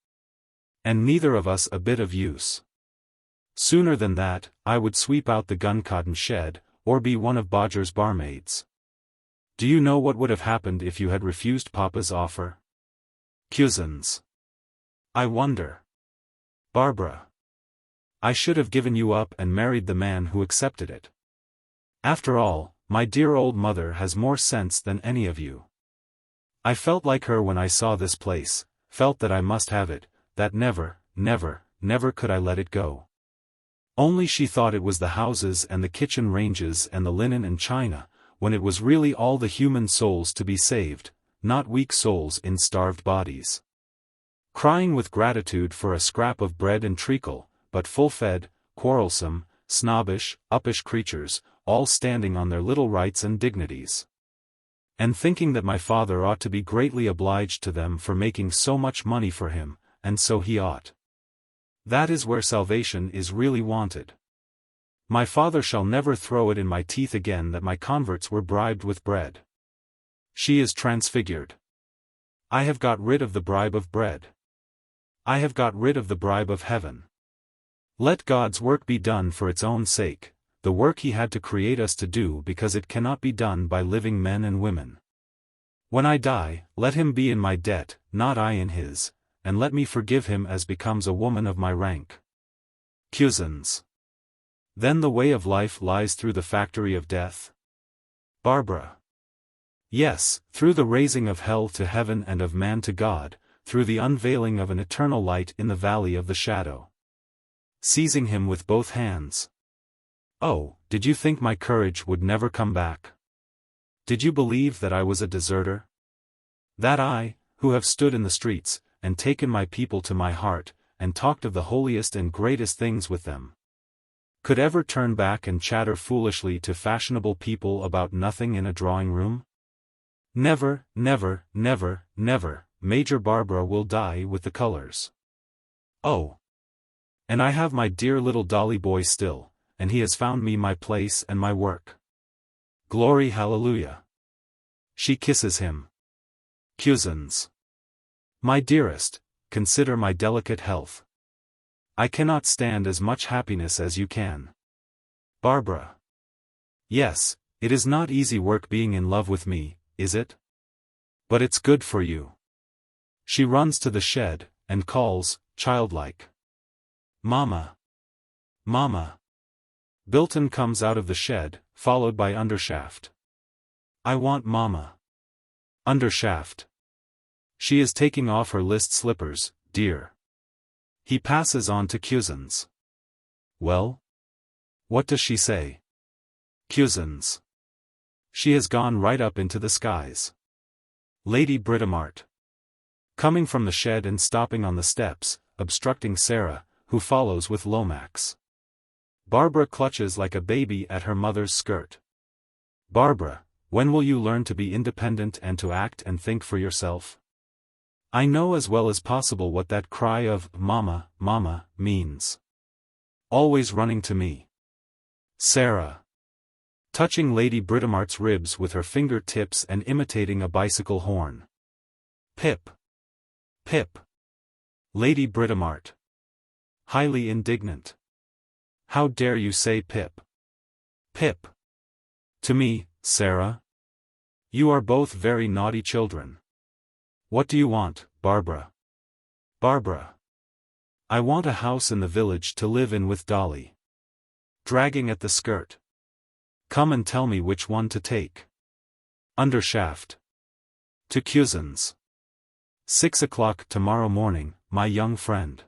And neither of us a bit of use. Sooner than that, I would sweep out the gun-cotton shed, or be one of Bodger's barmaids. Do you know what would have happened if you had refused Papa's offer? Cusins. I wonder. Barbara. I should have given you up and married the man who accepted it. After all, my dear old mother has more sense than any of you. I felt like her when I saw this place, felt that I must have it, that never, never, never could I let it go. Only she thought it was the houses and the kitchen ranges and the linen and china, when it was really all the human souls to be saved, not weak souls in starved bodies. Crying with gratitude for a scrap of bread and treacle, but full-fed, quarrelsome, snobbish, uppish creatures, all standing on their little rights and dignities. And thinking that my father ought to be greatly obliged to them for making so much money for him, and so he ought. That is where salvation is really wanted. My father shall never throw it in my teeth again that my converts were bribed with bread. She is transfigured. I have got rid of the bribe of bread. I have got rid of the bribe of heaven. Let God's work be done for its own sake, the work He had to create us to do because it cannot be done by living men and women. When I die, let Him be in my debt, not I in His, and let me forgive Him as becomes a woman of my rank. Cusins. Then the way of life lies through the factory of death? Barbara. Yes, through the raising of hell to heaven and of man to God, through the unveiling of an eternal light in the valley of the shadow. Seizing him with both hands. Oh, did you think my courage would never come back? Did you believe that I was a deserter? That I, who have stood in the streets, and taken my people to my heart, and talked of the holiest and greatest things with them, could ever turn back and chatter foolishly to fashionable people about nothing in a drawing room? Never, never, never, never, Major Barbara will die with the colors. Oh! And I have my dear little Dolly boy still, and he has found me my place and my work. Glory hallelujah! She kisses him. Cusins. My dearest, consider my delicate health. I cannot stand as much happiness as you can. Barbara. Yes, it is not easy work being in love with me, is it? But it's good for you. She runs to the shed, and calls, childlike. Mama. Mama. Bilton comes out of the shed, followed by Undershaft. I want Mama. Undershaft. She is taking off her list slippers, dear. He passes on to Cusins. Well? What does she say? Cusins. She has gone right up into the skies. Lady Britomart. Coming from the shed and stopping on the steps, obstructing Sarah, who follows with Lomax. Barbara clutches like a baby at her mother's skirt. Barbara, when will you learn to be independent and to act and think for yourself? I know as well as possible what that cry of, Mama, Mama, means. Always running to me. Sarah. Touching Lady Britomart's ribs with her finger-tips and imitating a bicycle horn. Pip. Pip. Lady Britomart. Highly indignant. How dare you say Pip? Pip. To me, Sarah? You are both very naughty children. What do you want, Barbara? Barbara. I want a house in the village to live in with Dolly. Dragging at the skirt. Come and tell me which one to take. Undershaft. To Cusins. 6 o'clock tomorrow morning, my young friend.